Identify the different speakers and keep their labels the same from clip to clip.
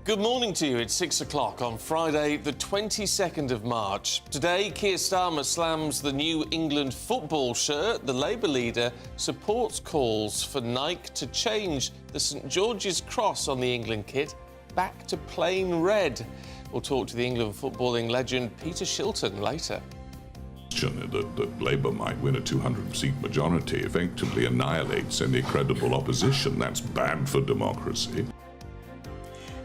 Speaker 1: Good morning to you. It's 6 o'clock on Friday, the 22nd of March. Today, Keir Starmer slams the new England football shirt. The Labour leader supports calls for Nike to change the St George's cross on the England kit back to plain red. We'll talk to the England footballing legend Peter Shilton later.
Speaker 2: That Labour might win a 200-seat majority effectively annihilates any credible opposition. That's bad for democracy.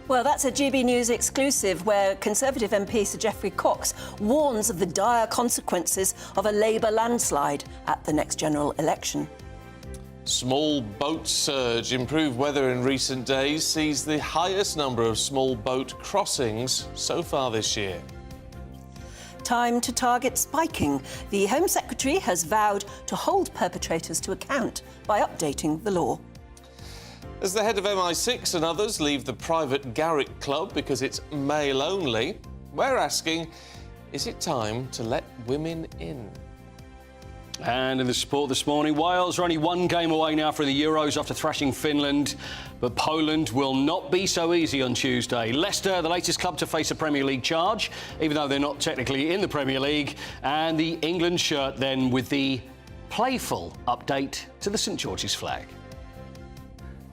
Speaker 3: Well, that's a GB News exclusive where Conservative MP Sir Geoffrey Cox warns of the dire consequences of a Labour landslide at the next general election.
Speaker 1: Small boat surge. Improved weather in recent days sees the highest number of small boat crossings so far this year.
Speaker 3: Time to target spiking. The Home Secretary has vowed to hold perpetrators to account by updating the law.
Speaker 1: As the head of MI6 and others leave the private Garrick Club because it's male only, we're asking, is it time to let women in?
Speaker 4: And in the sport this morning, Wales are only one game away now from the Euros after thrashing Finland, but Poland will not be so easy on Tuesday. Leicester, the latest club to face a Premier League charge, even though they're not technically in the Premier League, and the England shirt then with the playful update to the St George's flag.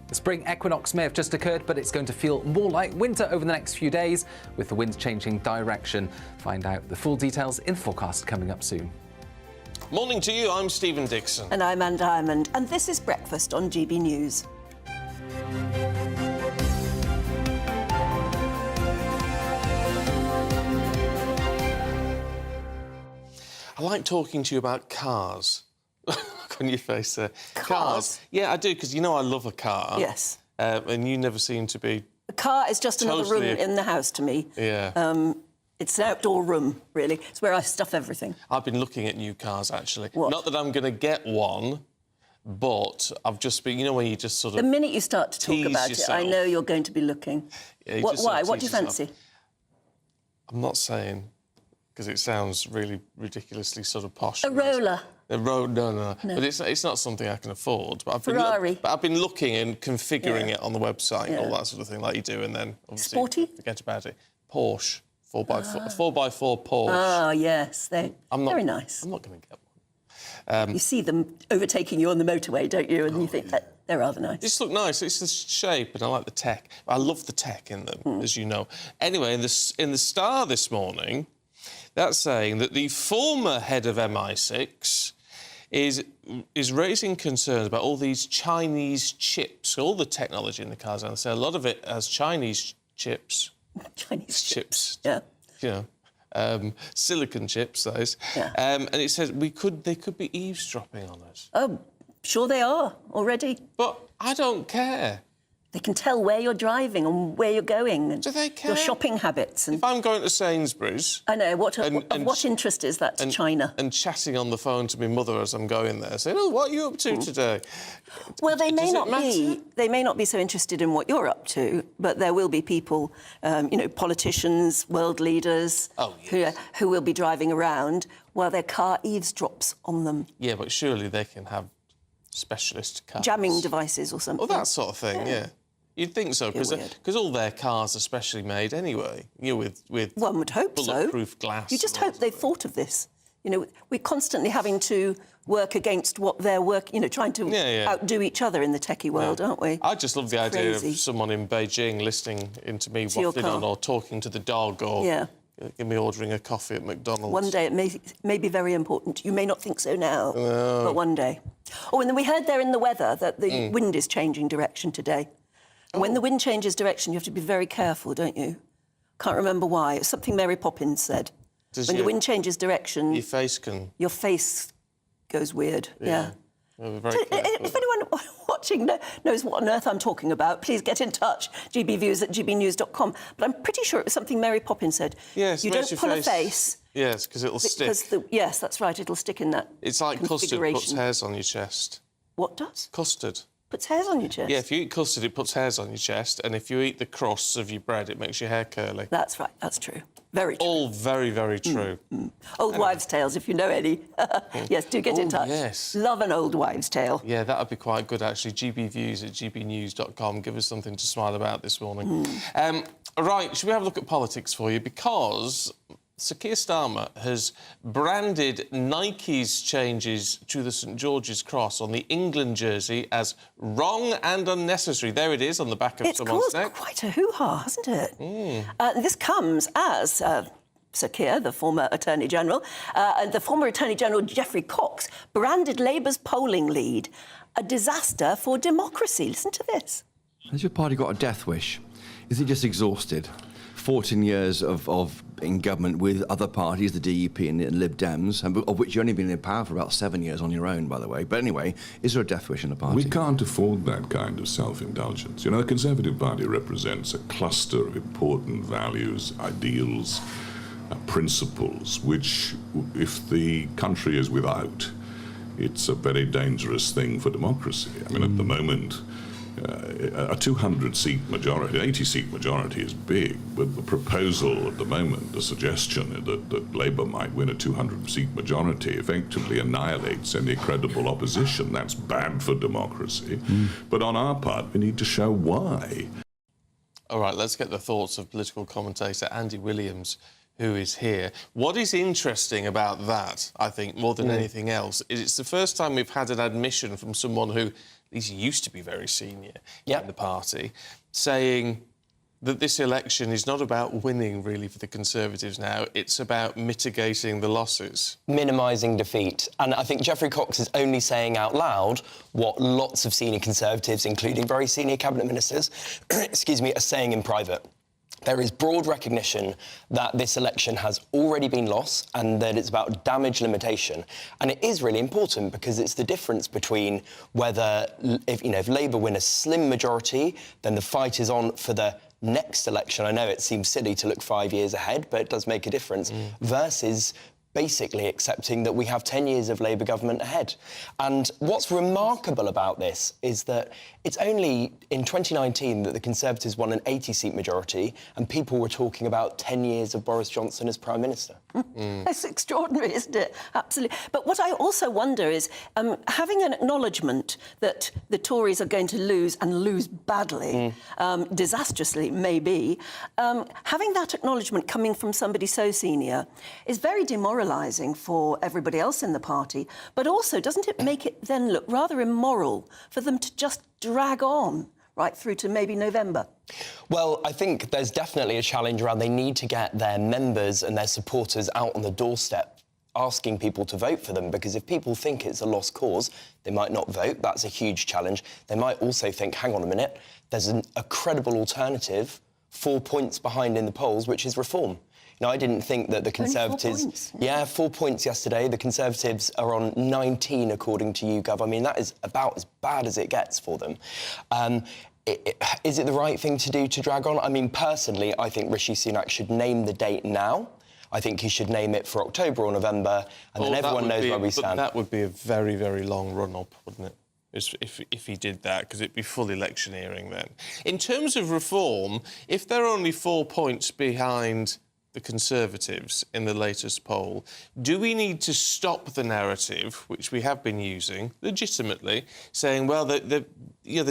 Speaker 5: The spring equinox may have just occurred, but it's going to feel more like winter over the next few days, with the winds changing direction. Find out the full details in the forecast coming up soon.
Speaker 1: Morning to you, I'm Stephen Dixon.
Speaker 3: And I'm Anne Diamond, and this is Breakfast on GB News.
Speaker 1: I like talking to you about cars. Look on your face there.
Speaker 3: Cars?
Speaker 1: Yeah, I do, because you know I love a car.
Speaker 3: Yes.
Speaker 1: And you never seem to be...
Speaker 3: A car is just another room
Speaker 1: Totally.
Speaker 3: in the house to me.
Speaker 1: Yeah.
Speaker 3: It's an outdoor room, really. It's where I stuff everything.
Speaker 1: I've been looking at new cars, actually.
Speaker 3: What?
Speaker 1: Not that I'm going to get one, but I've just been... You know when you just sort of...
Speaker 3: The minute you start to talk
Speaker 1: tease
Speaker 3: about
Speaker 1: yourself.
Speaker 3: it, I know you're going to be looking.
Speaker 1: Yeah, you just sort
Speaker 3: Why?
Speaker 1: of
Speaker 3: What do you
Speaker 1: tease yourself.
Speaker 3: fancy?
Speaker 1: I'm not saying, because it sounds really ridiculously sort of posh.
Speaker 3: A roller.
Speaker 1: A road, no. But it's not something I can afford. But
Speaker 3: Ferrari.
Speaker 1: But I've been looking and configuring
Speaker 3: Yeah.
Speaker 1: it on the website and
Speaker 3: Yeah.
Speaker 1: all that sort of thing, like you do, and then obviously
Speaker 3: Sporty?
Speaker 1: forget about it. Porsche, 4x4, 4x4 Porsche.
Speaker 3: Oh, yes. They're very nice.
Speaker 1: I'm not going to get one.
Speaker 3: You see them overtaking you on the motorway, don't you? And you think, they're rather nice.
Speaker 1: They just look nice. It's the shape, and I like the tech. I love the tech in them, as you know. Anyway, in the Star this morning, that's saying that the former head of MI6 is raising concerns about all these Chinese chips, all the technology in the cars. And I say a lot of it has Chinese chips.
Speaker 3: Chinese
Speaker 1: Chips.
Speaker 3: Yeah.
Speaker 1: You know, silicon chips, those.
Speaker 3: Yeah.
Speaker 1: And it says they could be eavesdropping on us.
Speaker 3: Oh, sure they are already.
Speaker 1: But I don't care.
Speaker 3: They can tell where you're driving and where you're going. And
Speaker 1: Do they care?
Speaker 3: your shopping habits. And
Speaker 1: If I'm going to Sainsbury's...
Speaker 3: I know. Of
Speaker 1: and
Speaker 3: what interest is that to China?
Speaker 1: And chatting on the phone to my mother as I'm going there, saying, "Oh, what are you up to today?"
Speaker 3: Well, they may
Speaker 1: Does it
Speaker 3: not be.
Speaker 1: matter?
Speaker 3: They may not be so interested in what you're up to, but there will be people, politicians, world leaders,
Speaker 1: Oh, yes.
Speaker 3: who will be driving around while their car eavesdrops on them,
Speaker 1: Yeah, but surely they can have specialist cars.
Speaker 3: jamming devices or something.
Speaker 1: Well, that sort of thing, yeah. You'd think so,
Speaker 3: Bit weird.
Speaker 1: because all their cars are specially made anyway. You know, with
Speaker 3: One would hope so.
Speaker 1: bulletproof glass.
Speaker 3: You just
Speaker 1: and all
Speaker 3: hope they've
Speaker 1: that.
Speaker 3: thought of this. You know, we're constantly having to work against what they're trying to outdo each other in the techie world, aren't we?
Speaker 1: I just love the idea
Speaker 3: Crazy.
Speaker 1: of someone in Beijing listening into me
Speaker 3: To your
Speaker 1: waffling on
Speaker 3: car.
Speaker 1: or talking to the dog or me ordering a coffee at McDonald's.
Speaker 3: One day it may be very important. You may not think so now, but one day. Oh, and then we heard there in the weather that the wind is changing direction today. And when the wind changes direction, you have to be very careful, don't you? Can't remember why. It's something Mary Poppins said. When the wind changes direction,
Speaker 1: Your face can...
Speaker 3: your face goes weird. Yeah.
Speaker 1: Be very careful.
Speaker 3: If anyone watching knows what on earth I'm talking about, please get in touch. gbviews@gbnews.com. But I'm pretty sure it was something Mary Poppins said.
Speaker 1: Yes,
Speaker 3: you
Speaker 1: makes
Speaker 3: don't
Speaker 1: your
Speaker 3: pull a face.
Speaker 1: Yes, because it'll stick.
Speaker 3: Yes, that's right. It'll stick in that.
Speaker 1: It's like custard puts
Speaker 3: configuration.
Speaker 1: hairs on your chest.
Speaker 3: What does?
Speaker 1: Custard.
Speaker 3: Puts hairs on your chest.
Speaker 1: Yeah, if you eat custard, it puts hairs on your chest, and if you eat the crusts of your bread, it makes your hair curly.
Speaker 3: That's right. That's true. Very true.
Speaker 1: All very, very true.
Speaker 3: Old wives' tales, if you know any. Yes, do get in touch.
Speaker 1: Yes.
Speaker 3: Love an old wives' tale.
Speaker 1: Yeah, that would be quite good, actually. gbviews@gbnews.com. Give us something to smile about this morning. Right, should we have a look at politics for you? Because Sir Keir Starmer has branded Nike's changes to the St George's Cross on the England jersey as wrong and unnecessary. There it is on the back of someone's neck.
Speaker 3: It's caused quite a hoo-ha, hasn't it? This comes as Sir Keir, the former Attorney General, Geoffrey Cox, branded Labour's polling lead a disaster for democracy. Listen to this.
Speaker 6: Has your party got a death wish? Is it just exhausted? 14 years of in government with other parties, the DUP and the Lib Dems, of which you've only been in power for about 7 years on your own, by the way. But anyway, is there a death wish in the party?
Speaker 2: We can't afford that kind of self-indulgence. You know, the Conservative Party represents a cluster of important values, ideals, principles, which, if the country is without, it's a very dangerous thing for democracy. I mean, at the moment, a 200-seat majority, an 80-seat majority is big, but the proposal at the moment, the suggestion that Labour might win a 200-seat majority effectively annihilates any credible opposition. That's bad for democracy. But on our part, we need to show why.
Speaker 1: All right, let's get the thoughts of political commentator Andy Williams, who is here. What is interesting about that, I think, more than anything else, is it's the first time we've had an admission from someone who at least used to be very senior in the party, saying that this election is not about winning, really, for the Conservatives now. It's about mitigating the losses.
Speaker 7: Minimising defeat. And I think Geoffrey Cox is only saying out loud what lots of senior Conservatives, including very senior cabinet ministers, excuse me, are saying in private. There is broad recognition that this election has already been lost and that it's about damage limitation. And it is really important because it's the difference between whether, if Labour win a slim majority, then the fight is on for the next election. I know it seems silly to look 5 years ahead, but it does make a difference, versus basically accepting that we have 10 years of Labour government ahead. And what's remarkable about this is that it's only in 2019 that the Conservatives won an 80-seat majority and people were talking about 10 years of Boris Johnson as Prime Minister.
Speaker 3: That's extraordinary, isn't it? Absolutely. But what I also wonder is, having an acknowledgement that the Tories are going to lose and lose badly, disastrously maybe, having that acknowledgement coming from somebody so senior is very demoralising for everybody else in the party, but also doesn't it make it then look rather immoral for them to just drag on right through to maybe November?
Speaker 7: Well, I think there's definitely a challenge around they need to get their members and their supporters out on the doorstep asking people to vote for them, because if people think it's a lost cause, they might not vote. That's a huge challenge. They might also think, hang on a minute, there's a credible alternative 4 points behind in the polls, which is reform. Now, I didn't think that the Conservatives...
Speaker 3: Only 4 points.
Speaker 7: Yeah, 4 points yesterday. The Conservatives are on 19, according to YouGov. I mean, that is about as bad as it gets for them. Is it the right thing to do to drag on? I mean, personally, I think Rishi Sunak should name the date now. I think he should name it for October or November, and then everyone knows where we stand.
Speaker 1: That would be a very, very long run-up, wouldn't it? If he did that, because it'd be full electioneering then. In terms of reform, if they're only 4 points behind the Conservatives in the latest poll, do we need to stop the narrative, which we have been using legitimately, saying, well, they're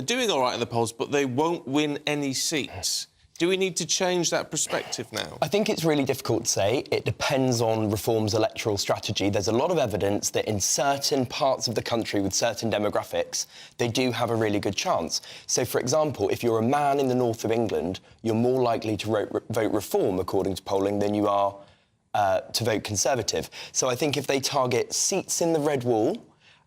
Speaker 1: doing all right in the polls, but they won't win any seats? Do we need to change that perspective now?
Speaker 7: I think it's really difficult to say. It depends on Reform's electoral strategy. There's a lot of evidence that in certain parts of the country with certain demographics, they do have a really good chance. So, for example, if you're a man in the north of England, you're more likely to vote Reform, according to polling, than you are to vote Conservative. So I think if they target seats in the Red Wall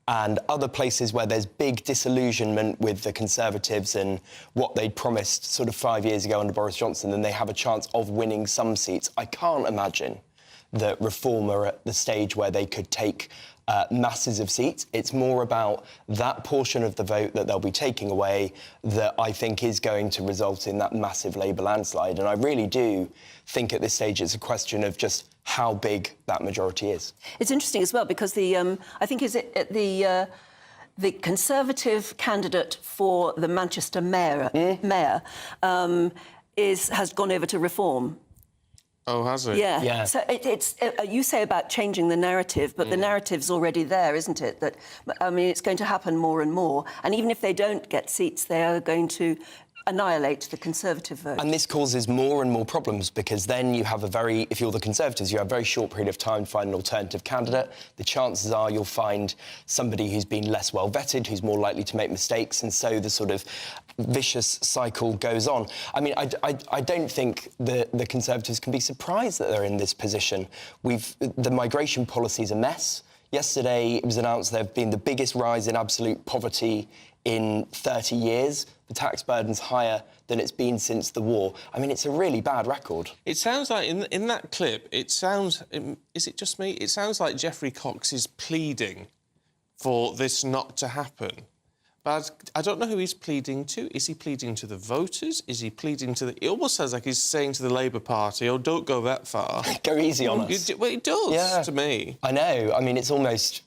Speaker 7: and other places where there's big disillusionment with the Conservatives and what they'd promised sort of 5 years ago under Boris Johnson, then they have a chance of winning some seats. I can't imagine that Reform are at the stage where they could take masses of seats. It's more about that portion of the vote that they'll be taking away that I think is going to result in that massive Labour landslide. And I really do think at this stage it's a question of just how big that majority is. It's
Speaker 3: interesting as well because the I think the Conservative candidate for the Manchester mayor has gone over to Reform.
Speaker 1: Oh, has it?
Speaker 3: Yeah. So it's you say about changing the narrative, but the narrative's already there, isn't it? That I mean, it's going to happen more and more. And even if they don't get seats, they are going to annihilate the Conservative vote.
Speaker 7: And this causes more and more problems because then you have if you're the Conservatives, you have a very short period of time to find an alternative candidate. The chances are you'll find somebody who's been less well vetted, who's more likely to make mistakes, and so the sort of vicious cycle goes on. I mean, I don't think the Conservatives can be surprised that they're in this position. The migration policy is a mess. Yesterday, it was announced there have been the biggest rise in absolute poverty in 30 years. The tax burden's higher than it's been since the war. I mean, it's a really bad record.
Speaker 1: It sounds like, in that clip, is it just me? It sounds like Geoffrey Cox is pleading for this not to happen. But I don't know who he's pleading to. Is he pleading to the voters? Is he pleading to the... It almost sounds like he's saying to the Labour Party, oh, don't go that far.
Speaker 7: Go easy on us.
Speaker 1: Well, it does, to me.
Speaker 7: I know. I mean, it's almost...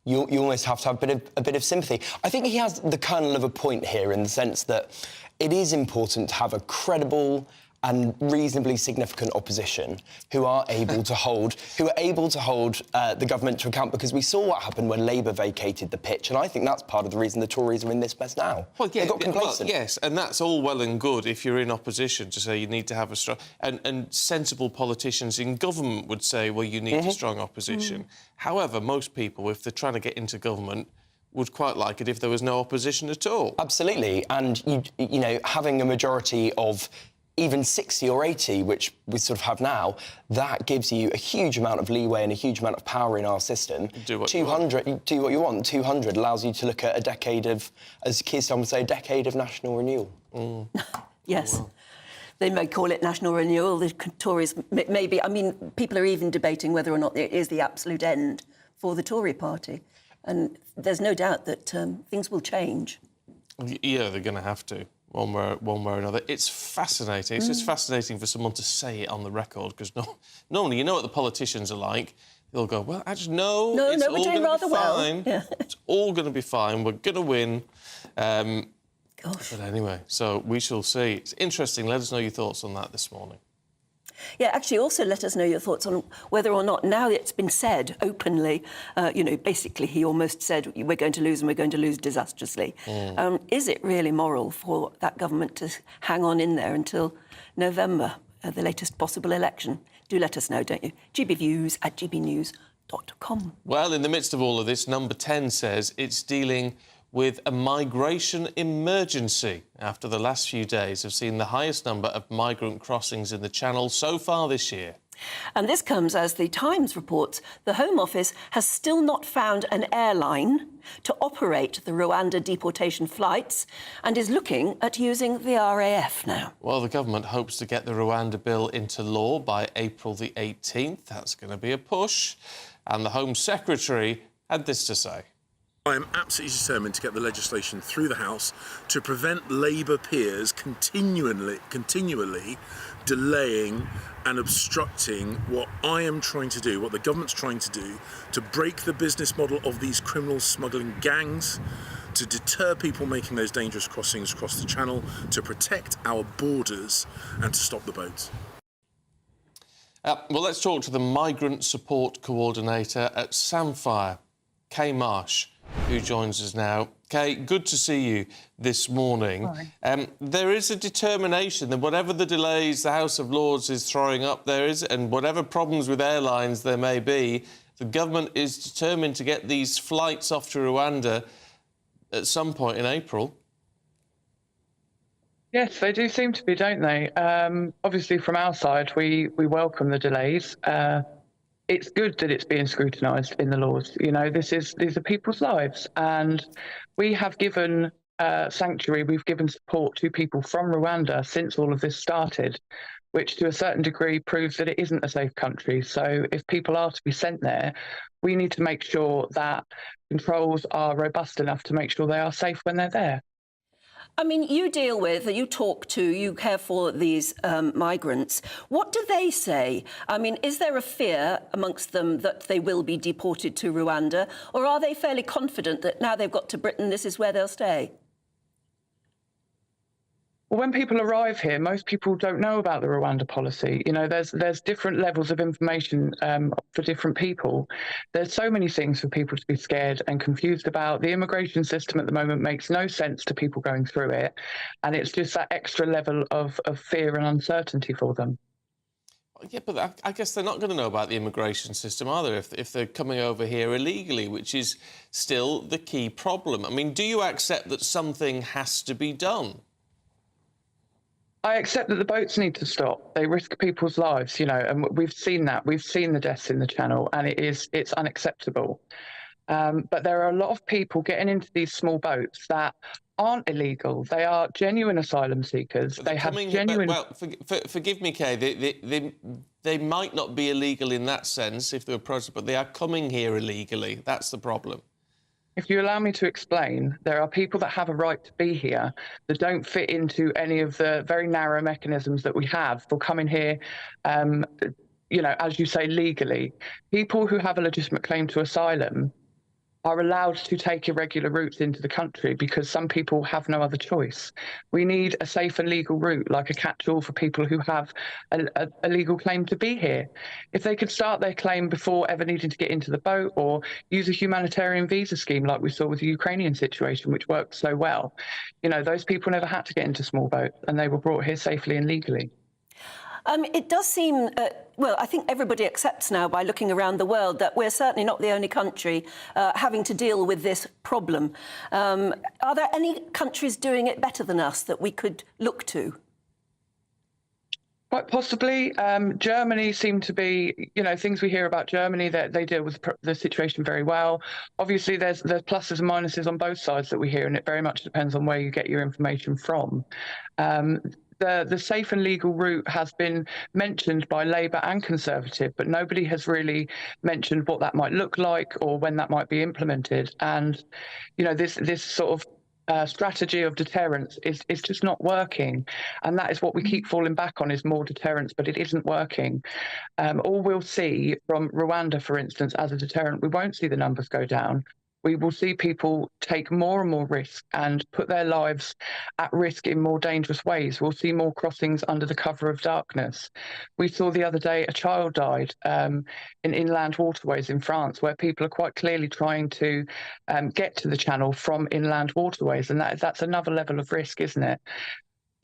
Speaker 7: You almost have to have a bit of sympathy. I think he has the kernel of a point here in the sense that it is important to have a credible and reasonably significant opposition who are able to hold the government to account, because we saw what happened when Labour vacated the pitch, and I think that's part of the reason the Tories are in this mess now.
Speaker 1: Well, yeah,
Speaker 7: they got complacent.
Speaker 1: Well, yes, and that's all well and good if you're in opposition to say you need to have a strong... And sensible politicians in government would say, well, you need a strong opposition. However, most people, if they're trying to get into government, would quite like it if there was no opposition at all.
Speaker 7: Absolutely, and, you know, having a majority of even 60 or 80, which we sort of have now, that gives you a huge amount of leeway and a huge amount of power in our system.
Speaker 1: Do what
Speaker 7: 200, you do what you want. 200 allows you to look at a decade of, as Keir Starmer would say, a decade of national renewal.
Speaker 3: Yes. Oh, well. They may call it national renewal. The Tories maybe... I mean, people are even debating whether or not it is the absolute end for the Tory party. And there's no doubt that things will change.
Speaker 1: Yeah, they're going to have to. One way or another. It's fascinating. It's just fascinating for someone to say it on the record, because normally you know what the politicians are like. They'll go, well, actually, no, it's all
Speaker 3: we're doing rather well.
Speaker 1: Fine.
Speaker 3: Yeah.
Speaker 1: It's all going to be fine. We're going to win.
Speaker 3: Gosh.
Speaker 1: But anyway, so we shall see. It's interesting. Let us know your thoughts on that this morning.
Speaker 3: Yeah, actually, also let us know your thoughts on whether or not, now it's been said openly, you know, basically he almost said we're going to lose and we're going to lose disastrously. Is it really moral for that government to hang on in there until November, the latest possible election? Do let us know, don't you? gbviews@gbnews.com.
Speaker 1: Well, in the midst of all of this, Number 10 says it's dealing with a migration emergency after the last few days have seen the highest number of migrant crossings in the Channel so far this year.
Speaker 3: And this comes as the Times reports the Home Office has still not found an airline to operate the Rwanda deportation flights and is looking at using the RAF now.
Speaker 1: Well, the government hopes to get the Rwanda bill into law by April the 18th. That's going to be a push. And the Home Secretary had this to say.
Speaker 8: I am absolutely determined to get the legislation through the House to prevent Labour peers continually delaying and obstructing what I am trying to do, what the government's trying to do, to break the business model of these criminal smuggling gangs, to deter people making those dangerous crossings across the Channel, to protect our borders and to stop the boats.
Speaker 1: Well, let's talk to the Migrant Support Coordinator at Samfire, Kay Marsh, who joins us now. Kay, good to see you this morning. There is a determination that whatever the delays the House of Lords is throwing up there is, and whatever problems with airlines there may be, the government is determined to get these flights off to Rwanda at some point in April.
Speaker 9: Yes, they do seem to be, don't they? Obviously, from our side, we welcome the delays. It's good that it's being scrutinised in the laws. You know, these are people's lives, and we have given sanctuary, we've given support to people from Rwanda since all of this started, which to a certain degree proves that it isn't a safe country. So if people are to be sent there, we need to make sure that controls are robust enough to make sure they are safe when they're there.
Speaker 3: I mean, you deal with, you talk to, you care for these migrants. What do they say? I mean, is there a fear amongst them that they will be deported to Rwanda, or are they fairly confident that now they've got to Britain, this is where they'll stay?
Speaker 9: Well, when people arrive here, most people don't know about the Rwanda policy. You know, there's different levels of information for different people. There's so many things for people to be scared and confused about. The immigration system at the moment makes no sense to people going through it, and it's just that extra level of fear and uncertainty for them.
Speaker 1: Yeah, but I guess they're not going to know about the immigration system, are they, if they're coming over here illegally, which is still the key problem. I mean, do you accept that something has to be done?
Speaker 9: I accept that the boats need to stop. They risk people's lives, you know, and we've seen that. We've seen the deaths in the Channel, and it's unacceptable. But there are a lot of people getting into these small boats that aren't illegal. They are genuine asylum seekers. They have genuine...
Speaker 1: Well, forgive me, Kay, they might not be illegal in that sense if they're processed, but they are coming here illegally. That's the problem.
Speaker 9: If you allow me to explain, there are people that have a right to be here that don't fit into any of the very narrow mechanisms that we have for coming here, you know, as you say, legally. People who have a legitimate claim to asylum are allowed to take irregular routes into the country because some people have no other choice. We need a safe and legal route, like a catch-all for people who have a legal claim to be here. If they could start their claim before ever needing to get into the boat, or use a humanitarian visa scheme like we saw with the Ukrainian situation, which worked so well, you know, those people never had to get into small boats and they were brought here safely and legally.
Speaker 3: It does seem, well, I think everybody accepts now by looking around the world that we're certainly not the only country having to deal with this problem. Are there any countries doing it better than us that we could look to?
Speaker 9: Quite possibly. Germany seemed to be, you know, things we hear about Germany, that they deal with the situation very well. Obviously, there's pluses and minuses on both sides that we hear, and it very much depends on where you get your information from. The safe and legal route has been mentioned by Labour and Conservative, but nobody has really mentioned what that might look like or when that might be implemented. And, you know, this sort of strategy of deterrence is just not working. And that is what we keep falling back on, is more deterrence, but it isn't working. All we'll see from Rwanda, for instance, as a deterrent, we won't see the numbers go down. We will see people take more and more risk and put their lives at risk in more dangerous ways. We'll see more crossings under the cover of darkness. We saw the other day a child died in inland waterways in France, where people are quite clearly trying to get to the Channel from inland waterways. And that's another level of risk, isn't it?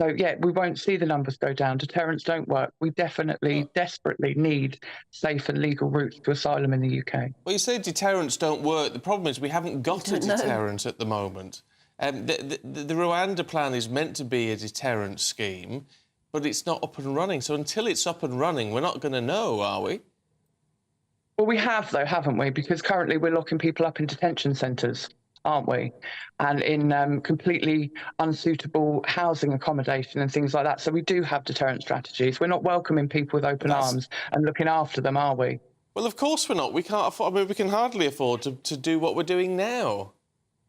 Speaker 9: So, yeah, we won't see the numbers go down. Deterrents don't work. We definitely, desperately need safe and legal routes to asylum in the UK.
Speaker 1: Well, you say deterrents don't work. The problem is we haven't got a deterrent at the moment. The Rwanda plan is meant to be a deterrent scheme, but it's not up and running. So until it's up and running, we're not going to know, are we?
Speaker 9: Well, we have, though, haven't we? Because currently we're locking people up in detention centres, aren't we? And in completely unsuitable housing accommodation and things like that. So we do have deterrent strategies. We're not welcoming people with open arms and looking after them, are we?
Speaker 1: Well, of course we're not. We can't afford, I mean, we can hardly afford to do what we're doing now.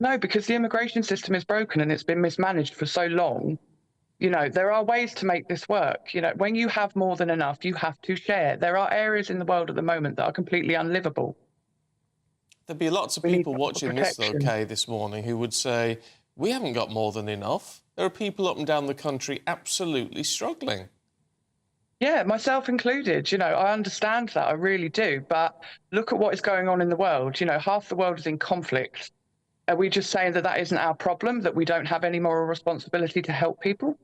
Speaker 9: No, because the immigration system is broken and it's been mismanaged for so long. You know, there are ways to make this work. You know, when you have more than enough, you have to share. There are areas in the world at the moment that are completely unlivable.
Speaker 1: There'd be lots of people watching this, though, Kay, this morning, who would say, we haven't got more than enough. There are people up and down the country absolutely struggling.
Speaker 9: Yeah, myself included. You know, I understand that, I really do. But look at what is going on in the world. You know, half the world is in conflict. Are we just saying that that isn't our problem, that we don't have any moral responsibility to help people?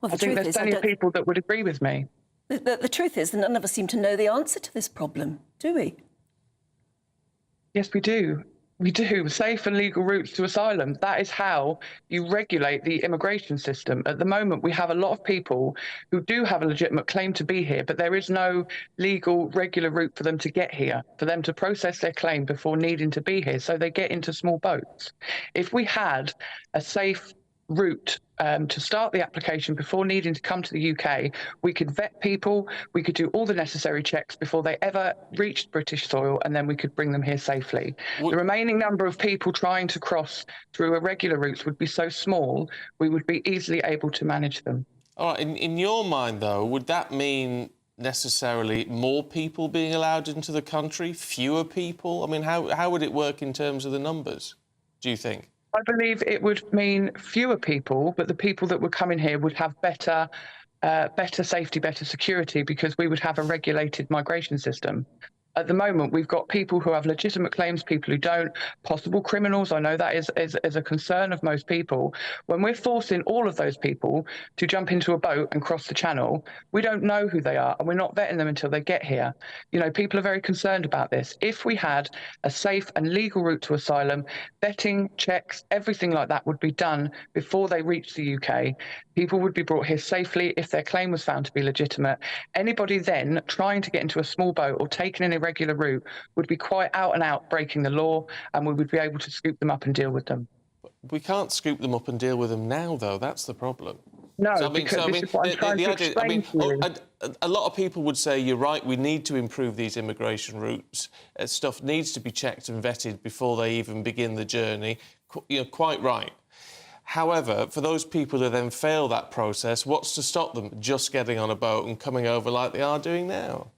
Speaker 3: Well,
Speaker 9: I think there's plenty of people that would agree with me.
Speaker 3: The truth is that none of us seem to know the answer to this problem, do we?
Speaker 9: Yes, we do. We do. Safe and legal routes to asylum. That is how you regulate the immigration system. At the moment, we have a lot of people who do have a legitimate claim to be here, but there is no legal, regular route for them to get here, for them to process their claim before needing to be here. So they get into small boats. If we had a safe route to start the application before needing to come to the UK, we could vet people, we could do all the necessary checks before they ever reached British soil, and then we could bring them here safely. The remaining number of people trying to cross through irregular routes would be so small, we would be easily able to manage them.
Speaker 1: All right, in your mind, though, would that mean necessarily more people being allowed into the country, fewer people? I mean, how would it work in terms of the numbers, do you think?
Speaker 9: I believe it would mean fewer people, but the people that would come in here would have better safety, better security, because we would have a regulated migration system. At the moment, we've got people who have legitimate claims, people who don't, possible criminals. I know that is a concern of most people. When we're forcing all of those people to jump into a boat and cross the channel, we don't know who they are, and we're not vetting them until they get here. You know, people are very concerned about this. If we had a safe and legal route to asylum, vetting, checks, everything like that would be done before they reach the UK. People would be brought here safely if their claim was found to be legitimate. Anybody then trying to get into a small boat or taking an irregular route would be quite out and out breaking the law, and we would be able to scoop them up and deal with them.
Speaker 1: We can't scoop them up and deal with them now, though. That's the problem.
Speaker 9: No, because this is what I'm trying to explain to you.
Speaker 1: A lot of people would say, you're right, we need to improve these immigration routes. Stuff needs to be checked and vetted before they even begin the journey. You're quite right. However, for those people who then fail that process, what's to stop them just getting on a boat and coming over like they are doing now?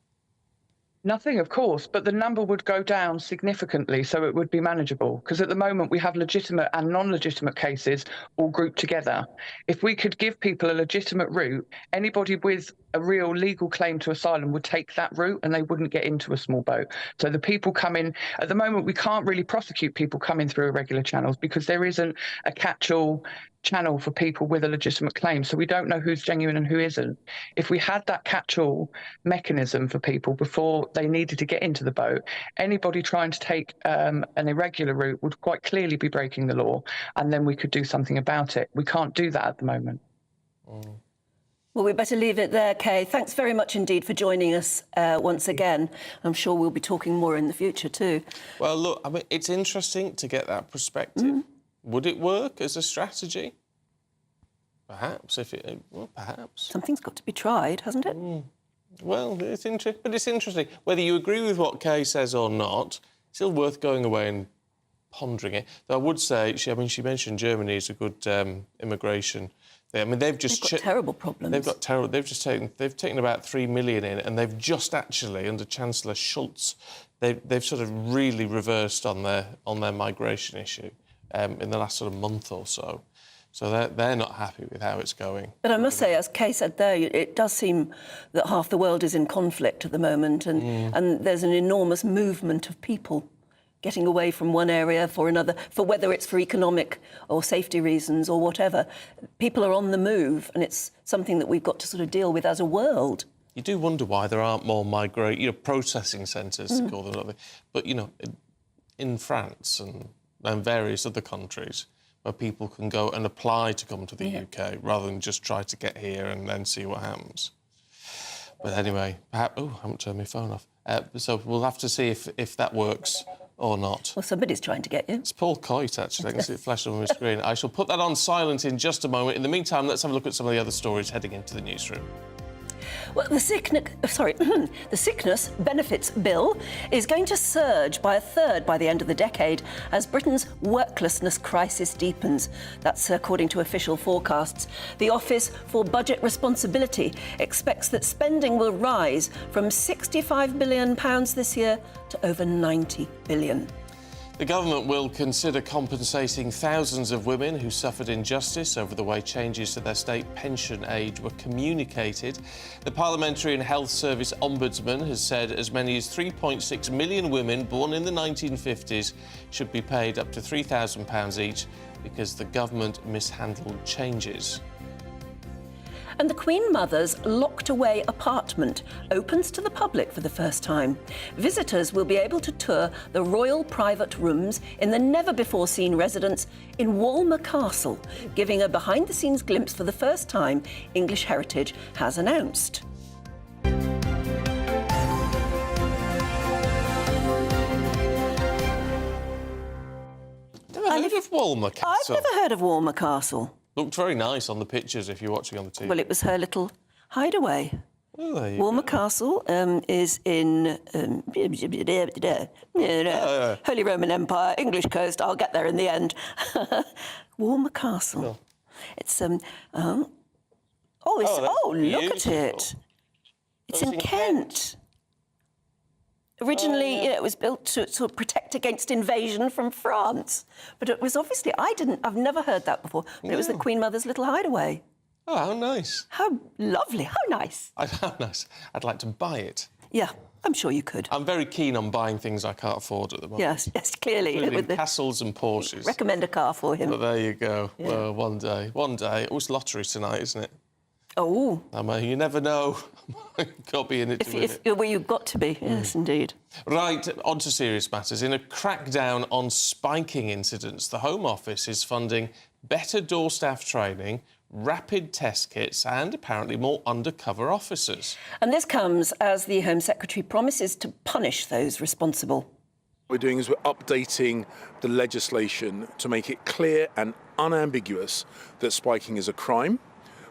Speaker 9: Nothing, of course, but the number would go down significantly, so it would be manageable. Because at the moment, we have legitimate and non-legitimate cases all grouped together. If we could give people a legitimate route, anybody with a real legal claim to asylum would take that route and they wouldn't get into a small boat. So the people coming, at the moment, we can't really prosecute people coming through irregular channels because there isn't a catch-all channel for people with a legitimate claim. So we don't know who's genuine and who isn't. If we had that catch-all mechanism for people before they needed to get into the boat, anybody trying to take an irregular route would quite clearly be breaking the law, and then we could do something about it. We can't do that at the moment.
Speaker 3: Well, we better leave it there, Kay. Thanks very much indeed for joining us once again. I'm sure we'll be talking more in the future too.
Speaker 1: Well, look, I mean, it's interesting to get that perspective. Would it work as a strategy? Perhaps, perhaps.
Speaker 3: Something's got to be tried, hasn't it?
Speaker 1: Well, it's interesting, but it's interesting. Whether you agree with what Kay says or not, it's still worth going away and pondering it. Though I would say, she mentioned Germany is a good immigration. I mean, they've got
Speaker 3: terrible problems.
Speaker 1: They've got terrible. They've taken about 3 million in, and they've just actually, under Chancellor Schulz, they've sort of really reversed on their migration issue in the last sort of month or so. So they're not happy with how it's going.
Speaker 3: But I must say, as Kay said there, it does seem that half the world is in conflict at the moment, and there's an enormous movement of people getting away from one area for another, for whether it's for economic or safety reasons or whatever. People are on the move, and it's something that we've got to sort of deal with as a world.
Speaker 1: You do wonder why there aren't more processing centres, to call them. But, in France and various other countries, where people can go and apply to come to the UK rather than just try to get here and then see what happens. But anyway, perhaps... Oh, I haven't turned my phone off. So we'll have to see if that works or not.
Speaker 3: Well, somebody's trying to get you.
Speaker 1: It's Paul Coyte, actually. I can see it flash on my screen. I shall put that on silent in just a moment. In the meantime, let's have a look at some of the other stories heading into the newsroom.
Speaker 3: Well, the sickness benefits bill is going to surge by a third by the end of the decade as Britain's worklessness crisis deepens. That's according to official forecasts. The Office for Budget Responsibility expects that spending will rise from £65 billion this year to over £90 billion.
Speaker 1: The government will consider compensating thousands of women who suffered injustice over the way changes to their state pension age were communicated. The Parliamentary and Health Service Ombudsman has said as many as 3.6 million women born in the 1950s should be paid up to £3,000 each because the government mishandled changes.
Speaker 3: And the Queen Mother's locked-away apartment opens to the public for the first time. Visitors will be able to tour the royal private rooms in the never-before-seen residence in Walmer Castle, giving a behind-the-scenes glimpse for the first time English Heritage has announced.
Speaker 1: Never heard of Walmer Castle.
Speaker 3: I've never heard of Walmer Castle.
Speaker 1: Looked very nice on the pictures if you're watching on the TV.
Speaker 3: Well, it was her little hideaway.
Speaker 1: Well, there you
Speaker 3: Walmer
Speaker 1: go.
Speaker 3: Castle is in Holy Roman Empire, English coast. I'll get there in the end. Walmer Castle.
Speaker 1: Cool.
Speaker 3: It's look at
Speaker 1: beautiful.
Speaker 3: it. It's in Kent. Originally, it was built to sort of protect against invasion from France. But it was obviously, I've never heard that before. But it was the Queen Mother's little hideaway.
Speaker 1: Oh, how nice.
Speaker 3: How lovely, how nice.
Speaker 1: How nice. I'd like to buy it.
Speaker 3: Yeah, I'm sure you could.
Speaker 1: I'm very keen on buying things I can't afford at the moment.
Speaker 3: Yes, clearly.
Speaker 1: Including castles and Porsches.
Speaker 3: Recommend a car for him.
Speaker 1: But there you go. Yeah. Well, one day. It was lottery tonight, isn't it?
Speaker 3: Oh.
Speaker 1: I mean, you never know. Got to be in it to win it.
Speaker 3: Well, you've got to be, yes, indeed.
Speaker 1: Right, on to serious matters. In a crackdown on spiking incidents, the Home Office is funding better door staff training, rapid test kits and apparently more undercover officers.
Speaker 3: And this comes as the Home Secretary promises to punish those responsible.
Speaker 8: What we're doing is we're updating the legislation to make it clear and unambiguous that spiking is a crime.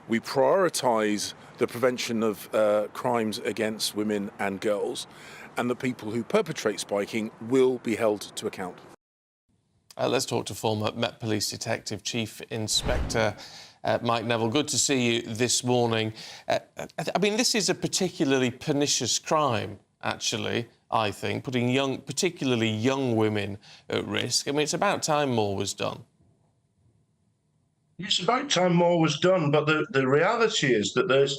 Speaker 8: We prioritise the prevention of crimes against women and girls, and the people who perpetrate spiking will be held to account.
Speaker 1: Let's talk to former Met Police Detective Chief Inspector Mike Neville. Good to see you this morning. I mean, this is a particularly pernicious crime, actually, I think, putting particularly young women at risk. I mean, it's about time more was done.
Speaker 10: It's about time more was done, but the reality is that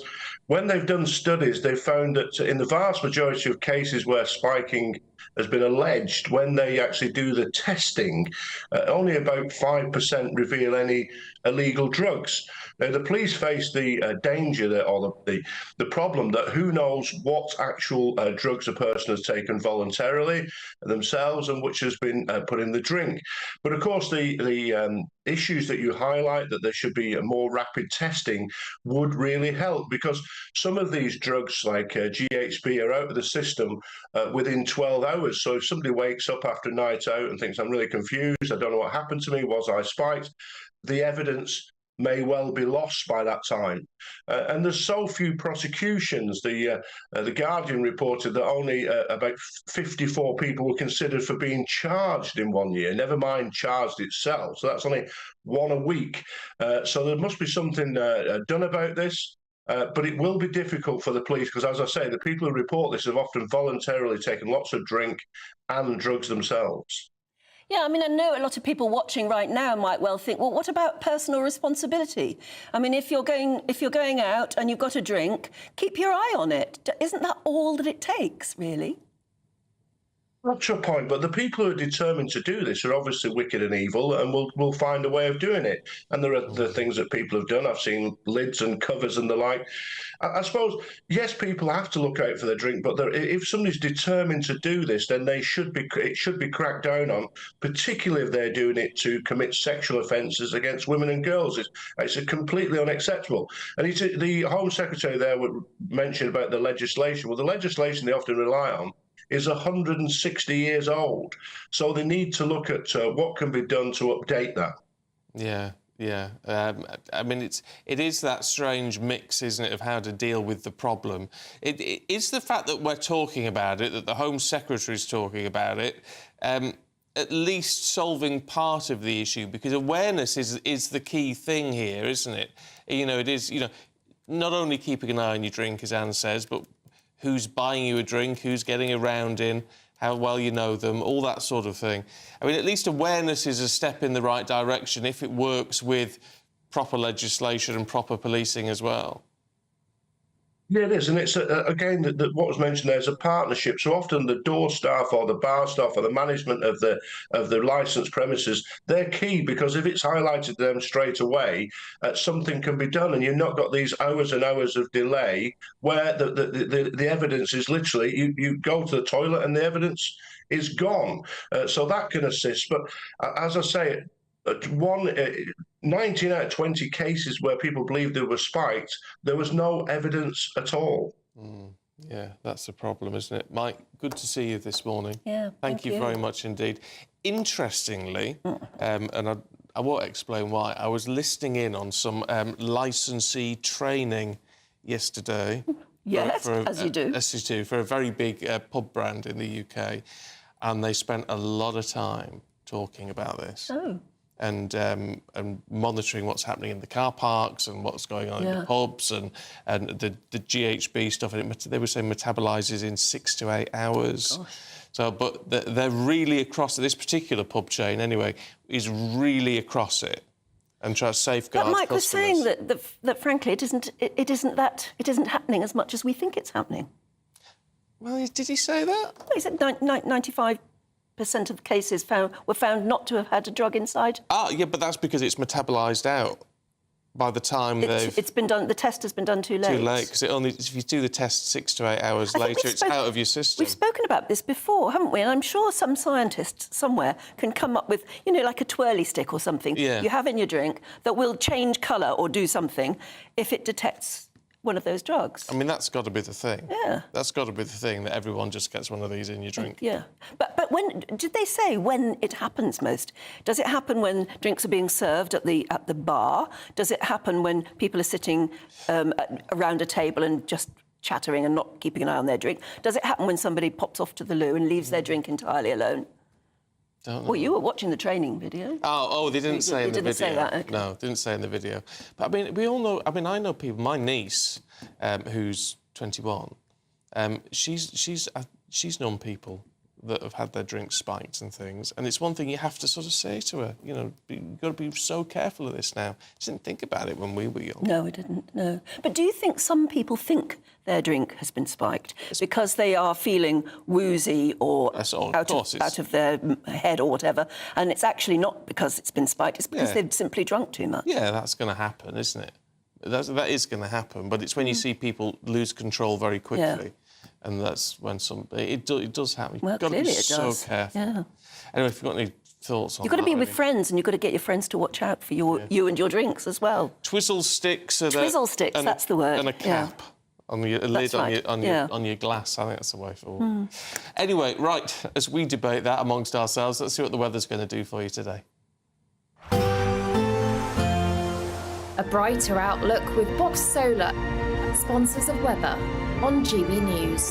Speaker 10: when they've done studies, they've found that in the vast majority of cases where spiking has been alleged, when they actually do the testing, only about 5% reveal any illegal drugs. Now, the police face the danger or the problem that who knows what actual drugs a person has taken voluntarily themselves and which has been put in the drink. But of course, the issues that you highlight, that there should be a more rapid testing, would really help, because some of these drugs like GHB are out of the system within 12 hours. So if somebody wakes up after a night out and thinks, I'm really confused, I don't know what happened to me, was I spiked, the evidence may well be lost by that time. And there's so few prosecutions. The Guardian reported that only about 54 people were considered for being charged in 1 year, never mind charged itself. So that's only one a week. So there must be something done about this. But it will be difficult for the police because, as I say, the people who report this have often voluntarily taken lots of drink and drugs themselves.
Speaker 3: Yeah, I mean, I know a lot of people watching right now might well think, well, what about personal responsibility? I mean, if you're going out and you've got a drink, keep your eye on it. Isn't that all that it takes, really?
Speaker 10: That's your point, but the people who are determined to do this are obviously wicked and evil and will find a way of doing it. And there are the things that people have done. I've seen lids and covers and the like. I suppose, yes, people have to look out for their drink, but if somebody's determined to do this, then it should be cracked down on, particularly if they're doing it to commit sexual offences against women and girls. It's completely unacceptable. And the Home Secretary there mentioned about the legislation. Well, the legislation they often rely on is 160 years old. So they need to look at what can be done to update that.
Speaker 1: Yeah. I mean, it is that strange mix, isn't it, of how to deal with the problem. It is the fact that we're talking about it, that the Home Secretary is talking about it, at least solving part of the issue, because awareness is the key thing here, isn't it? You know, it is, not only keeping an eye on your drink, as Anne says, but who's buying you a drink, who's getting around in, how well you know them, all that sort of thing. I mean, at least awareness is a step in the right direction if it works with proper legislation and proper policing as well.
Speaker 10: Yeah, it is, and it's again what was mentioned there is a partnership. So often the door staff or the bar staff or the management of the licensed premises, they're key, because if it's highlighted to them straight away, something can be done, and you've not got these hours and hours of delay where the evidence is literally you go to the toilet and the evidence is gone. So that can assist. But as I say, 19 out of 20 cases where people believed they were spiked, there was no evidence at all.
Speaker 1: Yeah, that's the problem, isn't it? Mike, good to see you this morning.
Speaker 3: Yeah,
Speaker 1: thank you very much indeed. Interestingly, and I won't explain why, I was listening in on some licensee training yesterday.
Speaker 3: Yes, as you do.
Speaker 1: For a very big pub brand in the UK, and they spent a lot of time talking about this.
Speaker 3: Oh.
Speaker 1: and monitoring what's happening in the car parks and what's going on in the pubs and the GHB stuff. And they were saying metabolises in 6 to 8 hours. Gosh. So, but they're really across it. This particular pub chain, anyway, is really across it and try to safeguard.
Speaker 3: But Mike
Speaker 1: customers.
Speaker 3: was saying that frankly, it isn't happening as much as we think it's happening.
Speaker 1: Well, did he say that?
Speaker 3: No, he said 95% of cases were found not to have had a drug inside.
Speaker 1: Ah, yeah, but that's because it's metabolised out by the time
Speaker 3: it's been done. The test has been done too late.
Speaker 1: Too late, because if you do the test 6 to 8 hours later, it's out of your system.
Speaker 3: We've spoken about this before, haven't we? And I'm sure some scientist somewhere can come up with, like a twirly stick or something you have in your drink that will change colour or do something if it detects one of those drugs.
Speaker 1: I mean, that's got to be the thing.
Speaker 3: Yeah.
Speaker 1: That's got to be the thing, that everyone just gets one of these in your drink.
Speaker 3: Yeah. But when did they say when it happens most? Does it happen when drinks are being served at the bar? Does it happen when people are sitting around a table and just chattering and not keeping an eye on their drink? Does it happen when somebody pops off to the loo and leaves their drink entirely alone?
Speaker 1: Don't know.
Speaker 3: Well, you were watching the training video.
Speaker 1: Oh, they didn't say in the video.
Speaker 3: They didn't say that, okay.
Speaker 1: No, didn't say in the video. But, I mean, we all know... I mean, I know people... My niece, who's 21, she's known people that have had their drinks spiked and things, and it's one thing you have to sort of say to her, you've got to be so careful of this now. She didn't think about it when we were young.
Speaker 3: No, we didn't, no. But do you think some people think their drink has been spiked because they are feeling woozy or out of their head or whatever, and it's actually not because it's been spiked, it's because they've simply drunk too much?
Speaker 1: Yeah, that's going to happen, isn't it? That is going to happen, but it's when you see people lose control very quickly. Yeah. And that's when it does happen.
Speaker 3: Well,
Speaker 1: you've got to be so
Speaker 3: does.
Speaker 1: careful.
Speaker 3: Yeah.
Speaker 1: Anyway, if you've got any thoughts on that...
Speaker 3: You've got to be with friends, and you've got to get your friends to watch out for you and your drinks as well.
Speaker 1: Twizzle sticks.
Speaker 3: Twizzle sticks, that's the word.
Speaker 1: And a cap on your lid on your glass. I think that's the way forward. Anyway, right, as we debate that amongst ourselves, let's see what the weather's going to do for you today.
Speaker 11: A brighter outlook with Box Solar, sponsors of weather on GB News.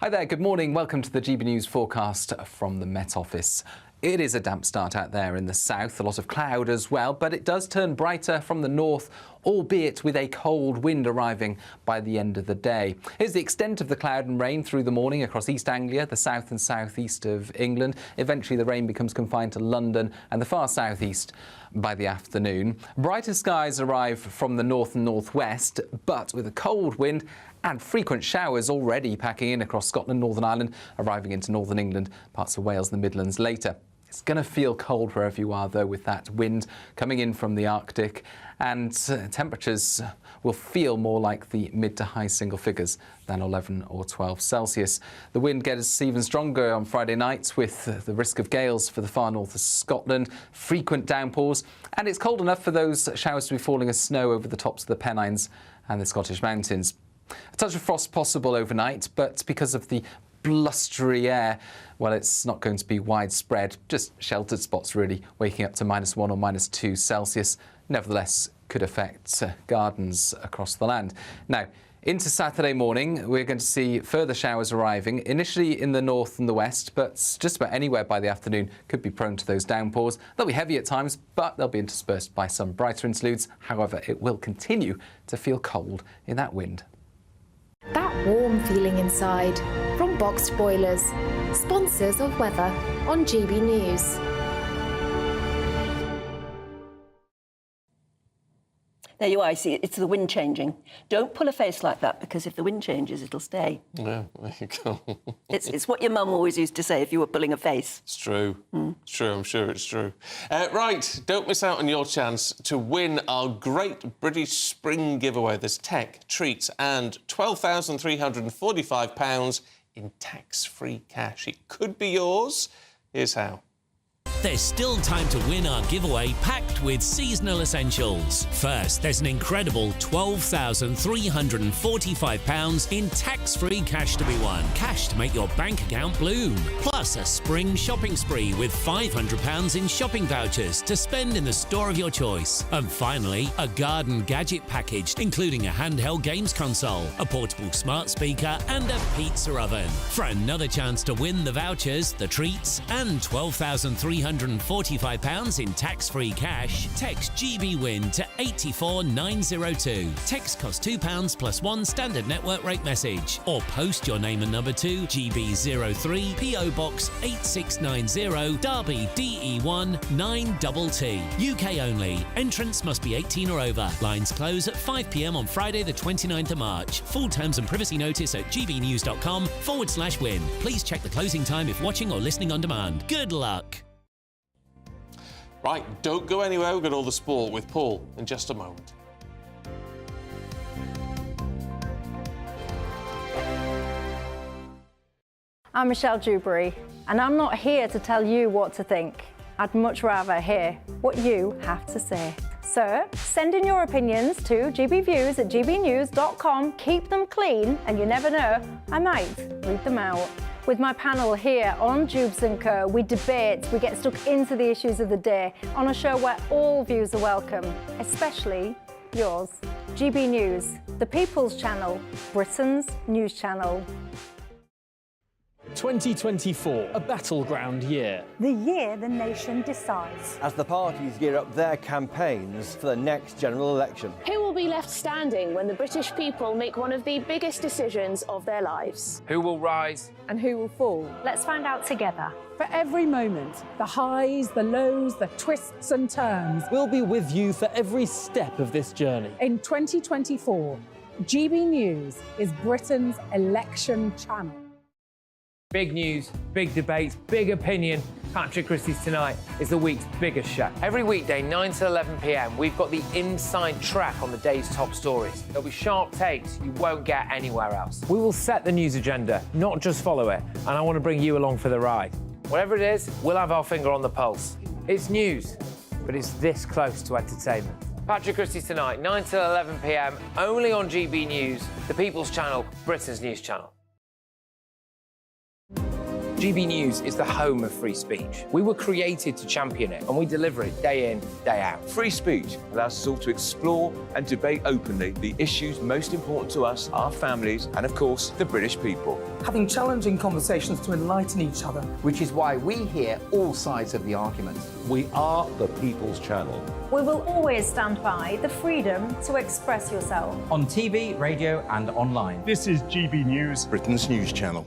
Speaker 5: Hi there, good morning. Welcome to the GB News forecast from the Met Office. It is a damp start out there in the south, a lot of cloud as well, but it does turn brighter from the north, albeit with a cold wind arriving by the end of the day. Here's the extent of the cloud and rain through the morning across East Anglia, the south and southeast of England. Eventually the rain becomes confined to London and the far southeast by the afternoon. Brighter skies arrive from the north and northwest, but with a cold wind and frequent showers already packing in across Scotland, Northern Ireland, arriving into northern England, parts of Wales and the Midlands later. It's going to feel cold wherever you are, though, with that wind coming in from the Arctic, and temperatures will feel more like the mid to high single figures than 11 or 12 Celsius. The wind gets even stronger on Friday night with the risk of gales for the far north of Scotland, frequent downpours, and it's cold enough for those showers to be falling as snow over the tops of the Pennines and the Scottish mountains. A touch of frost possible overnight, but because of the blustery air, well, it's not going to be widespread, just sheltered spots really, waking up to -1 or -2 Celsius. Nevertheless, could affect gardens across the land. Now, into Saturday morning, we're going to see further showers arriving, initially in the north and the west, but just about anywhere by the afternoon could be prone to those downpours. They'll be heavy at times, but they'll be interspersed by some brighter interludes. However, it will continue to feel cold in that wind.
Speaker 11: That warm feeling inside from Boxed Boilers, sponsors of weather on GB News.
Speaker 3: There you are. I see. It's the wind changing. Don't pull a face like that, because if the wind changes, it'll stay.
Speaker 1: Yeah, there you go.
Speaker 3: It's what your mum always used to say if you were pulling a face.
Speaker 1: It's true. It's true. I'm sure it's true. Right, don't miss out on your chance to win our Great British Spring giveaway. There's tech, treats and £12,345 in tax-free cash. It could be yours. Here's how.
Speaker 12: there's still time to win our giveaway packed with seasonal essentials. First, there's an incredible £12,345 in tax-free cash to be won. Cash to make your bank account bloom. Plus a spring shopping spree with £500 in shopping vouchers to spend in the store of your choice. And finally, a garden gadget package including a handheld games console, a portable smart speaker and a pizza oven. For another chance to win the vouchers, the treats and £12,345 in tax-free cash, text GBWIN to 84902. Text costs £2 plus one standard network rate message, or post your name and number to GB03 PO Box 8690 Derby DE1 9TT. UK only. Entrance must be 18 or over. Lines close at 5 p.m. on Friday the 29th of March. Full terms and privacy notice at gbnews.com/win. Please check the closing time if watching or listening on demand. Good luck.
Speaker 1: Right, don't go anywhere. We've got all the sport with Paul in just a moment.
Speaker 13: I'm Michelle Dewberry, and I'm not here to tell you what to think. I'd much rather hear what you have to say. So, send in your opinions to gbviews@gbnews.com. Keep them clean, and you never know, I might read them out. With my panel here on Jubes & Co, we debate, we get stuck into the issues of the day on a show where all views are welcome, especially yours. GB News, the People's Channel, Britain's news channel.
Speaker 14: 2024, a battleground year.
Speaker 15: The year the nation decides.
Speaker 16: As the parties gear up their campaigns for the next general election.
Speaker 17: Who will be left standing when the British people make one of the biggest decisions of their lives?
Speaker 18: Who will rise?
Speaker 15: And who will fall?
Speaker 13: Let's find out together.
Speaker 15: For every moment, the highs, the lows, the twists and turns.
Speaker 14: We'll be with you for every step of this journey.
Speaker 15: In 2024, GB News is Britain's election channel.
Speaker 18: Big news, big debates, big opinion. Patrick Christie's Tonight is the week's biggest show. Every weekday, 9 to 11 p.m, we've got the inside track on the day's top stories. There'll be sharp takes you won't get anywhere else. We will set the news agenda, not just follow it, and I want to bring you along for the ride. Whatever it is, we'll have our finger on the pulse. It's news, but it's this close to entertainment. Patrick Christie's Tonight, 9 to 11 p.m, only on GB News, the People's Channel, Britain's news channel. GB News is the home of free speech. We were created to champion it, and we deliver it day in, day out.
Speaker 19: Free speech allows us all to explore and debate openly the issues most important to us, our families, and of course, the British people.
Speaker 20: Having challenging conversations to enlighten each other.
Speaker 21: Which is why we hear all sides of the argument.
Speaker 22: We are the People's Channel.
Speaker 13: We will always stand by the freedom to express yourself.
Speaker 23: On TV, radio, and online.
Speaker 24: This is GB News,
Speaker 22: Britain's news channel.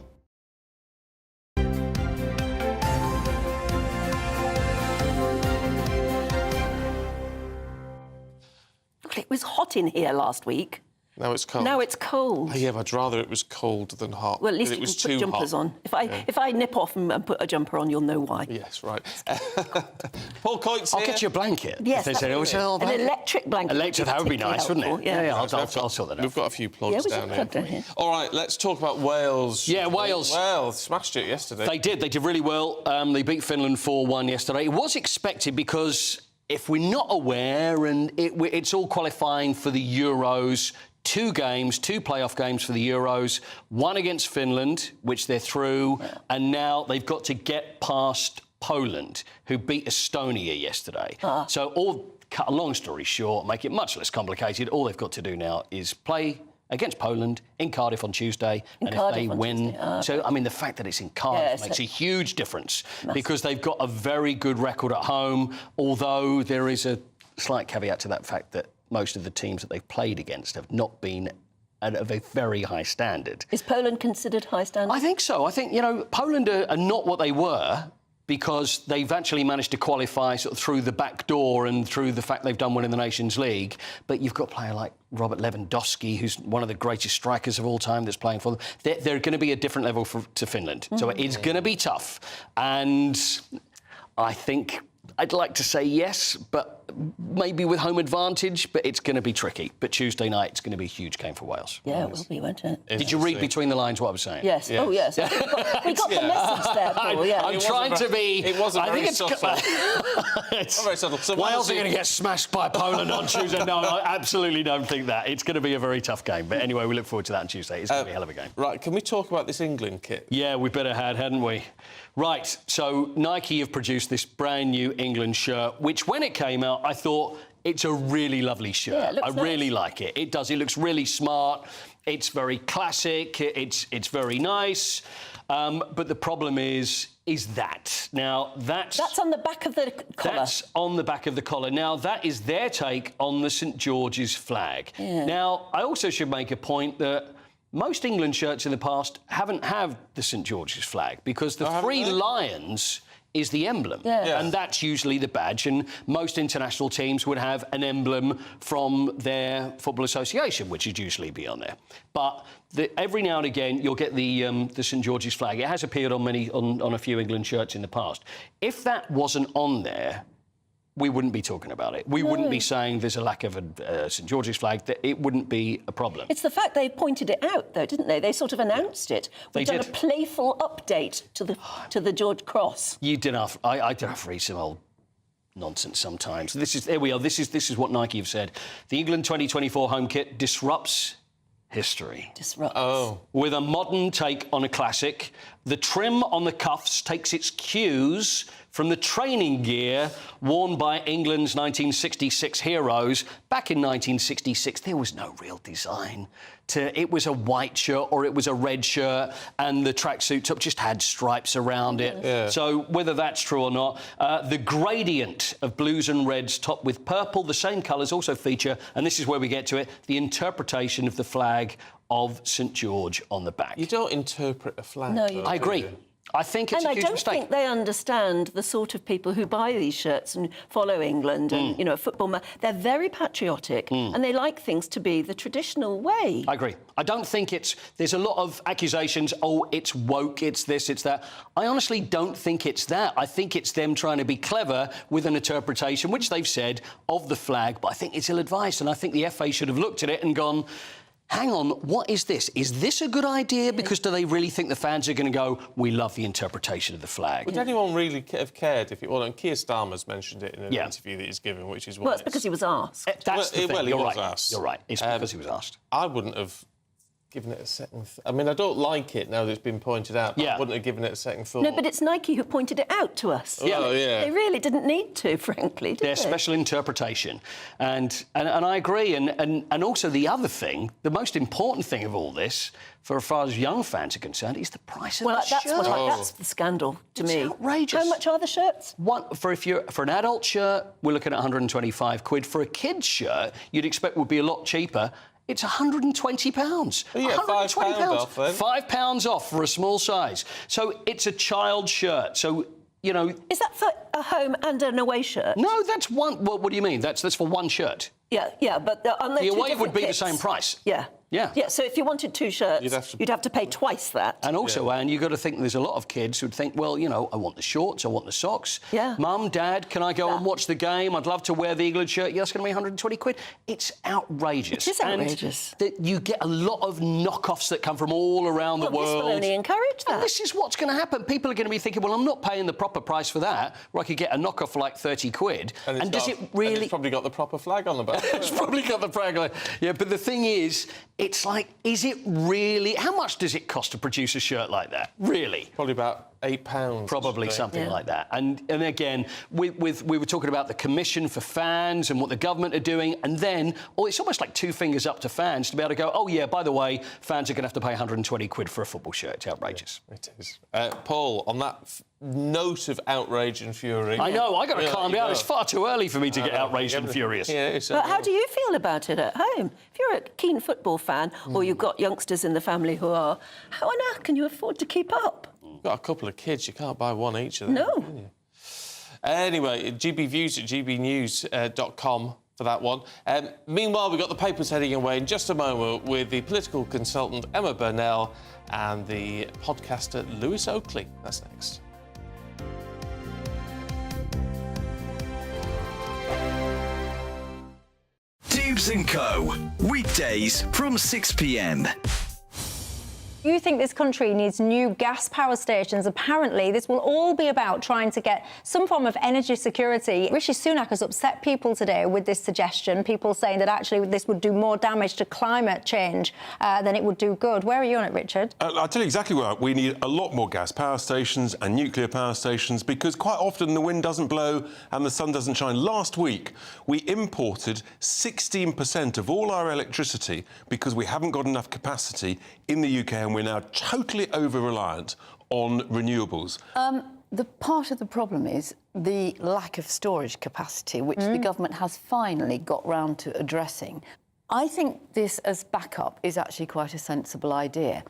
Speaker 3: It was hot in here last week.
Speaker 1: Now it's cold.
Speaker 3: Now it's cold.
Speaker 1: Oh, yeah, but I'd rather it was cold than hot.
Speaker 3: Well, at least
Speaker 1: it
Speaker 3: you
Speaker 1: was
Speaker 3: can put
Speaker 1: too
Speaker 3: jumpers
Speaker 1: hot.
Speaker 3: on. If I nip off and put a jumper on, you'll know why.
Speaker 1: Yes, right. Paul Coyte's
Speaker 4: I'll
Speaker 1: here.
Speaker 4: get you a blanket.
Speaker 3: Yes,
Speaker 4: If they say,
Speaker 3: an electric blanket.
Speaker 4: Electric, that would be nice, wouldn't it?
Speaker 3: Yeah,
Speaker 4: I'll sort that out.
Speaker 1: We've got a few plugs
Speaker 3: we
Speaker 1: down
Speaker 3: should
Speaker 1: here.
Speaker 3: plug down here.
Speaker 1: All right, let's talk about Wales.
Speaker 4: Yeah, Wales.
Speaker 1: Wales smashed it yesterday.
Speaker 4: They did really well. They beat Finland 4-1 yesterday. It was expected because if we're not aware, and it's all qualifying for the Euros, two playoff games for the Euros, one against Finland, which they're through, and now they've got to get past Poland, who beat Estonia yesterday. So, cut a long story short, make it much less complicated, all they've got to do now is play against Poland in Cardiff on Tuesday, and if they win... So, I mean, the fact that it's in Cardiff makes a huge difference because they've got a very good record at home, although there is a slight caveat to that fact that most of the teams that they've played against have not been at a very high standard.
Speaker 3: Is Poland considered high standard?
Speaker 4: I think so. I think, Poland are not what they were because they've actually managed to qualify sort of through the back door and through the fact they've done well in the Nations League. But you've got a player like Robert Lewandowski, who's one of the greatest strikers of all time that's playing for them. They're going to be a different level to Finland. So it's going to be tough. And I think I'd like to say yes, but maybe with home advantage, but it's going to be tricky. But Tuesday night, it's going to be a huge game for Wales.
Speaker 3: Yeah, it will be, won't it?
Speaker 4: Did you read between the lines what I was saying?
Speaker 3: Yes. Oh, yes. We got the message there, Paul. Yeah.
Speaker 4: I'm trying to be.
Speaker 1: It wasn't very subtle.
Speaker 4: It's
Speaker 1: Not very subtle. So
Speaker 4: Wales are going to get smashed by Poland on Tuesday. No, I absolutely don't think that. It's going to be a very tough game. But anyway, we look forward to that on Tuesday. It's going to be a hell of a game.
Speaker 1: Right, can we talk about this England kit?
Speaker 4: Yeah, we better had, hadn't we? Right, so Nike have produced this brand new England shirt, which when it came out, I thought it's a really lovely shirt.
Speaker 3: Yeah, it looks
Speaker 4: I really
Speaker 3: nice.
Speaker 4: like it. It does. It looks really smart. It's very classic. It's very nice. But the problem is that. Now,
Speaker 3: That's on the back of the collar.
Speaker 4: That's on the back of the collar. Now, that is their take on the St George's flag.
Speaker 3: Yeah.
Speaker 4: Now, I also should make a point that most England shirts in the past haven't had the St George's flag because the three lions is the emblem.
Speaker 3: Yeah. Yes.
Speaker 4: And that's usually the badge. And most international teams would have an emblem from their football association, which would usually be on there. But every now and again, you'll get the St George's flag. It has appeared on a few England shirts in the past. If that wasn't on there, we wouldn't be talking about it. We wouldn't be saying there's a lack of a St George's flag. That it wouldn't be a problem.
Speaker 3: It's the fact they pointed it out, though, didn't they? They sort of announced it. We've done a playful update to the George Cross.
Speaker 4: You did enough. I do have to read some old nonsense sometimes. Here we are. This is what Nike have said. The England 2024 home kit disrupts history.
Speaker 3: Disrupts.
Speaker 1: Oh.
Speaker 4: With a modern take on a classic, the trim on the cuffs takes its cues from the training gear worn by England's 1966 heroes. Back in 1966, there was no real design. It was a white shirt or it was a red shirt, and the tracksuit top just had stripes around it.
Speaker 1: Yeah.
Speaker 4: So whether that's true or not, the gradient of blues and reds topped with purple, the same colours also feature, and this is where we get to it, the interpretation of the flag of St George on the back.
Speaker 1: You don't interpret a flag.
Speaker 3: No, you
Speaker 4: I agree. I think it's a huge mistake.
Speaker 3: And I don't think they understand the sort of people who buy these shirts and follow England and, you know, football. They're very patriotic and they like things to be the traditional way.
Speaker 4: I agree. I don't think there's a lot of accusations, oh, it's woke, it's this, it's that. I honestly don't think it's that. I think it's them trying to be clever with an interpretation, which they've said, of the flag, but I think it's ill-advised, and I think the FA should have looked at it and gone, hang on, what is this? Is this a good idea? Because do they really think the fans are going to go, we love the interpretation of the flag?
Speaker 1: Would anyone really have cared if it wasn't? Keir Starmer's mentioned it in an interview that he's given, which is why.
Speaker 3: Well, it's because he was asked.
Speaker 4: That's the thing.
Speaker 1: Well, he
Speaker 4: You're
Speaker 1: was
Speaker 4: right.
Speaker 1: asked.
Speaker 4: You're right. It's because he was asked.
Speaker 1: I wouldn't have given it a second... I mean, I don't like it now that it's been pointed out, but I wouldn't have given it a second thought.
Speaker 3: No, but it's Nike who pointed it out to us.
Speaker 1: Oh, yeah.
Speaker 3: They really didn't need to, frankly, did
Speaker 4: Their
Speaker 3: they?
Speaker 4: special interpretation. And I agree. And also the other thing, the most important thing of all this, for as far as young fans are concerned, is the price of the shirt.
Speaker 3: That's the scandal to me.
Speaker 4: Outrageous.
Speaker 3: How much are the shirts?
Speaker 4: For an adult shirt, we're looking at 125 quid. For a kid's shirt, you'd expect would be a lot cheaper. It's £120.
Speaker 1: Oh, yeah, £5 off then.
Speaker 4: £5 off for a small size. So it's a child shirt. So, you know...
Speaker 3: Is that for a home and an away shirt?
Speaker 4: No, that's one... Well, what do you mean? That's for one shirt.
Speaker 3: Yeah, but on
Speaker 4: the away would be the same price.
Speaker 3: Yeah.
Speaker 4: Yeah.
Speaker 3: Yeah, so if you wanted two shirts, you'd have to pay twice that.
Speaker 4: And also, Anne, you've got to think there's a lot of kids who'd think, well, you know, I want the shorts, I want the socks.
Speaker 3: Yeah.
Speaker 4: Mum, Dad, can I go and watch the game? I'd love to wear the England shirt. Yeah, that's going to be 120 quid. It's outrageous.
Speaker 3: It is outrageous.
Speaker 4: And you get a lot of knockoffs that come from all around the world.
Speaker 3: This will only encourage that.
Speaker 4: And this is what's going to happen. People are going to be thinking, well, I'm not paying the proper price for that, or I could get a knockoff for like 30 quid. And does it really...
Speaker 1: And it's probably got the proper flag on the back.
Speaker 4: It's probably got the flag on it. Yeah, but the thing is, it's like, is it really... How much does it cost to produce a shirt like that? Really?
Speaker 1: Probably about £8.
Speaker 4: Probably something like that. And again, we were talking about the commission for fans and what the government are doing, and then it's almost like two fingers up to fans to be able to go, oh, yeah, by the way, fans are going to have to pay 120 quid for a football shirt. It's outrageous.
Speaker 1: Yeah, it is. Paul, on that note of outrage and fury...
Speaker 4: I know, I got to calm down. It's far too early for me to get outraged and furious.
Speaker 1: Yeah,
Speaker 3: but how do you feel about it at home? If you're a keen football fan, or you've got youngsters in the family who are, how on earth can you afford to keep up?
Speaker 1: You've got a couple of kids, you can't buy one each of them.
Speaker 3: No.
Speaker 1: Can you? Anyway, GB Views at gbnews.com for that one. Meanwhile, we've got the papers heading away in just a moment with the political consultant Emma Burnell and the podcaster Lewis Oakley. That's next.
Speaker 2: Robes & Co. Weekdays from 6 p.m.
Speaker 13: You think this country needs new gas power stations? Apparently, this will all be about trying to get some form of energy security. Rishi Sunak has upset people today with this suggestion, people saying that actually this would do more damage to climate change than it would do good. Where are you on it, Richard?
Speaker 22: I'll tell you exactly where. We need a lot more gas power stations and nuclear power stations because quite often the wind doesn't blow and the sun doesn't shine. Last week, we imported 16% of all our electricity because we haven't got enough capacity in the UK, and we're now totally over-reliant on renewables.
Speaker 6: The part of the problem is the lack of storage capacity, which the government has finally got round to addressing. I think this as backup is actually quite a sensible idea.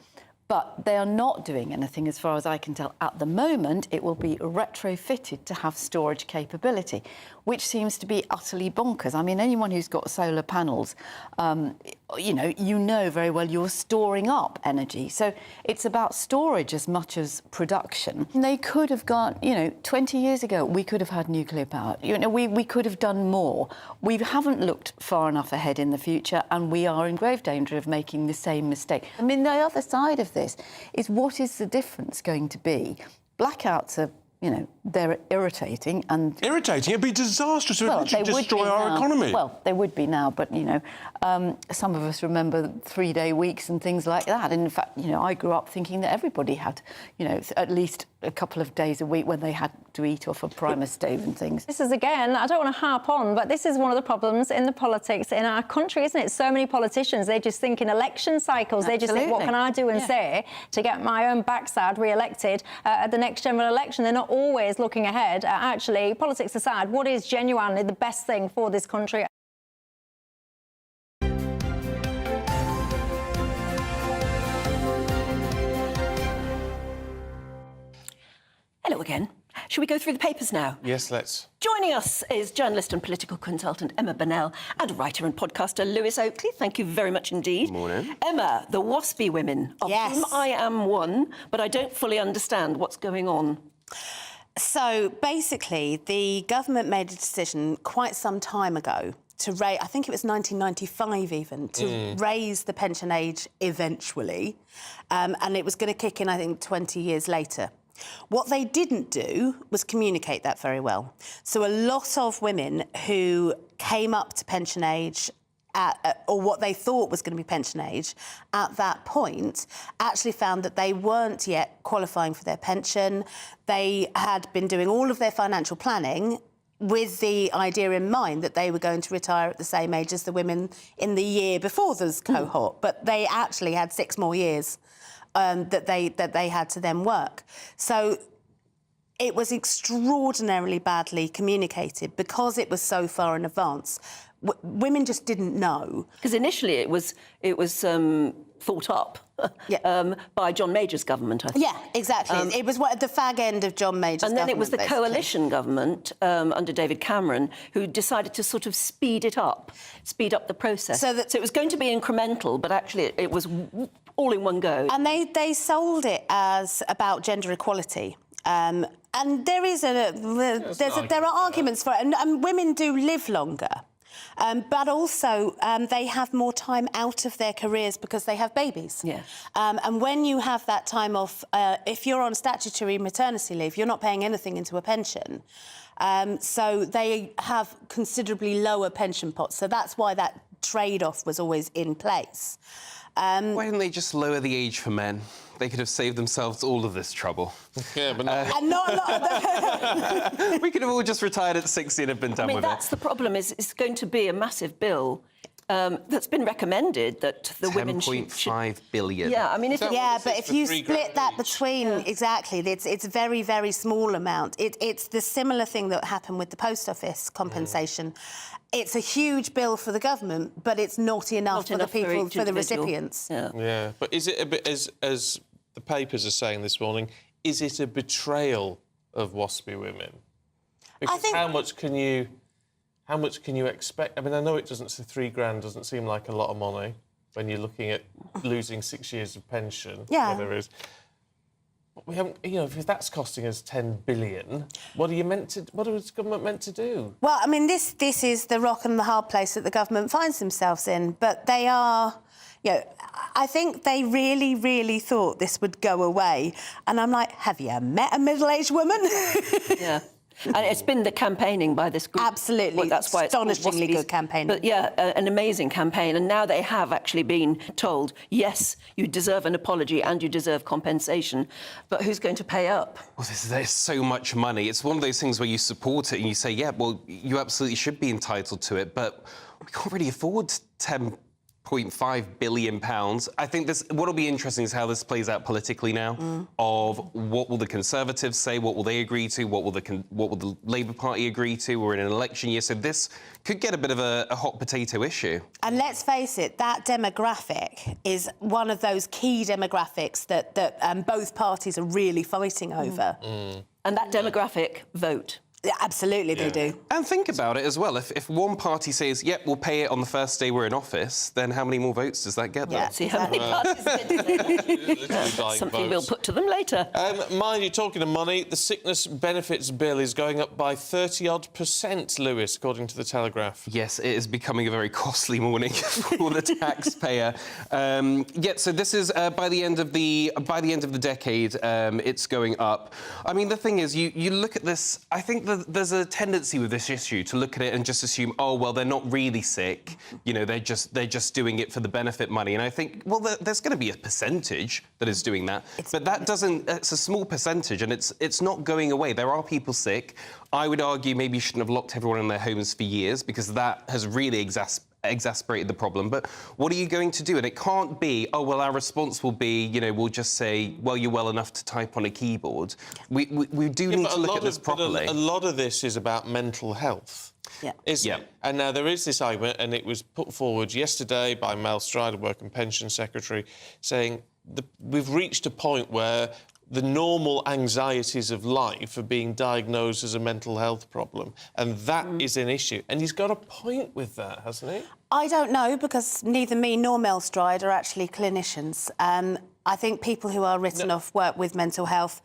Speaker 6: But they are not doing anything, as far as I can tell. At the moment, it will be retrofitted to have storage capability, which seems to be utterly bonkers. I mean, anyone who's got solar panels, you know very well you're storing up energy. So it's about storage as much as production. And they could have gone, 20 years ago, we could have had nuclear power. We could have done more. We haven't looked far enough ahead in the future, and we are in grave danger of making the same mistake. I mean, the other side of this is what is the difference going to be? Blackouts are, they're irritating and...
Speaker 22: Irritating? It'd be disastrous. It would literally destroy our economy.
Speaker 6: Well, they would be now, but, some of us remember 3-day weeks and things like that. And in fact, I grew up thinking that everybody had, at least a couple of days a week when they had to eat off a primer stove and things.
Speaker 13: This is, again, I don't want to harp on, but this is one of the problems in the politics in our country, isn't it? So many politicians, they just think in election cycles.
Speaker 6: Absolutely.
Speaker 13: They just think, what can I do and say to get my own backside re-elected at the next general election? They're not always looking ahead. Actually, politics aside, what is genuinely the best thing for this country?
Speaker 3: Hello again. Shall we go through the papers now?
Speaker 1: Yes, let's.
Speaker 3: Joining us is journalist and political consultant Emma Burnell and writer and podcaster Lewis Oakley. Thank you very much indeed.
Speaker 22: Good morning.
Speaker 3: Emma, the WASPy women, of whom I am one, but I don't fully understand what's going on.
Speaker 7: So basically, the government made a decision quite some time ago to raise, I think it was 1995 even, to raise the pension age eventually. And it was going to kick in, I think, 20 years later. What they didn't do was communicate that very well. So a lot of women who came up to pension age or what they thought was going to be pension age at that point actually found that they weren't yet qualifying for their pension. They had been doing all of their financial planning with the idea in mind that they were going to retire at the same age as the women in the year before this cohort, but they actually had 6 more years that they had to then work. So it was extraordinarily badly communicated because it was so far in advance. Women just didn't know.
Speaker 3: Because initially it was thought up by John Major's government, I think.
Speaker 7: Yeah, exactly. It was the fag end of John Major's government.
Speaker 3: And then it was the coalition government under David Cameron who decided to sort of speed up the process. So it was going to be incremental, but actually it was all in one go.
Speaker 7: And they sold it as about gender equality. And there are arguments for it, and women do live longer. But also, they have more time out of their careers because they have babies.
Speaker 3: Yeah.
Speaker 7: And when you have that time off, if you're on statutory maternity leave, you're not paying anything into a pension. So they have considerably lower pension pots. So that's why that trade-off was always in place.
Speaker 24: Why didn't they just lower the age for men? They could have saved themselves all of this trouble.
Speaker 1: Yeah, but not...
Speaker 7: and not a lot of them.
Speaker 24: We could have all just retired at 60 and have been done with it.
Speaker 3: That's the problem, is it's going to be a massive bill that's been recommended that the women should...
Speaker 24: 10.5 billion.
Speaker 3: Yeah, I mean...
Speaker 7: but if you split that between... Exactly, it's a very, very small amount. It's the similar thing that happened with the post office compensation. It's a huge bill for the government, but it's not enough for the people, for the recipients.
Speaker 1: Yeah, but is it a bit, as the papers are saying this morning, is it a betrayal of WASPy women? Because
Speaker 7: I think...
Speaker 1: how much can you expect? I mean, I know it doesn't... £3,000 doesn't seem like a lot of money when you're looking at losing 6 years of pension.
Speaker 7: Yeah.
Speaker 1: Whatever it is. We haven't, if that's costing us 10 billion, what is government meant to do?
Speaker 7: Well, I mean, this is the rock and the hard place that the government finds themselves in. But they are, I think they really, really thought this would go away. And I'm like, have you met a middle-aged woman?
Speaker 3: Yeah. And it's been the campaigning by this group.
Speaker 7: Absolutely.
Speaker 3: Well, that's why it's
Speaker 7: astonishingly good campaigning.
Speaker 3: But yeah, an amazing campaign. And now they have actually been told, yes, you deserve an apology and you deserve compensation. But who's going to pay up?
Speaker 24: Well, there's so much money. It's one of those things where you support it and you say, yeah, well, you absolutely should be entitled to it, but we can't really afford £10.5 billion. I think what'll be interesting is how this plays out politically now. Of what will the Conservatives say, what will they agree to, what will the Labour Party agree to? We're in an election year, so this could get a bit of a hot potato issue.
Speaker 7: And let's face it, that demographic is one of those key demographics that both parties are really fighting over.
Speaker 3: And that demographic vote.
Speaker 7: Yeah, absolutely, they do.
Speaker 24: And think about it as well. If one party says, yep, we'll pay it on the first day we're in office, then how many more votes does that get?
Speaker 3: Yeah, see how many parties get something we'll put to them later.
Speaker 1: Mind you, talking of money, the sickness benefits bill is going up by 30-odd%, Lewis, according to the Telegraph.
Speaker 24: Yes, it is becoming a very costly morning for the taxpayer. So this is by the end of the decade, it's going up. I mean, the thing is, you look at this. I think there's a tendency with this issue to look at it and just assume, oh well, they're not really sick. They're just doing it for the benefit money. And I think, well, there's going to be a percentage that is doing that, but that doesn't. It's a small percentage, and it's not going away. There are people sick. I would argue maybe you shouldn't have locked everyone in their homes for years, because that has really exacerbated the problem. But what are you going to do? And it can't be, oh, well, our response will be, we'll just say, well, you're well enough to type on a keyboard. We do need to look at this properly.
Speaker 1: A lot of this is about mental health.
Speaker 7: Yeah.
Speaker 1: Isn't it? And now there is this argument, and it was put forward yesterday by Mel Strider, Work and Pension Secretary, saying we've reached a point where the normal anxieties of life are being diagnosed as a mental health problem, and that is an issue. And he's got a point with that, hasn't he?
Speaker 7: I don't know, because neither me nor Mel Stride are actually clinicians. I think people who are written off work with mental health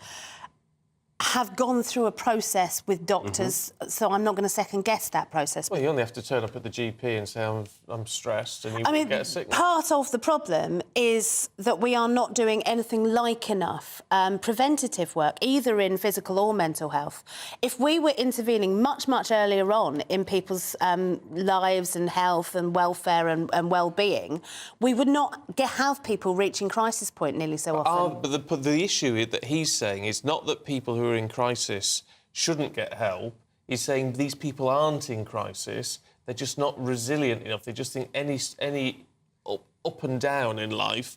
Speaker 7: have gone through a process with doctors, so I'm not going to second-guess that process.
Speaker 1: Well, you only have to turn up at the GP and say, I'm stressed, and you won't get a sickness.
Speaker 7: Part of the problem is that we are not doing anything like enough preventative work, either in physical or mental health. If we were intervening much, much earlier on in people's lives and health and welfare and well-being, we would not have people reaching crisis point nearly so often.
Speaker 1: But the issue that he's saying is not that people who are in crisis shouldn't get help. He's saying these people aren't in crisis. They're just not resilient enough. They just think any up and down in life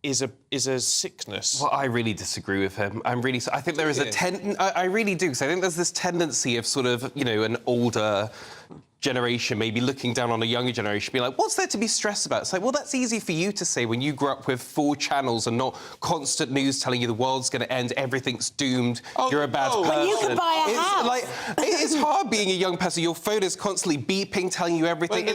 Speaker 1: is a sickness.
Speaker 24: Well, I really disagree with him. I think there is I really do, because I think there's this tendency of sort of, an older generation maybe looking down on a younger generation, be like, what's there to be stressed about? It's like, well, that's easy for you to say when you grew up with 4 channels and not constant news telling you the world's going to end, everything's doomed, you're a bad person.
Speaker 7: When you could buy a house.
Speaker 24: Like, it's hard being a young person. Your phone is constantly beeping, telling you everything.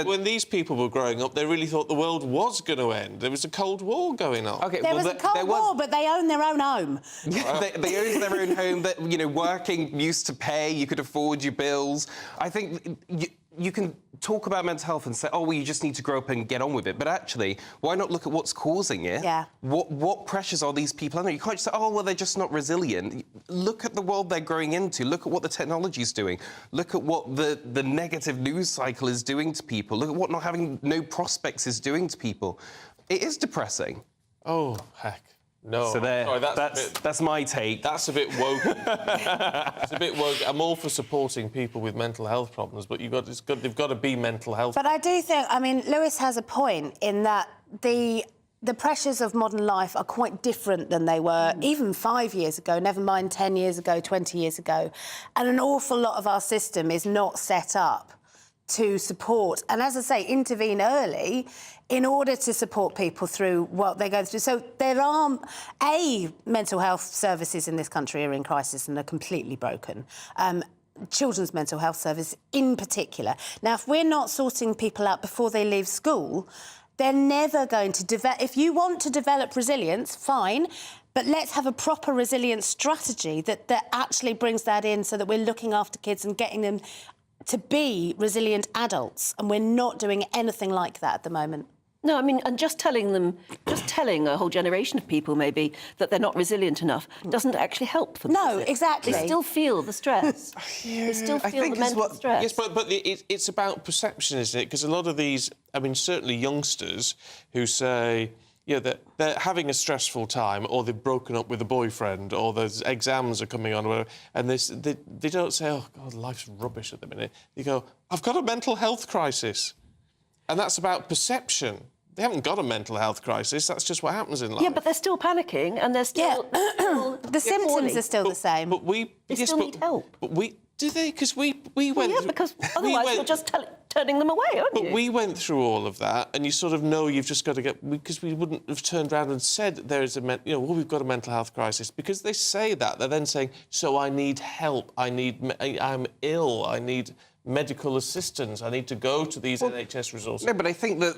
Speaker 1: When these people were growing up, they really thought the world was going to end. There was a Cold War going on.
Speaker 24: Okay,
Speaker 7: there was a Cold War, but they own their own home.
Speaker 24: Yeah, they owned their own home. That working used to pay. You could afford your bills. I think you can talk about mental health and say, oh, well, you just need to grow up and get on with it. But actually, why not look at what's causing it?
Speaker 7: Yeah.
Speaker 24: What pressures are these people under? You can't just say, oh, well, they're just not resilient. Look at the world they're growing into. Look at what the technology is doing. Look at what the negative news cycle is doing to people. Look at what not having no prospects is doing to people. It is depressing.
Speaker 1: Oh, heck. No.
Speaker 24: So that's my take.
Speaker 1: That's a bit woke. It's a bit woke. I'm all for supporting people with mental health problems, but they've got to be mental health.
Speaker 7: But I do think, Lewis has a point in that the pressures of modern life are quite different than they were even 5 years ago, never mind 10 years ago, 20 years ago. And an awful lot of our system is not set up to support and, as I say, intervene early in order to support people through what they go through. So there are, mental health services in this country are in crisis and are completely broken. Children's mental health service in particular. Now, if we're not sorting people out before they leave school, They're never going to develop... If you want to develop resilience, fine, but let's have a proper resilience strategy that actually brings that in so that we're looking after kids and getting them to be resilient adults, and we're not doing anything like that at the moment.
Speaker 3: No, I mean, and just telling a whole generation of people maybe that they're not resilient enough doesn't actually help them.
Speaker 7: No, exactly.
Speaker 3: They still feel the stress. They still feel the mental stress.
Speaker 1: Yes, but it's about perception, isn't it? Because a lot of these, I mean, certainly youngsters who say, yeah, they're having a stressful time, or they've broken up with a boyfriend, or there's exams are coming on, or whatever, and they don't say, oh, God, life's rubbish at the minute. They go, I've got a mental health crisis. And that's about perception. They haven't got a mental health crisis. That's just what happens in life.
Speaker 3: Yeah, but they're still panicking, and they're still...
Speaker 7: The symptoms are still the same.
Speaker 1: But
Speaker 3: They still need help.
Speaker 1: But do they? Because we went...
Speaker 3: Yeah, because otherwise you're just turning them away, aren't you?
Speaker 1: But we went through all of that, and you sort of know you've just got to get... Because we wouldn't have turned around and said there is well, we've got a mental health crisis. Because they say that, they're then saying, so I need help, I'm ill, I need... medical assistance. I need to go to these NHS resources.
Speaker 24: No, but I think that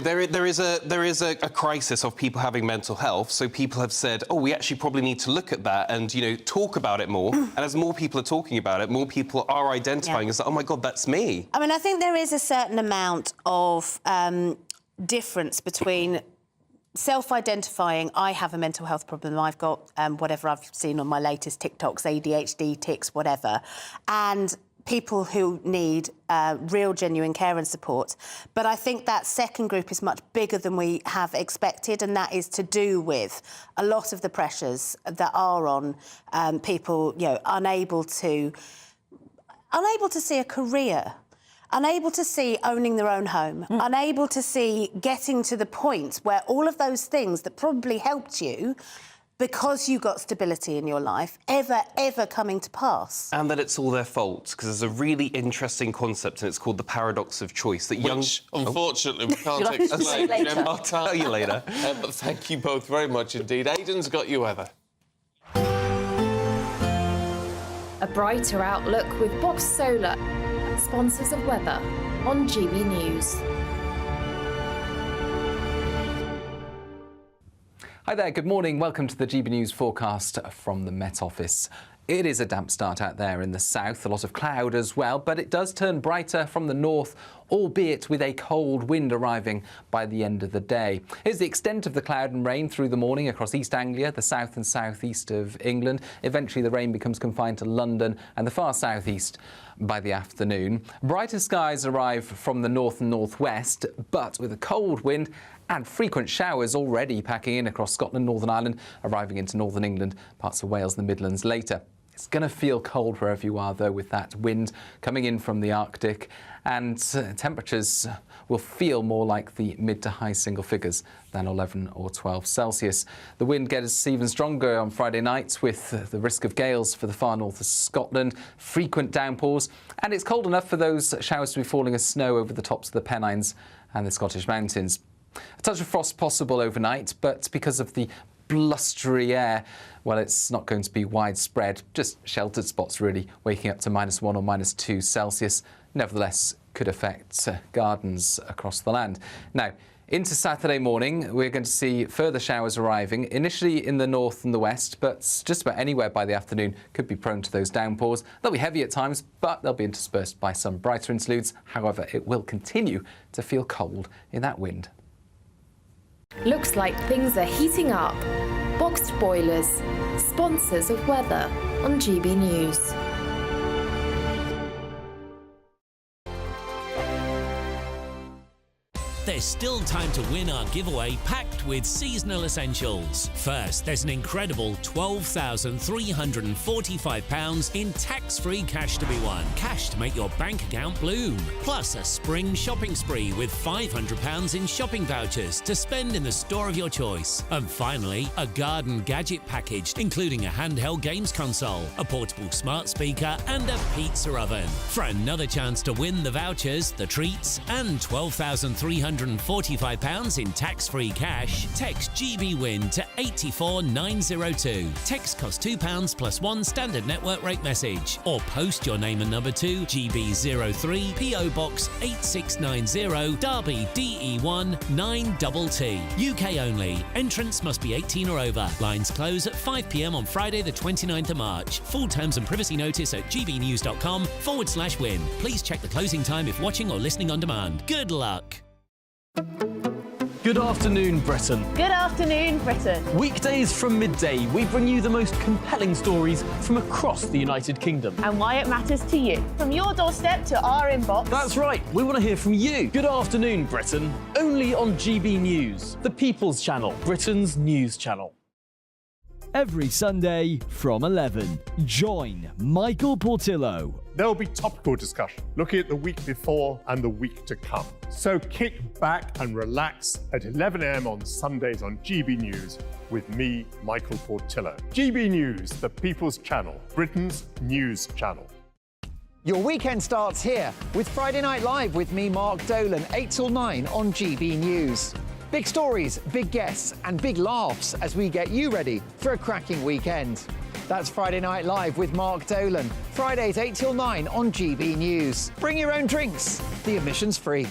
Speaker 24: there is a crisis of people having mental health. So people have said, oh, we actually probably need to look at that and talk about it more. And as more people are talking about it, more people are identifying as, oh my God, that's me.
Speaker 7: I mean, I think there is a certain amount of difference between self-identifying, I have a mental health problem, I've got whatever I've seen on my latest TikToks, ADHD, tics, whatever, and people who need real, genuine care and support. But I think that second group is much bigger than we have expected, and that is to do with a lot of the pressures that are on people, unable to see a career, unable to see owning their own home, unable to see getting to the point where all of those things that probably helped you because you got stability in your life, ever coming to pass.
Speaker 24: And that it's all their fault, because there's a really interesting concept, and it's called the paradox of choice. That
Speaker 1: unfortunately, we can't explain.
Speaker 24: I'll tell you later.
Speaker 1: But thank you both very much indeed. Aidan's got you weather.
Speaker 11: A brighter outlook with Box Solar, sponsors of weather on GB News.
Speaker 23: Hi there, good morning. Welcome to the GB News forecast from the Met Office. It is a damp start out there in the south, a lot of cloud as well, but it does turn brighter from the north, albeit with a cold wind arriving by the end of the day. Here's the extent of the cloud and rain through the morning across East Anglia, the south and southeast of England. Eventually the rain becomes confined to London and the far southeast by the afternoon. Brighter skies arrive from the north and northwest, but with a cold wind and frequent showers already packing in across Scotland, Northern Ireland, arriving into northern England, parts of Wales and the Midlands later. It's going to feel cold wherever you are, though, with that wind coming in from the Arctic, and temperatures will feel more like the mid to high single figures than 11 or 12 Celsius. The wind gets even stronger on Friday night with the risk of gales for the far north of Scotland, frequent downpours, and it's cold enough for those showers to be falling as snow over the tops of the Pennines and the Scottish mountains. A touch of frost possible overnight, but because of the blustery air, well, it's not going to be widespread, just sheltered spots really, waking up to -1 or -2 Celsius. Nevertheless, could affect gardens across the land. Now, into Saturday morning, we're going to see further showers arriving, initially in the north and the west, but just about anywhere by the afternoon could be prone to those downpours. They'll be heavy at times, but they'll be interspersed by some brighter interludes. However, it will continue to feel cold in that wind.
Speaker 11: Looks like things are heating up. Boxed Boilers, sponsors of weather on GB News.
Speaker 12: There's still time to win our giveaway packed with seasonal essentials. First, there's an incredible £12,345 in tax-free cash to be won. Cash to make your bank account bloom. Plus a spring shopping spree with £500 in shopping vouchers to spend in the store of your choice. And finally, a garden gadget package, including a handheld games console, a portable smart speaker and a pizza oven. For another chance to win the vouchers, the treats and £12,345 £245 in tax-free cash, text GBWIN to 84902. Text costs £2 plus one standard network rate message. Or post your name and number to GB03 PO Box 8690 Derby DE1 9TT. UK only. Entrance must be 18 or over. Lines close at 5 p.m. on Friday the 29th of March. Full terms and privacy notice at gbnews.com/win. Please check the closing time if watching or listening on demand. Good luck.
Speaker 14: Good afternoon, Britain.
Speaker 17: Good afternoon, Britain.
Speaker 14: Weekdays from midday, we bring you the most compelling stories from across the United Kingdom.
Speaker 17: And why it matters to you. From your doorstep to our inbox.
Speaker 14: That's right, we want to hear from you. Good afternoon, Britain. Only on GB News, the People's Channel, Britain's news channel.
Speaker 5: Every Sunday from 11, join Michael Portillo.
Speaker 8: There will be topical discussion, looking at the week before and the week to come. So kick back and relax at 11 a.m. on Sundays on GB News with me, Michael Portillo. GB News, the People's Channel, Britain's news channel.
Speaker 21: Your weekend starts here with Friday Night Live with me, Mark Dolan, 8 till 9 on GB News. Big stories, big guests and big laughs as we get you ready for a cracking weekend. That's Friday Night Live with Mark Dolan. Fridays 8 till 9 on GB News. Bring your own drinks. The admission's free.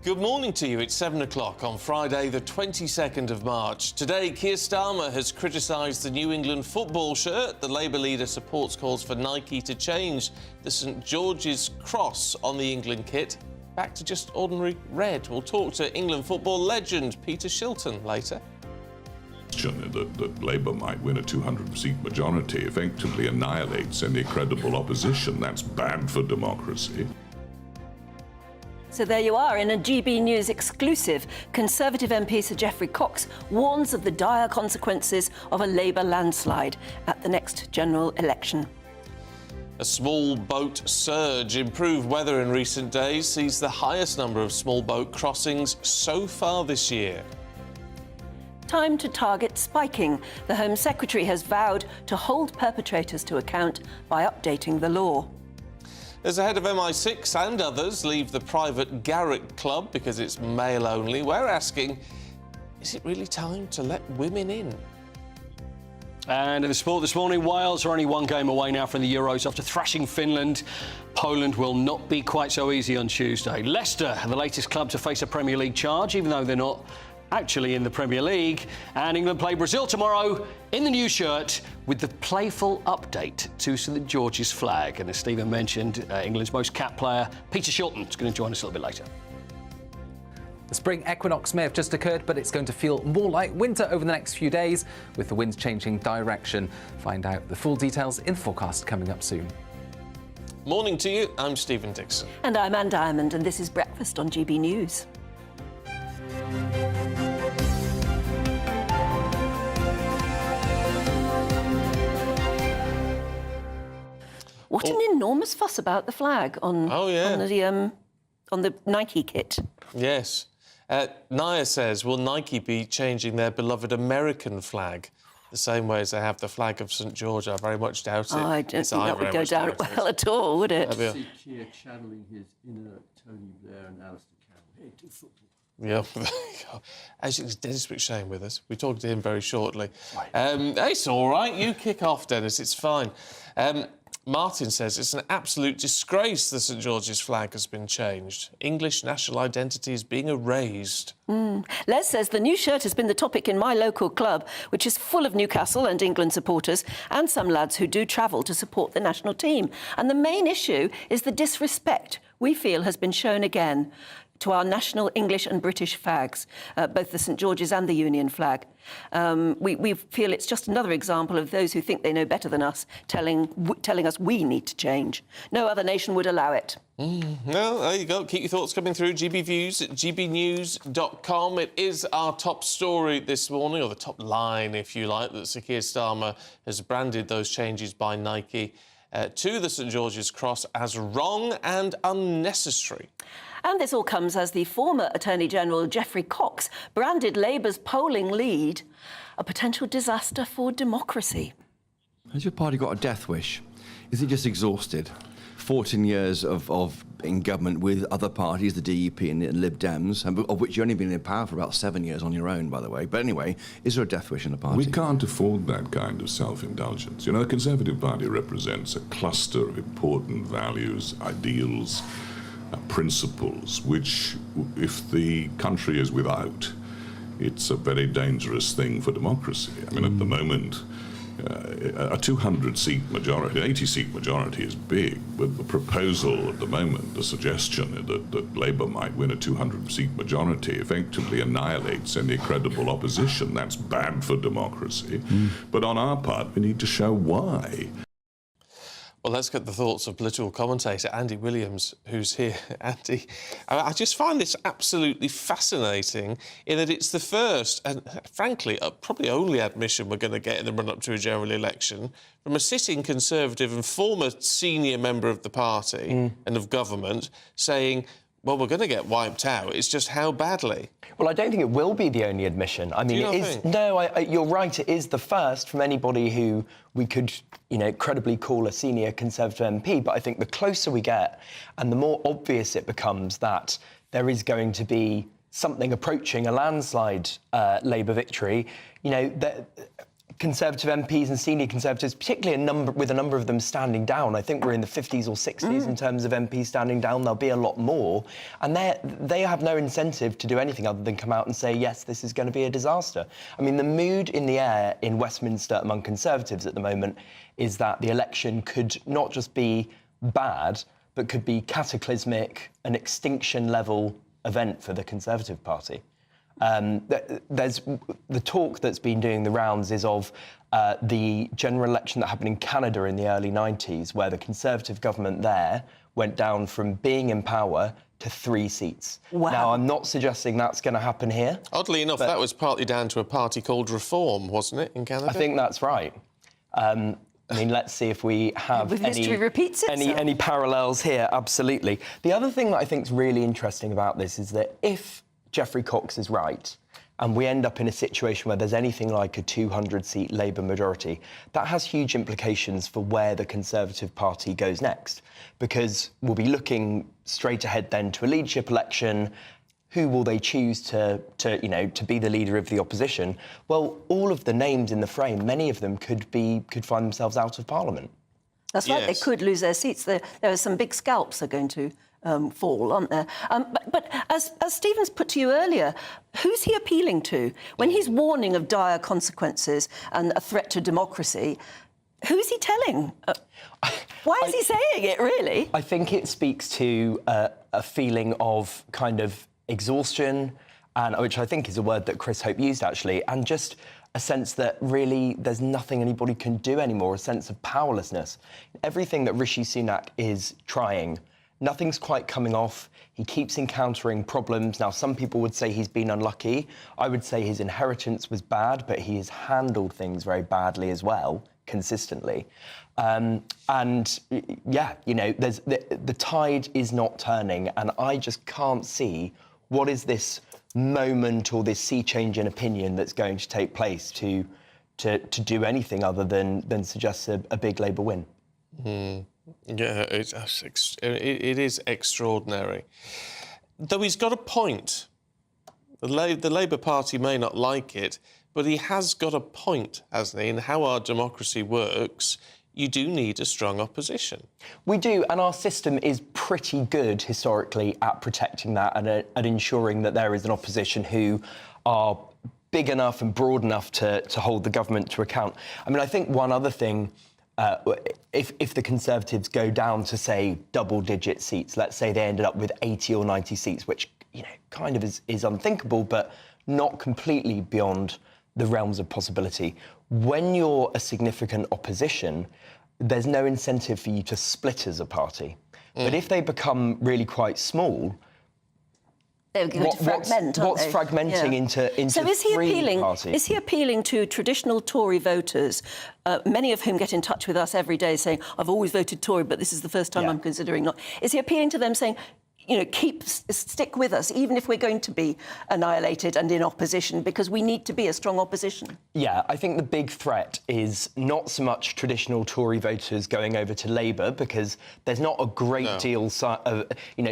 Speaker 1: Good morning to you. It's 7 o'clock on Friday, the 22nd of March. Today, Keir Starmer has criticised the New England football shirt. The Labour leader supports calls for Nike to change the St George's cross on the England kit back to just ordinary red. We'll talk to England football legend Peter Shilton later.
Speaker 9: That Labour might win a 200-seat majority effectively annihilates any credible opposition. That's bad for democracy.
Speaker 3: So there you are, in a GB News exclusive. Conservative MP Sir Geoffrey Cox warns of the dire consequences of a Labour landslide at the next general election.
Speaker 1: A small boat surge. Improved weather in recent days sees the highest number of small boat crossings so far this year.
Speaker 3: Time to target spiking. The Home Secretary has vowed to hold perpetrators to account by updating the law.
Speaker 1: As the head of MI6 and others leave the private Garrick Club because it's male only, we're asking, is it really time to let women in?
Speaker 4: And in the sport this morning, Wales are only one game away now from the Euros after thrashing Finland. Poland will not be quite so easy on Tuesday. Leicester, the latest club to face a Premier League charge, even though they're not actually in the Premier League. And England play Brazil tomorrow in the new shirt with the playful update to St George's flag. And as Stephen mentioned, England's most capped player, Peter Shilton, is going to join us a little bit later.
Speaker 23: The spring equinox may have just occurred, but it's going to feel more like winter over the next few days, with the winds changing direction. Find out the full details in the forecast coming up soon.
Speaker 1: Morning to you, I'm Stephen Dixon.
Speaker 3: And I'm Anne Diamond, and this is Breakfast on GB News. What an enormous fuss about the flag on the Nike kit.
Speaker 1: Yes. Naya says, will Nike be changing their beloved American flag the same way as they have the flag of St George? I very much doubt it.
Speaker 3: Oh, I don't think that would go down well at all, would it?
Speaker 10: I see Keir channeling his inner Tony Blair and Alistair Campbell. Hey, do football.
Speaker 1: Yeah, as it's Dennis McShane with us. We talked to him very shortly. It's all right. You kick off, Dennis. It's fine. Martin says it's an absolute disgrace the St George's flag has been changed. English national identity is being erased.
Speaker 3: Les says the new shirt has been the topic in my local club, which is full of Newcastle and England supporters and some lads who do travel to support the national team. And the main issue is the disrespect we feel has been shown again to our national English and British flags, both the St George's and the Union flag. We feel it's just another example of those who think they know better than us telling us we need to change. No other nation would allow it.
Speaker 1: Well, there you go. Keep your thoughts coming through. GB Views at gbnews.com. It is our top story this morning, or the top line, if you like, that Sir Keir Starmer has branded those changes by Nike to the St George's Cross as wrong and unnecessary.
Speaker 3: And this all comes as the former Attorney-General Geoffrey Cox branded Labour's polling lead a potential disaster for democracy.
Speaker 10: Has your party got a death wish? Is it just exhausted? 14 years of in government with other parties, the DUP and the Lib Dems, of which you've only been in power for about 7 years on your own, by the way. But anyway, is there a death wish in the party?
Speaker 9: We can't afford that kind of self-indulgence. You know, the Conservative Party represents a cluster of important values, ideals, principles, which, if the country is without, it's a very dangerous thing for democracy. I mean, at the moment, a 200-seat majority, an 80-seat majority is big, but the proposal at the moment, the suggestion that Labour might win a 200-seat majority effectively annihilates any credible opposition. That's bad for democracy. But on our part, we need to show why.
Speaker 1: Well, let's get the thoughts of political commentator Andy Williams, who's here. Andy, I just find this absolutely fascinating in that it's the first and, frankly, probably only admission we're going to get in the run-up to a general election from a sitting Conservative and former senior member of the party and of government saying, well, we're going to get wiped out. It's just how badly.
Speaker 15: Well, I don't think it will be the only admission. I mean, it is. No, you're right. It is the first from anybody who we could, credibly call a senior Conservative MP. But I think the closer we get, and the more obvious it becomes that there is going to be something approaching a landslide Labour victory, Conservative MPs and senior Conservatives, particularly with a number of them standing down. I think we're in the 50s or 60s in terms of MPs standing down. There'll be a lot more. And they have no incentive to do anything other than come out and say, yes, this is going to be a disaster. I mean, the mood in the air in Westminster among Conservatives at the moment is that the election could not just be bad, but could be cataclysmic, an extinction-level event for the Conservative Party. There's the talk that's been doing the rounds is of the general election that happened in Canada in the early 90s, where the Conservative government there went down from being in power to 3 seats. Wow. Now, I'm not suggesting that's going to happen here.
Speaker 1: Oddly enough, that was partly down to a party called Reform, wasn't it, in Canada?
Speaker 15: I think that's right. I mean, let's see if we have any parallels here. Absolutely. The other thing that I think is really interesting about this is that if Geoffrey Cox is right, and we end up in a situation where there's anything like a 200-seat Labour majority, that has huge implications for where the Conservative Party goes next, because we'll be looking straight ahead then to a leadership election. Who will they choose to be the leader of the opposition? Well, all of the names in the frame, many of them could find themselves out of Parliament.
Speaker 3: That's right. They could lose their seats. There are some big scalps are going to fall, aren't there? But as Stephen's put to you earlier, who's he appealing to? When he's warning of dire consequences and a threat to democracy, who's he telling? Why is he saying it, really?
Speaker 15: I think it speaks to a feeling of kind of exhaustion, and which I think is a word that Chris Hope used, actually, and just a sense that really there's nothing anybody can do anymore, a sense of powerlessness. Everything that Rishi Sunak is trying, nothing's quite coming off. He keeps encountering problems. Now, some people would say he's been unlucky. I would say his inheritance was bad, but he has handled things very badly as well, consistently. There's the tide is not turning, and I just can't see what is this moment or this sea change in opinion that's going to take place to do anything other than suggest a big Labour win.
Speaker 1: Yeah, it is extraordinary. Though he's got a point. The Labour Party may not like it, but he has got a point, hasn't he, in how our democracy works. You do need a strong opposition.
Speaker 15: We do, and our system is pretty good historically at protecting that and at ensuring that there is an opposition who are big enough and broad enough to hold the government to account. I mean, I think one other thing, if the Conservatives go down to, say, double-digit seats, let's say they ended up with 80 or 90 seats, which, kind of is unthinkable, but not completely beyond the realms of possibility. When you're a significant opposition, there's no incentive for you to split as a party. But if they become really quite small,
Speaker 3: they're going to fragment,
Speaker 15: what's fragmenting into
Speaker 3: so is he
Speaker 15: three
Speaker 3: appealing?
Speaker 15: parties?
Speaker 3: Is he appealing to traditional Tory voters, many of whom get in touch with us every day saying, "I've always voted Tory, but this is the first time I'm considering not"? Is he appealing to them saying, stick with us, even if we're going to be annihilated and in opposition, because we need to be a strong opposition.
Speaker 15: Yeah, I think the big threat is not so much traditional Tory voters going over to Labour, because there's not a great deal of,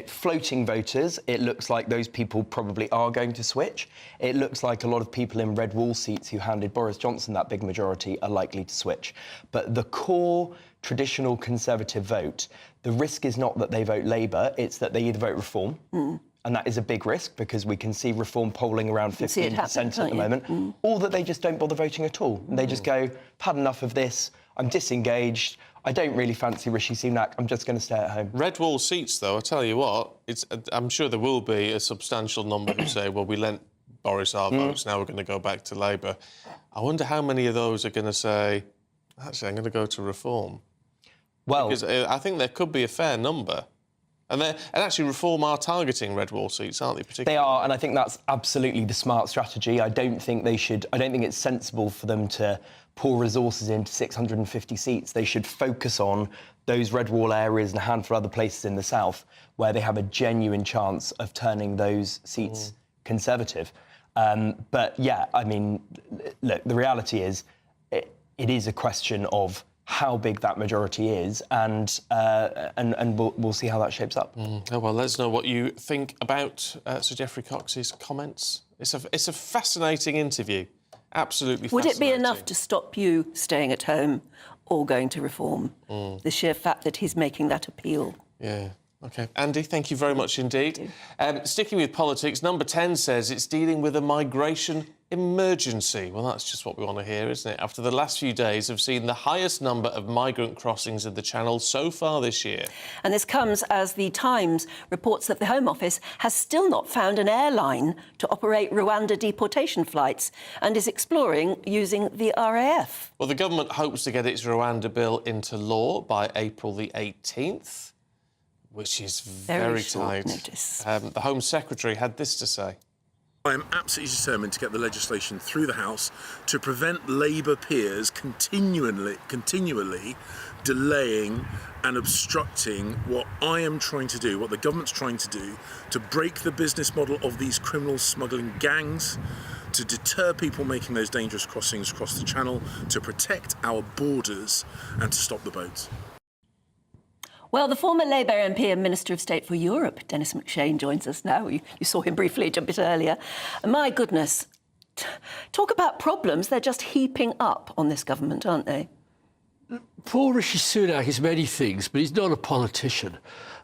Speaker 15: floating voters. It looks like those people probably are going to switch. It looks like a lot of people in red wall seats who handed Boris Johnson that big majority are likely to switch. But the core traditional Conservative vote, the risk is not that they vote Labour, it's that they either vote Reform, and that is a big risk because we can see Reform polling around 15% at the moment, or that they just don't bother voting at all. And they just go, I've had enough of this, I'm disengaged, I don't really fancy Rishi Sunak, I'm just going to stay at home.
Speaker 1: Red wall seats, though, I tell you what, I'm sure there will be a substantial number who say, well, we lent Boris our votes, now we're going to go back to Labour. I wonder how many of those are going to say, actually, I'm going to go to Reform.
Speaker 15: Well,
Speaker 1: because I think there could be a fair number. And actually, Reform are targeting red wall seats, aren't they? Particularly?
Speaker 15: They are, and I think that's absolutely the smart strategy. I don't think it's sensible for them to pour resources into 650 seats. They should focus on those red wall areas and a handful of other places in the south where they have a genuine chance of turning those seats Conservative. But yeah, I mean, look, the reality is it is a question of how big that majority is, and we'll see how that shapes up.
Speaker 1: Oh, well, let us know what you think about Sir Geoffrey Cox's comments. It's a fascinating interview, absolutely
Speaker 3: Would
Speaker 1: fascinating.
Speaker 3: it be enough to stop you staying at home or going to Reform? The sheer fact that he's making that appeal.
Speaker 1: Yeah. OK. Andy, thank you very much indeed. Sticking with politics, number 10 says it's dealing with a migration emergency. Well, that's just what we want to hear, isn't it? After the last few days have seen the highest number of migrant crossings in the Channel so far this year.
Speaker 3: And this comes as The Times reports that the Home Office has still not found an airline to operate Rwanda deportation flights and is exploring using the RAF.
Speaker 1: Well, the government hopes to get its Rwanda bill into law by April the 18th, which is very
Speaker 3: short
Speaker 1: tight.
Speaker 3: Notice.
Speaker 1: The Home Secretary had this to say.
Speaker 16: I am absolutely determined to get the legislation through the House to prevent Labour peers continually delaying and obstructing what I am trying to do, what the government's trying to do, to break the business model of these criminal smuggling gangs, to deter people making those dangerous crossings across the Channel, to protect our borders and to stop the boats.
Speaker 3: Well, the former Labour MP and Minister of State for Europe, Dennis McShane, joins us now. You saw him briefly a bit earlier. My goodness, talk about problems. They're just heaping up on this government, aren't they?
Speaker 18: Poor Rishi Sunak is many things, but he's not a politician.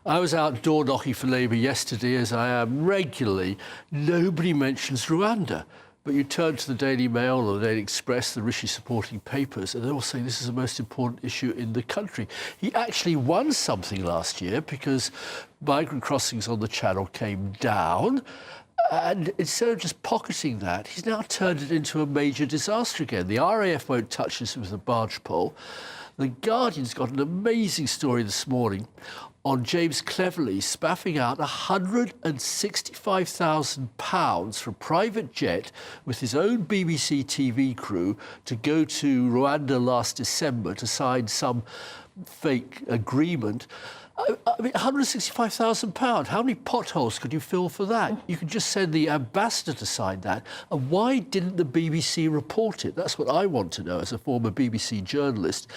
Speaker 18: I was out door knocking for Labour yesterday, as I am regularly. Nobody mentions Rwanda. But you turn to the Daily Mail or the Daily Express, the Rishi-supporting papers, and they're all saying this is the most important issue in the country. He actually won something last year because migrant crossings on the Channel came down, and instead of just pocketing that, he's now turned it into a major disaster again. The RAF won't touch this with a barge pole. The Guardian's got an amazing story this morning on James Cleverly spaffing out £165,000 for a private jet with his own BBC TV crew to go to Rwanda last December to sign some fake agreement. I mean, £165,000. How many potholes could you fill for that? You could just send the ambassador to sign that. And why didn't the BBC report it? That's what I want to know as a former BBC journalist.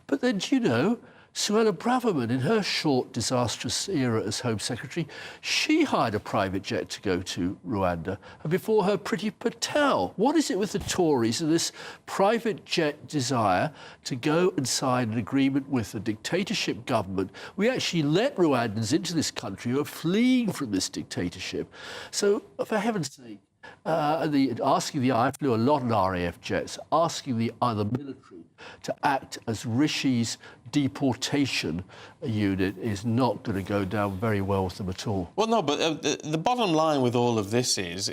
Speaker 18: But then, do you know, Suella Braverman, in her short, disastrous era as Home Secretary, she hired a private jet to go to Rwanda. And before her, Priti Patel. What is it with the Tories and this private jet desire to go and sign an agreement with a dictatorship government? We actually let Rwandans into this country who are fleeing from this dictatorship. So, for heaven's sake, I flew a lot in RAF jets, asking the other military to act as Rishi's deportation unit is not going to go down very well with them at all.
Speaker 1: Well, no, but the bottom line with all of this is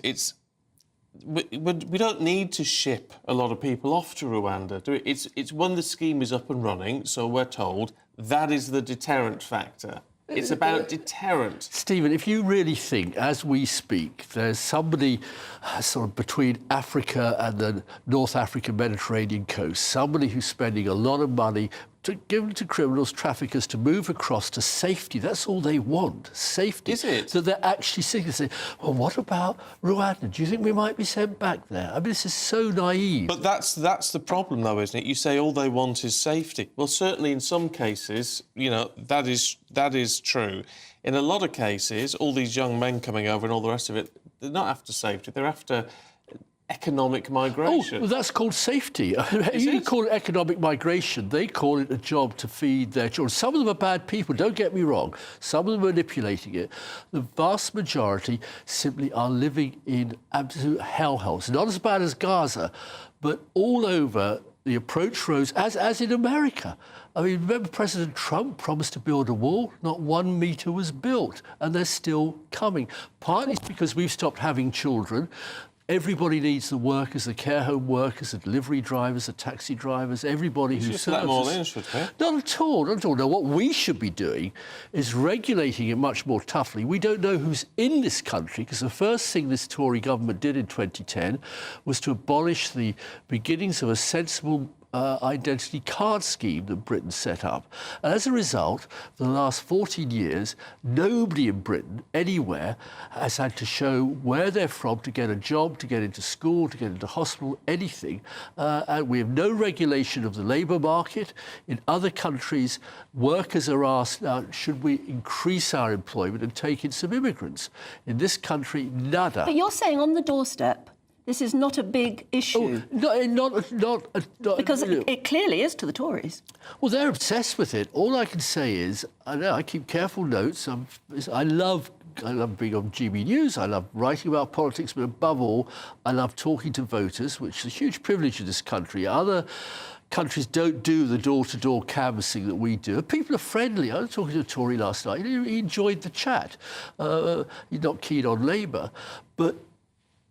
Speaker 1: we don't need to ship a lot of people off to Rwanda. Do we? It's when the scheme is up and running, so we're told, that is the deterrent factor. It's about deterrent.
Speaker 18: Stephen, if you really think, as we speak, there's somebody sort of between Africa and the North African Mediterranean coast, somebody who's spending a lot of money given to criminals, traffickers to move across to safety. That's all they want, safety.
Speaker 1: Is it?
Speaker 18: So they're actually saying, well, what about Rwanda? Do you think we might be sent back there? I mean, this is so naive.
Speaker 1: But that's the problem, though, isn't it? You say all they want is safety. Well, certainly in some cases, you know, that is true. In a lot of cases, all these young men coming over and all the rest of it, they're not after safety, they're after economic migration.
Speaker 18: Oh, well, that's called safety. You call it economic migration. They call it a job to feed their children. Some of them are bad people, don't get me wrong. Some of them are manipulating it. The vast majority simply are living in absolute hellholes. Not as bad as Gaza, but all over the approach roads, as in America. I mean, remember President Trump promised to build a wall? Not 1 metre was built, and they're still coming. Partly it's because we've stopped having children. Everybody needs the workers, the care home workers, the delivery drivers, the taxi drivers, everybody who serves.
Speaker 1: Let them all in, should they?
Speaker 18: Not at all, not at all. No, what we should be doing is regulating it much more toughly. We don't know who's in this country, because the first thing this Tory government did in 2010 was to abolish the beginnings of a sensible identity card scheme that Britain set up. And as a result, for the last 14 years, nobody in Britain, anywhere, has had to show where they're from to get a job, to get into school, to get into hospital, anything. And we have no regulation of the labour market. In other countries, workers are asked, now, should we increase our employment and take in some immigrants? In this country, nada.
Speaker 3: But you're saying on the doorstep, this is not a big issue.
Speaker 18: Not
Speaker 3: because it clearly is to the Tories.
Speaker 18: Well, they're obsessed with it. All I can say is, I keep careful notes. I love being on GB News. I love writing about politics, but above all, I love talking to voters, which is a huge privilege in this country. Other countries don't do the door-to-door canvassing that we do. People are friendly. I was talking to a Tory last night. He enjoyed the chat. He's not keen on Labour, but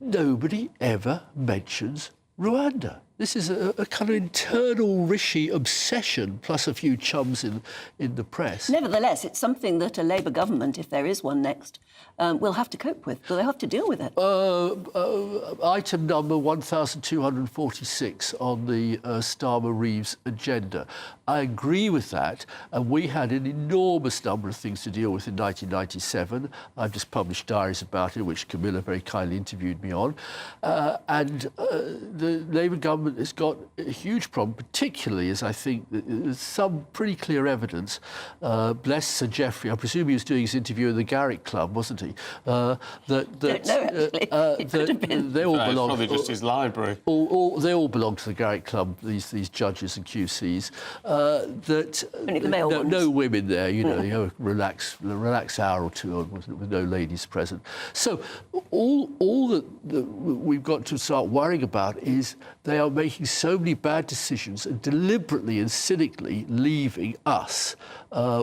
Speaker 18: nobody ever mentions Rwanda. This is a kind of internal Rishi obsession, plus a few chums in the press.
Speaker 3: Nevertheless, it's something that a Labour government, if there is one next, will have to cope with. Will they have to deal with it?
Speaker 18: Item number 1246 on the Starmer-Reeves agenda. I agree with that, and we had an enormous number of things to deal with in 1997. I've just published diaries about it, which Camilla very kindly interviewed me on. The Labour government has got a huge problem, particularly as I think there's some pretty clear evidence. Bless Sir Geoffrey, I presume he was doing his interview in the Garrick Club, wasn't he?
Speaker 3: Don't know, actually. It could have been.
Speaker 1: They all belong. Probably just his library.
Speaker 18: They all belong to the Garrick Club. These judges and QCs.
Speaker 3: Only the male ones.
Speaker 18: No women there. You know, you have a relax hour or two with no ladies present. So all that we've got to start worrying about is they are making so many bad decisions and deliberately and cynically leaving us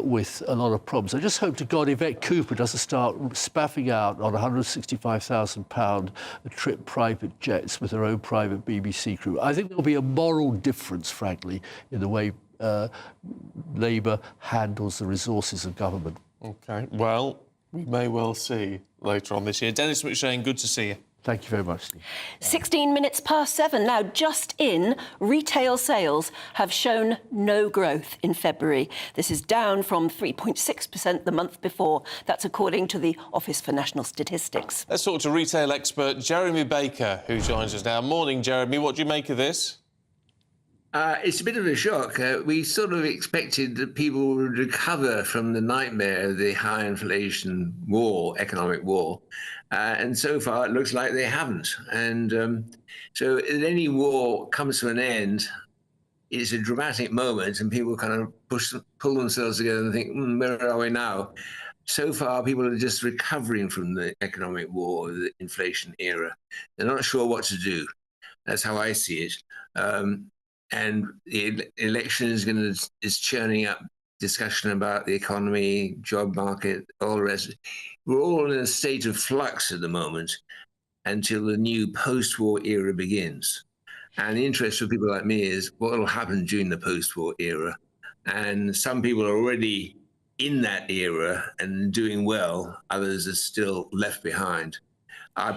Speaker 18: with a lot of problems. I just hope to God Yvette Cooper doesn't start spaffing out on £165,000 a trip private jets with her own private BBC crew. I think there'll be a moral difference, frankly, in the way Labour handles the resources of government.
Speaker 1: OK, well, we may well see later on this year. Dennis McShane, good to see you.
Speaker 18: Thank you very much, Steve.
Speaker 3: 16 minutes past 7 now. Just in, retail sales have shown no growth in February. This is down from 3.6% the month before. That's according to the Office for National Statistics.
Speaker 1: Let's talk to retail expert Jeremy Baker, who joins us now. Morning, Jeremy. What do you make of this?
Speaker 2: It's a bit of a shock. We sort of expected that people would recover from the nightmare of the high inflation war, economic war. And so far, it looks like they haven't. And so any war comes to an end, it's a dramatic moment, and people kind of pull themselves together and think, where are we now? So far, people are just recovering from the economic war, the inflation era. They're not sure what to do. That's how I see it. And the election is churning up discussion about the economy, job market, all the rest. We're all in a state of flux at the moment until the new post-war era begins. And the interest for people like me is what will happen during the post-war era. And some people are already in that era and doing well. Others are still left behind. I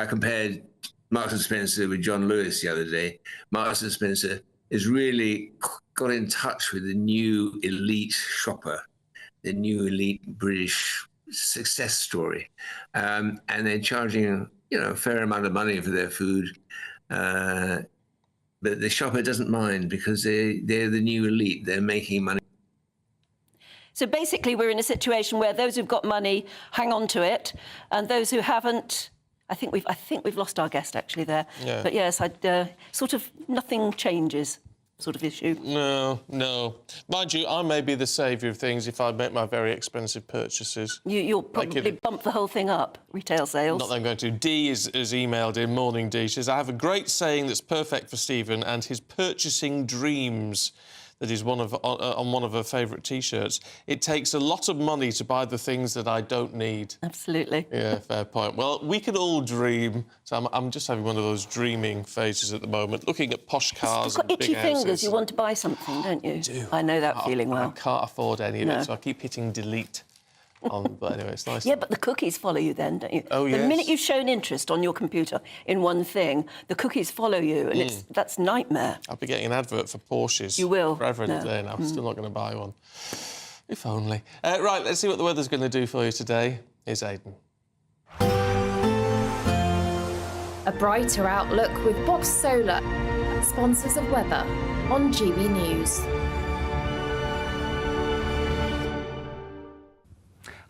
Speaker 2: compared Marks & Spencer with John Lewis the other day. Marks & Spencer is really got in touch with the new elite shopper, the new elite British success story, and they're charging a fair amount of money for their food, but the shopper doesn't mind because they're the new elite. They're making money.
Speaker 3: So basically, we're in a situation where those who've got money hang on to it, and those who haven't. I think we've lost our guest actually there.
Speaker 1: Yeah.
Speaker 3: But yes, sort of nothing changes. Sort of issue.
Speaker 1: No. Mind you, I may be the saviour of things if I make my very expensive purchases.
Speaker 3: You'll probably bump the whole thing up, retail sales.
Speaker 1: Not that I'm going to. Dee has emailed in, morning Dee. She says, I have a great saying that's perfect for Stephen and his purchasing dreams. That is on one of her favourite T-shirts. It takes a lot of money to buy the things that I don't need.
Speaker 3: Absolutely.
Speaker 1: Yeah, fair point. Well, we can all dream. So I'm just having one of those dreaming phases at the moment, looking at posh cars and big houses.
Speaker 3: You've got itchy fingers. You want to buy something, don't you?
Speaker 1: I do.
Speaker 3: I know that feeling well.
Speaker 1: I can't afford any of it, so I keep hitting delete. But anyway, it's nice.
Speaker 3: Yeah, but the cookies follow you then, don't you?
Speaker 1: Oh, yes.
Speaker 3: The minute you've shown interest on your computer in one thing, the cookies follow you, and that's nightmare.
Speaker 1: I'll be getting an advert for Porsches.
Speaker 3: You will.
Speaker 1: Forever and a day now. I'm still not going to buy one. If only. Right, let's see what the weather's going to do for you today. Here's Aidan.
Speaker 11: A brighter outlook with Box Solar, sponsors of weather on GB News.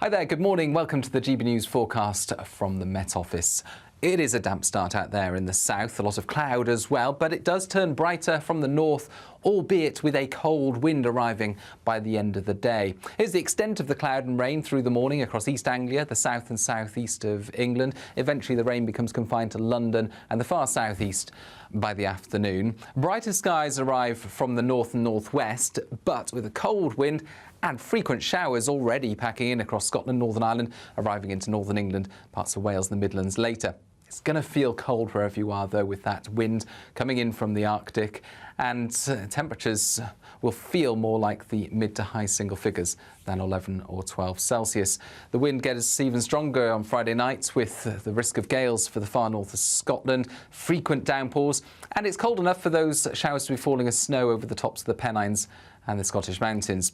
Speaker 23: Hi there, good morning. Welcome to the GB News forecast from the Met Office. It is a damp start out there in the south, a lot of cloud as well, but it does turn brighter from the north, albeit with a cold wind arriving by the end of the day. Here's the extent of the cloud and rain through the morning across East Anglia, the south and southeast of England. Eventually the rain becomes confined to London and the far southeast by the afternoon. Brighter skies arrive from the north and northwest, but with a cold wind and frequent showers already packing in across Scotland, Northern Ireland, arriving into northern England, parts of Wales and the Midlands later. It's going to feel cold wherever you are, though, with that wind coming in from the Arctic, and temperatures will feel more like the mid to high single figures than 11 or 12 Celsius. The wind gets even stronger on Friday night with the risk of gales for the far north of Scotland, frequent downpours, and it's cold enough for those showers to be falling as snow over the tops of the Pennines and the Scottish mountains.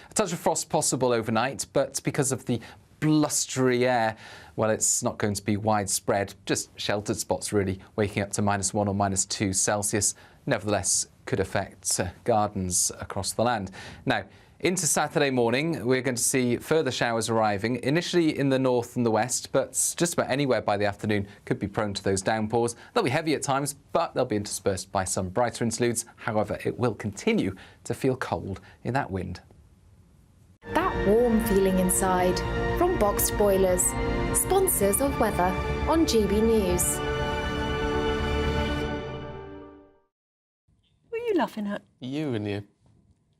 Speaker 23: A touch of frost possible overnight, but because of the blustery air, well, it's not going to be widespread, just sheltered spots really, waking up to -1 or -2 Celsius. Nevertheless, could affect gardens across the land. Now, into Saturday morning, we're going to see further showers arriving, initially in the north and the west, but just about anywhere by the afternoon could be prone to those downpours. They'll be heavy at times, but they'll be interspersed by some brighter interludes. However, it will continue to feel cold in that wind.
Speaker 11: That warm feeling inside from Boxed Boilers, sponsors of weather on GB News.
Speaker 3: What are you laughing at?
Speaker 1: You and your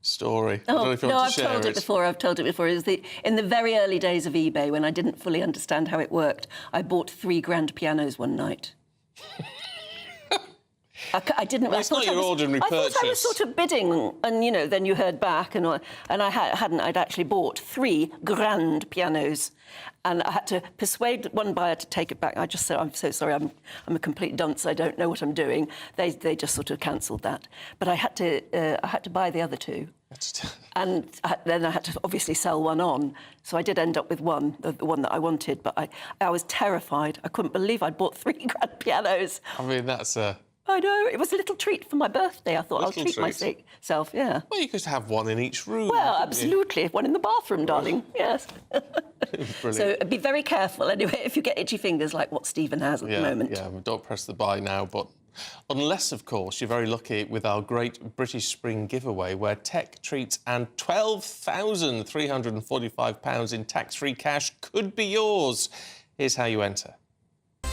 Speaker 1: story. I
Speaker 3: Oh,
Speaker 1: don't know if you
Speaker 3: no,
Speaker 1: want
Speaker 3: I've
Speaker 1: to share
Speaker 3: told it before. I've told it before. It was in the very early days of eBay, when I didn't fully understand how it worked, I bought 3 grand pianos one night. I didn't.
Speaker 1: Well, it's not your ordinary
Speaker 3: I
Speaker 1: purchase.
Speaker 3: thought I was sort of bidding, and then you heard back, and I hadn't. I'd actually bought 3 grand pianos, and I had to persuade one buyer to take it back. I just said, "I'm so sorry. I'm a complete dunce. I don't know what I'm doing." They just sort of cancelled that. But I had to buy the other 2. And then I had to obviously sell one on. So I did end up with one, the one that I wanted. But I was terrified. I couldn't believe I'd bought 3 grand pianos.
Speaker 1: I mean, that's a...
Speaker 3: I know. It was a little treat for my birthday. I thought I'll treat myself, yeah.
Speaker 1: Well, you could have one in each room.
Speaker 3: Well, absolutely. One in the bathroom, darling, yes. So be very careful, anyway, if you get itchy fingers like what Stephen has at the moment.
Speaker 1: Yeah, don't press the buy now, but... Unless, of course, you're very lucky with our great British Spring giveaway, where tech treats and £12,345 in tax-free cash could be yours. Here's how you enter.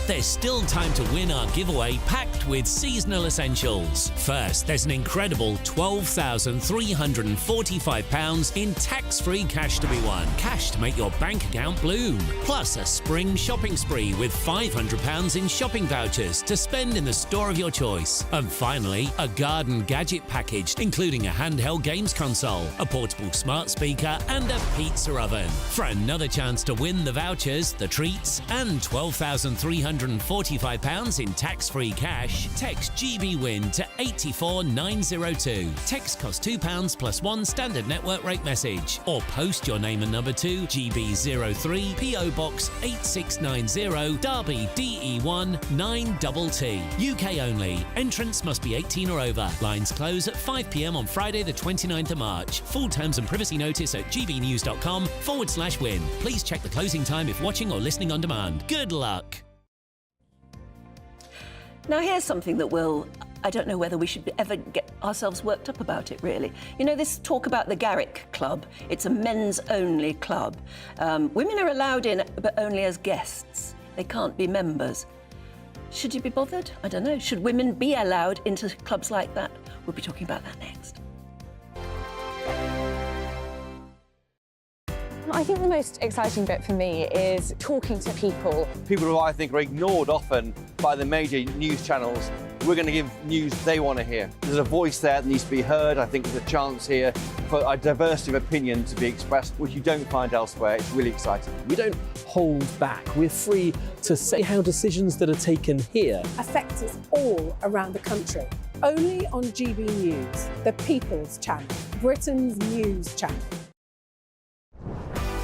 Speaker 12: There's still time to win our giveaway packed with seasonal essentials. First, there's an incredible £12,345 in tax-free cash to be won. Cash to make your bank account bloom. Plus a spring shopping spree with £500 in shopping vouchers to spend in the store of your choice. And finally, a garden gadget package, including a handheld games console, a portable smart speaker and a pizza oven. For another chance to win the vouchers, the treats and £12,345 £145 in tax-free cash, text GBWIN to 84902. Text costs £2 plus one standard network rate message. Or post your name and number to GB03 PO Box 8690 Derby DE1 9TT. UK only. Entrance must be 18 or over. Lines close at 5 p.m. on Friday the 29th of March. Full terms and privacy notice at gbnews.com/win. Please check the closing time if watching or listening on demand. Good luck.
Speaker 3: Now, here's something that I don't know whether we should ever get ourselves worked up about it, really. You know, this talk about the Garrick Club, it's a men's-only club. Women are allowed in, but only as guests. They can't be members. Should you be bothered? I don't know. Should women be allowed into clubs like that? We'll be talking about that next.
Speaker 6: I think the most exciting bit for me is talking to people.
Speaker 10: People who I think are ignored often by the major news channels. We're going to give news they want to hear. There's a voice there that needs to be heard. I think there's a chance here for a diversity of opinion to be expressed, which you don't find elsewhere. It's really exciting.
Speaker 14: We don't hold back. We're free to say how decisions that are taken here
Speaker 13: affect us all around the country. Only on GB News, the People's Channel, Britain's news channel.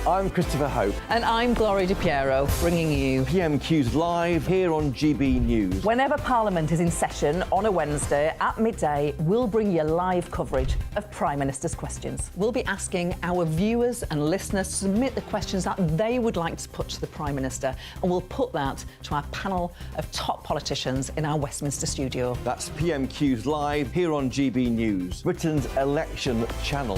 Speaker 10: I'm Christopher Hope.
Speaker 19: And I'm Gloria Di Piero, bringing you
Speaker 10: PMQ's live here on GB News.
Speaker 19: Whenever Parliament is in session on a Wednesday at midday, we'll bring you live coverage of Prime Minister's questions. We'll be asking our viewers and listeners to submit the questions that they would like to put to the Prime Minister, and we'll put that to our panel of top politicians in our Westminster studio.
Speaker 10: That's PMQ's live here on GB News, Britain's election channel.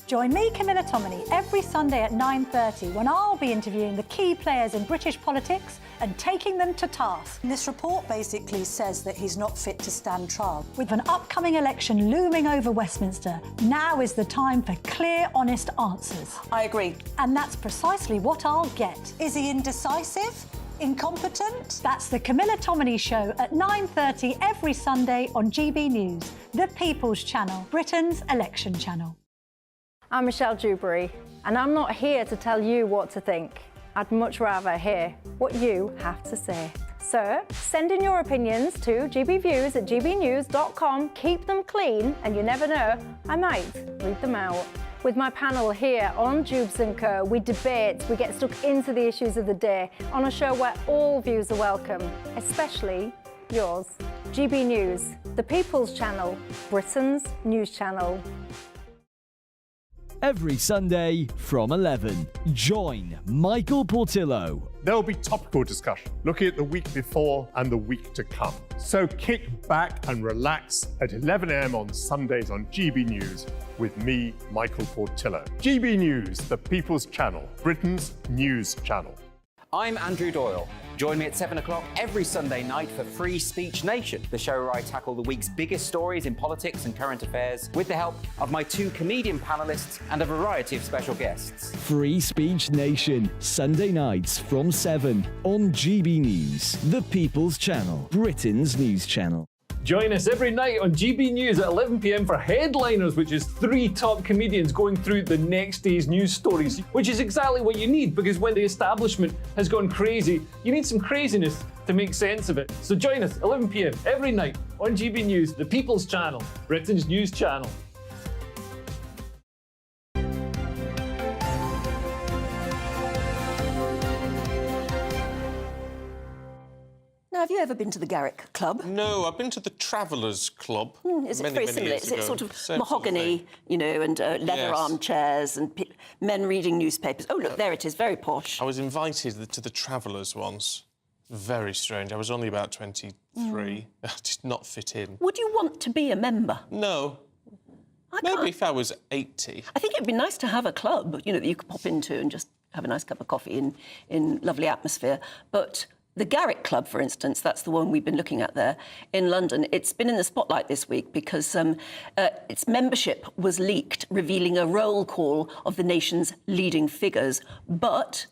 Speaker 20: Join me, Camilla Tominey, every Sunday at 9:30 when I'll be interviewing the key players in British politics and taking them to task.
Speaker 25: This report basically says that he's not fit to stand trial.
Speaker 20: With an upcoming election looming over Westminster, now is the time for clear, honest answers.
Speaker 25: I agree.
Speaker 20: And that's precisely what I'll get.
Speaker 25: Is he indecisive? Incompetent?
Speaker 20: That's the Camilla Tominey Show at 9:30 every Sunday on GB News, the People's Channel, Britain's election channel.
Speaker 26: I'm Michelle Dewberry, and I'm not here to tell you what to think. I'd much rather hear what you have to say. So, send in your opinions to gbviews@gbnews.com. Keep them clean, and you never know, I might read them out. With my panel here on Jubes & Co, we debate, we get stuck into the issues of the day on a show where all views are welcome, especially yours. GB News, the People's Channel, Britain's news channel.
Speaker 5: Every Sunday from 11, join Michael Portillo.
Speaker 8: There will be topical discussion, looking at the week before and the week to come. So kick back and relax at 11 a.m. on Sundays on GB News with me, Michael Portillo. GB News, the People's Channel, Britain's news channel.
Speaker 27: I'm Andrew Doyle. Join me at 7 o'clock every Sunday night for Free Speech Nation, the show where I tackle the week's biggest stories in politics and current affairs with the help of my two comedian panellists and a variety of special guests.
Speaker 5: Free Speech Nation, Sunday nights from 7 on GB News, the People's Channel, Britain's news channel.
Speaker 14: Join us every night on GB News at 11 p.m. for Headliners, which is 3 top comedians going through the next day's news stories, which is exactly what you need, because when the establishment has gone crazy, you need some craziness to make sense of it. So join us 11 p.m. every night on GB News, the People's Channel, Britain's news channel.
Speaker 3: Now, have you ever been to the Garrick Club?
Speaker 1: No, I've been to the Travellers Club.
Speaker 3: Is it
Speaker 1: many,
Speaker 3: very
Speaker 1: many
Speaker 3: similar?
Speaker 1: years
Speaker 3: Is it
Speaker 1: ago.
Speaker 3: sort of
Speaker 1: Same
Speaker 3: mahogany,
Speaker 1: sort of
Speaker 3: you know, and leather
Speaker 1: Yes.
Speaker 3: armchairs and men reading newspapers? Oh, look, there it is, very posh.
Speaker 1: I was invited to the Travellers once. Very strange. I was only about 23. I did not fit in.
Speaker 3: Would you want to be a member?
Speaker 1: No. Maybe if I was 80.
Speaker 3: I think it'd be nice to have a club, you know, that you could pop into and just have a nice cup of coffee in lovely atmosphere. But the Garrick Club, for instance, that's the one we've been looking at there in London. It's been in the spotlight this week because its membership was leaked, revealing a roll call of the nation's leading figures. But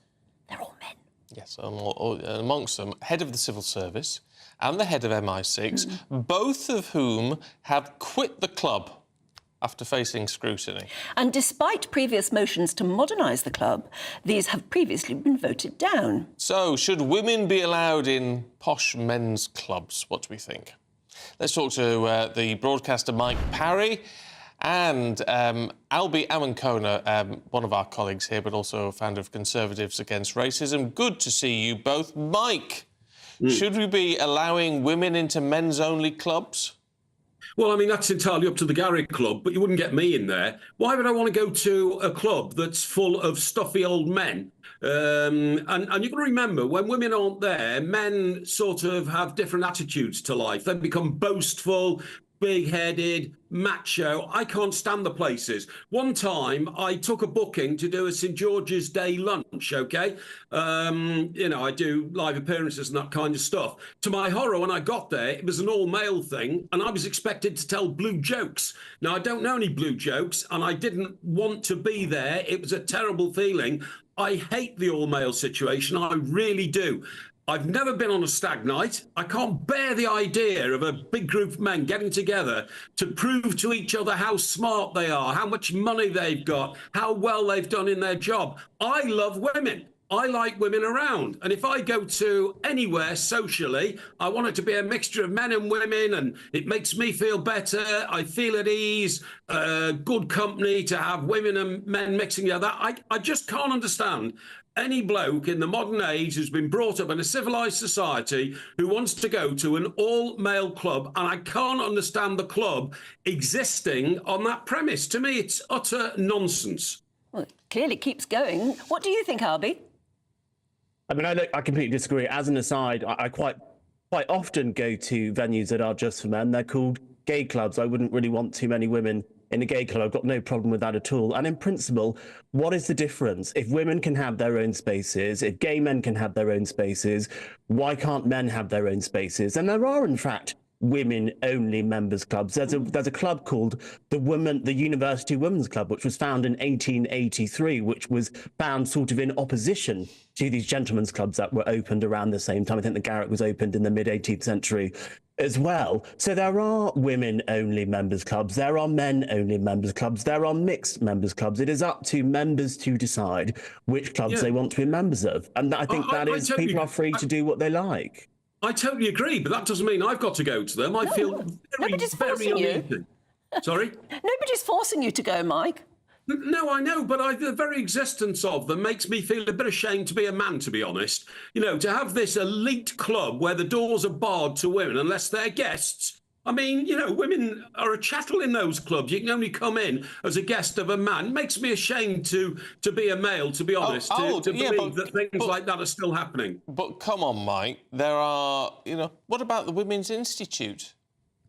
Speaker 3: they're all men.
Speaker 1: Yes, amongst them, head of the civil service and the head of MI6, both of whom have quit the club. after facing scrutiny.
Speaker 3: And despite previous motions to modernise the club, these have previously been voted down.
Speaker 1: So, should women be allowed in posh men's clubs? What do we think? Let's talk to the broadcaster Mike Parry and Albie Amankona, one of our colleagues here, but also a founder of Conservatives Against Racism. Good to see you both. Mike, should we be allowing women into men's-only clubs?
Speaker 4: Well, I mean, that's entirely up to the Garrick Club, but you wouldn't get me in there. Why would I want to go to a club that's full of stuffy old men? And you've got to remember, when women aren't there, men sort of have different attitudes to life. They become boastful, big-headed, macho. I can't stand the places. One time, I took a booking to do a St George's Day lunch, OK? You know, I do live appearances and that kind of stuff. To my horror, when I got there, it was an all-male thing, and I was expected to tell blue jokes. Now, I don't know any blue jokes, and I didn't want to be there. It was a terrible feeling. I hate the all-male situation. I really do. I've never been on a stag night. I can't bear the idea of a big group of men getting together to prove to each other how smart they are, how much money they've got, how well they've done in their job. I love women. I like women around. And if I go to anywhere socially, I want it to be a mixture of men and women, and it makes me feel better. I feel at ease, good company to have women and men mixing together. I just can't understand any bloke in the modern age who's been brought up in a civilised society who wants to go to an all-male club, and I can't understand the club existing on that premise. To me, it's utter nonsense.
Speaker 3: Well, it clearly keeps going. What do you think, Albie?
Speaker 7: I mean, I completely disagree. As an aside, I quite often go to venues that are just for men. They're called gay clubs. I wouldn't really want too many women in a gay club. I've got no problem with that at all. And in principle, what is the difference? If women can have their own spaces, if gay men can have their own spaces, why can't men have their own spaces? And there are, in fact, women-only members clubs. There's a club called the University Women's Club, which was founded in 1883, which was found sort of in opposition to these gentlemen's clubs that were opened around the same time. I think the Garrick was opened in the mid-18th century as well. So there are women-only members clubs, there are men-only members clubs, there are mixed members clubs. It is up to members to decide which clubs they want to be members of. And I think people are free to do what they like.
Speaker 4: I totally agree, but that doesn't mean I've got to go to them. I feel very uneasy. Sorry?
Speaker 3: Nobody's forcing you to go, Mike.
Speaker 4: No, I know, but the very existence of them makes me feel a bit ashamed to be a man, to be honest. You know, to have this elite club where the doors are barred to women unless they're guests. I mean, you know, women are a chattel in those clubs. You can only come in as a guest of a man. It makes me ashamed to be a male, to be honest, to believe that things like that are still happening.
Speaker 1: But come on, Mike, there are, you know, what about the Women's Institute?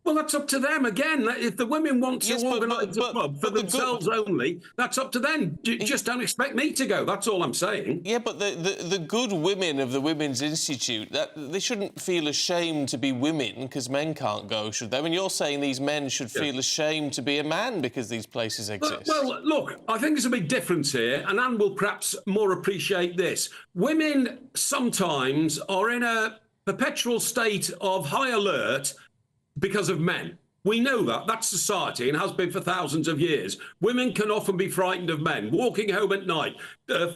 Speaker 4: Well, that's up to them again. If the women want to organise a club for themselves only, that's up to them. Just don't expect me to go. That's all I'm saying.
Speaker 1: Yeah, but the good women of the Women's Institute, they shouldn't feel ashamed to be women because men can't go, should they? I mean, you're saying these men should feel ashamed to be a man because these places exist.
Speaker 4: Well, look, I think there's a big difference here, and Anne will perhaps more appreciate this. Women sometimes are in a perpetual state of high alert because of men. We know that. That's society and has been for thousands of years. Women can often be frightened of men, walking home at night,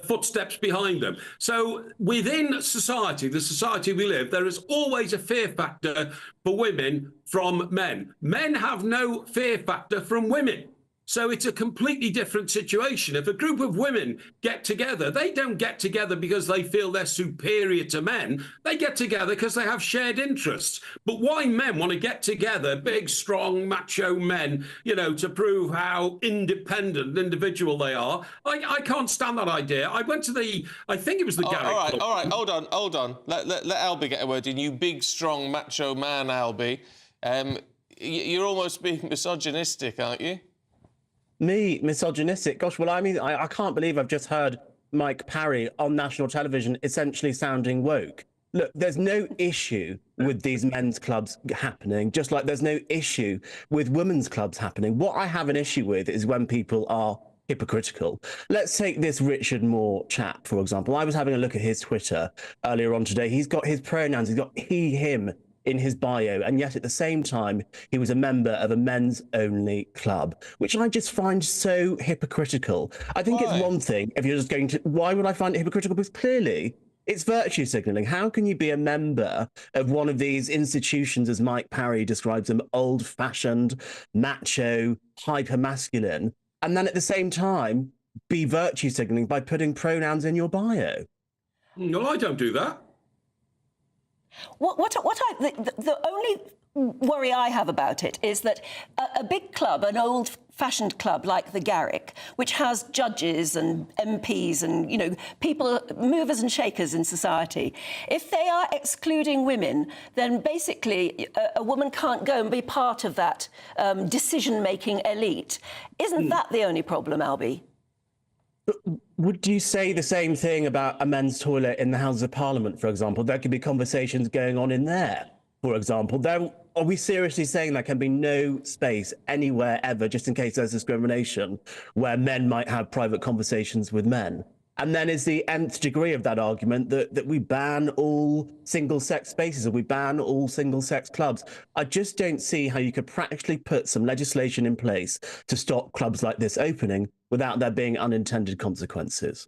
Speaker 4: footsteps behind them. So within society, the society we live, there is always a fear factor for women from men. Men have no fear factor from women. So it's a completely different situation. If a group of women get together, they don't get together because they feel they're superior to men. They get together because they have shared interests. But why men want to get together, big, strong, macho men, you know, to prove how independent and individual they are, I can't stand that idea. I went to I think it was the Garrick Club.
Speaker 1: All right, hold on. Let Albie get a word in. You big, strong, macho man, Albie. You're almost being misogynistic, aren't you?
Speaker 7: Me, misogynistic? Gosh, well, I mean, I can't believe I've just heard Mike Parry on national television essentially sounding woke. Look, there's no issue with these men's clubs happening, just like there's no issue with women's clubs happening. What I have an issue with is when people are hypocritical. Let's take this Richard Moore chap, for example. I was having a look at his Twitter earlier on today. He's got his pronouns. He's got he, him in his bio, and yet at the same time, he was a member of a men's-only club, which I just find so hypocritical. I think it's one thing if you're just going to... Why would I find it hypocritical? Because clearly it's virtue signalling. How can you be a member of one of these institutions, as Mike Parry describes them, old-fashioned, macho, hyper-masculine, and then at the same time be virtue signalling by putting pronouns in your bio?
Speaker 4: No, I don't do that.
Speaker 3: The only worry I have about it is that a big club, an old-fashioned club like the Garrick, which has judges and MPs and, you know, people, movers and shakers in society, if they are excluding women, then basically a woman can't go and be part of that decision-making elite. Isn't that the only problem, Albie?
Speaker 7: But would you say the same thing about a men's toilet in the Houses of Parliament, for example? There could be conversations going on in there, for example. Are we seriously saying there can be no space anywhere ever, just in case there's discrimination, where men might have private conversations with men? And then is the nth degree of that argument that we ban all single-sex spaces, or we ban all single-sex clubs? I just don't see how you could practically put some legislation in place to stop clubs like this opening without there being unintended consequences.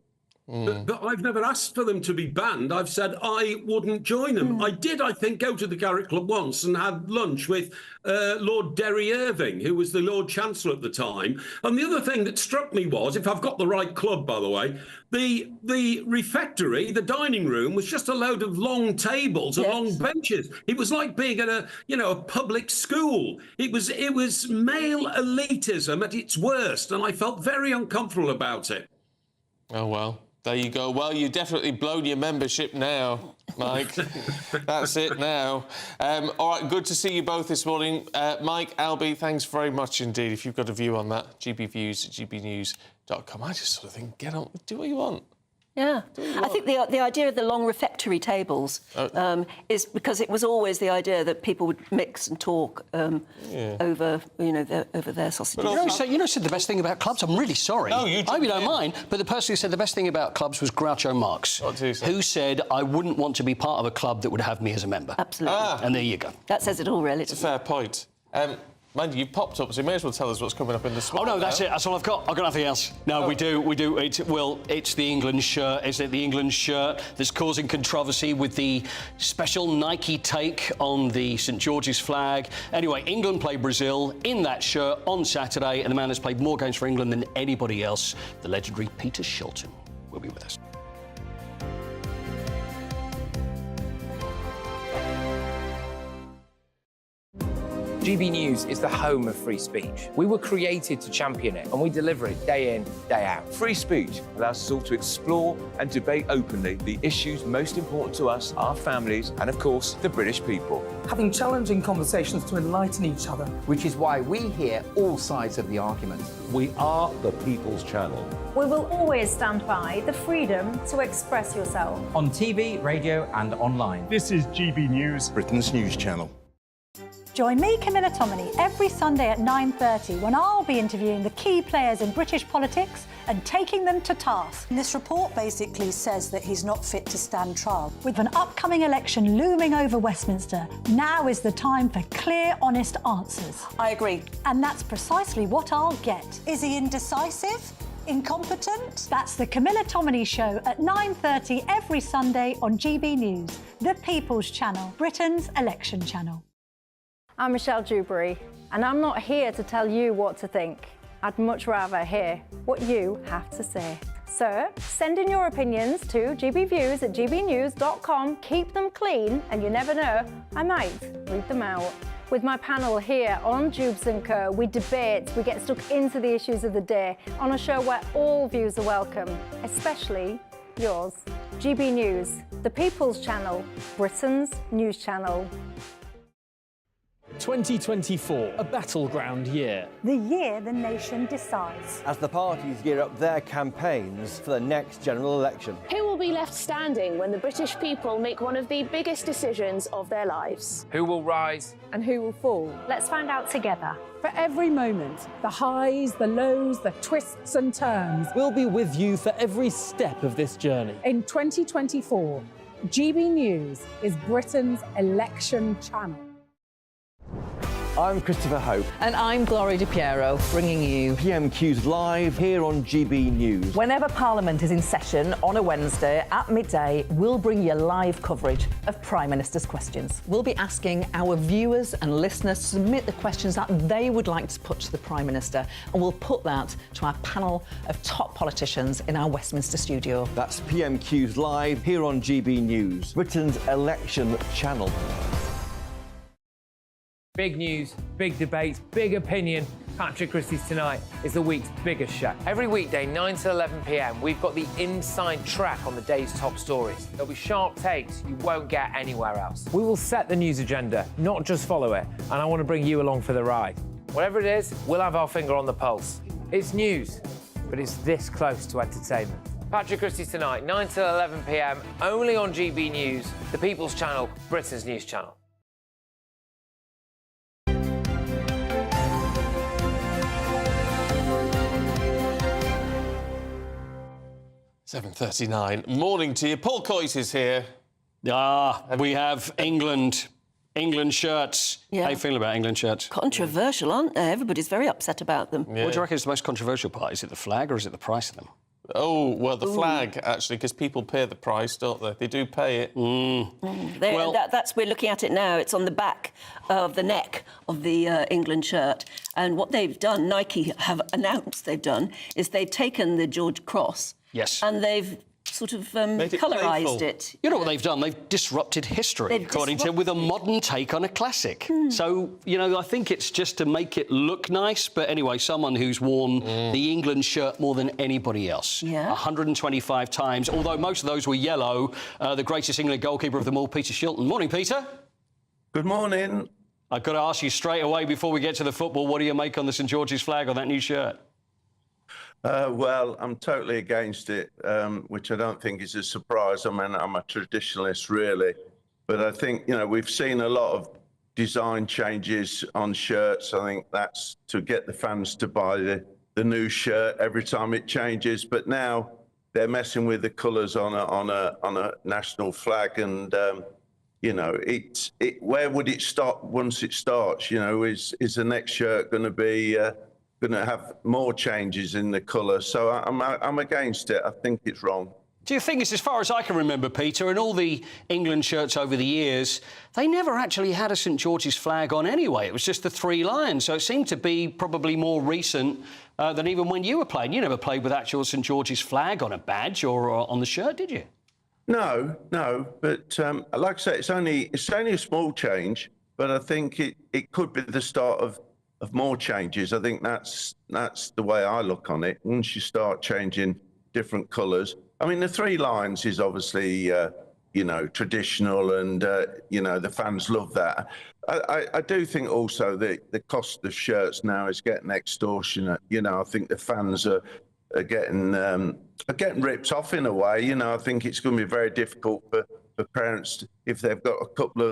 Speaker 4: But I've never asked for them to be banned. I've said I wouldn't join them. I did, I think, go to the Garrick Club once and have lunch with Lord Derry Irving, who was the Lord Chancellor at the time. And the other thing that struck me was, if I've got the right club, by the way, the refectory, the dining room, was just a load of long tables and long benches. It was like being at a public school. It was male elitism at its worst, and I felt very uncomfortable about it.
Speaker 1: Oh, well. There you go. Well, you've definitely blown your membership now, Mike. That's it now. All right, good to see you both this morning. Mike, Albie, thanks very much indeed. If you've got a view on that, gbviews@gbnews.com. I just sort of think, get on, do what you want.
Speaker 3: Yeah. I think the idea of the long refectory tables is because it was always the idea that people would mix and talk over, over their sausages.
Speaker 9: You know, said the best thing about clubs? I'm really sorry.
Speaker 1: No, you
Speaker 9: I hope you don't mind, but the person who said the best thing about clubs was Groucho Marx, who said, I wouldn't want to be part of a club that would have me as a member.
Speaker 3: Absolutely.
Speaker 9: And there you go.
Speaker 3: That says it all, really.
Speaker 1: It's a fair point. Mind you, you've popped up, so you may as well tell us what's coming up in the spot.
Speaker 9: Oh, no, that's it. That's all I've got. I've got nothing else. No, we do. It's the England shirt. Is it the England shirt that's causing controversy with the special Nike take on the St George's flag? Anyway, England play Brazil in that shirt on Saturday, and the man has played more games for England than anybody else, the legendary Peter Shilton, will be with us.
Speaker 15: GB News is the home of free speech. We were created to champion it, and we deliver it day in, day out.
Speaker 16: Free speech allows us all to explore and debate openly the issues most important to us, our families, and of course, the British people.
Speaker 15: Having challenging conversations to enlighten each other.
Speaker 27: Which is why we hear all sides of the argument.
Speaker 17: We are the People's Channel.
Speaker 21: We will always stand by the freedom to express yourself.
Speaker 27: On TV, radio, and online.
Speaker 8: This is GB News,
Speaker 17: Britain's news channel.
Speaker 20: Join me, Camilla Tominey, every Sunday at 9:30 when I'll be interviewing the key players in British politics and taking them to task.
Speaker 25: This report basically says that he's not fit to stand trial.
Speaker 20: With an upcoming election looming over Westminster, now is the time for clear, honest answers.
Speaker 3: I agree.
Speaker 20: And that's precisely what I'll get.
Speaker 25: Is he indecisive? Incompetent?
Speaker 20: That's the Camilla Tominey Show at 9:30 every Sunday on GB News, the People's Channel, Britain's election channel.
Speaker 26: I'm Michelle Dewberry, and I'm not here to tell you what to think. I'd much rather hear what you have to say. So, send in your opinions to gbviews@gbnews.com. Keep them clean, and you never know, I might read them out. With my panel here on Jubes & Co, we debate, we get stuck into the issues of the day on a show where all views are welcome, especially yours. GB News, the People's Channel, Britain's news channel.
Speaker 14: 2024, a battleground year.
Speaker 20: The year the nation decides.
Speaker 22: As the parties gear up their campaigns for the next general election.
Speaker 24: Who will be left standing when the British people make one of the biggest decisions of their lives?
Speaker 15: Who will rise?
Speaker 13: And who will fall?
Speaker 21: Let's find out together.
Speaker 13: For every moment, the highs, the lows, the twists and turns.
Speaker 14: We'll be with you for every step of this journey.
Speaker 13: In 2024, GB News is Britain's election channel.
Speaker 22: I'm Christopher Hope.
Speaker 2: And I'm Gloria Di Piero, bringing you
Speaker 22: PMQ's live here on GB News.
Speaker 2: Whenever Parliament is in session on a Wednesday at midday, we'll bring you live coverage of Prime Minister's questions. We'll be asking our viewers and listeners to submit the questions that they would like to put to the Prime Minister, and we'll put that to our panel of top politicians in our Westminster studio.
Speaker 22: That's PMQ's live here on GB News, Britain's election channel.
Speaker 15: Big news, big debates, big opinion. Patrick Christie's Tonight is the week's biggest show. Every weekday, 9 to 11 p.m, we've got the inside track on the day's top stories. There'll be sharp takes you won't get anywhere else. We will set the news agenda, not just follow it, and I want to bring you along for the ride. Whatever it is, we'll have our finger on the pulse. It's news, but it's this close to entertainment. Patrick Christie's Tonight, 9 to 11 p.m, only on GB News, the People's Channel, Britain's news channel.
Speaker 1: 7:39. Morning to you. Paul Coyce is here.
Speaker 9: We have England shirts.
Speaker 3: Yeah.
Speaker 9: How you feeling about England shirts?
Speaker 3: Controversial, aren't they? Everybody's very upset about them.
Speaker 9: Yeah. What do you reckon is the most controversial part? Is it the flag or is it the price of them?
Speaker 1: Oh, well, the flag, actually, because people pay the price, don't they? They do pay it.
Speaker 3: Well, we're looking at it now. It's on the back of the neck of the England shirt. And what they've done, Nike have announced they've done, is they've taken the George Cross.
Speaker 9: Yes.
Speaker 3: And they've sort of colourised it.
Speaker 9: You know what they've done? They've disrupted history, with a modern take on a classic. So, I think it's just to make it look nice. But anyway, someone who's worn the England shirt more than anybody else.
Speaker 3: Yeah.
Speaker 9: 125 times, although most of those were yellow. The greatest England goalkeeper of them all, Peter Shilton. Morning, Peter.
Speaker 6: Good morning.
Speaker 9: I've got to ask you straight away before we get to the football, what do you make on the St George's flag on that new shirt?
Speaker 6: Well, I'm totally against it, which I don't think is a surprise. I mean, I'm a traditionalist, really. But I think, we've seen a lot of design changes on shirts. I think that's to get the fans to buy the new shirt every time it changes. But now they're messing with the colours on a national flag. And, where would it stop once it starts? Is the next shirt going to be... going to have more changes in the colour, so I'm against it. I think it's wrong.
Speaker 9: Do you think it's, as far as I can remember, Peter, and all the England shirts over the years, they never actually had a St George's flag on anyway? It was just the three lions, so it seemed to be probably more recent than even when you were playing. You never played with actual St George's flag on a badge or on the shirt, did you?
Speaker 6: No, but like I say, it's only a small change, but I think it could be the start of more changes. I think that's the way I look on it. Once you start changing different colours, I mean, the three lions is obviously traditional, and the fans love that. I do think also that the cost of shirts now is getting extortionate. I think the fans are getting ripped off in a way. I think it's going to be very difficult for parents if they've got a couple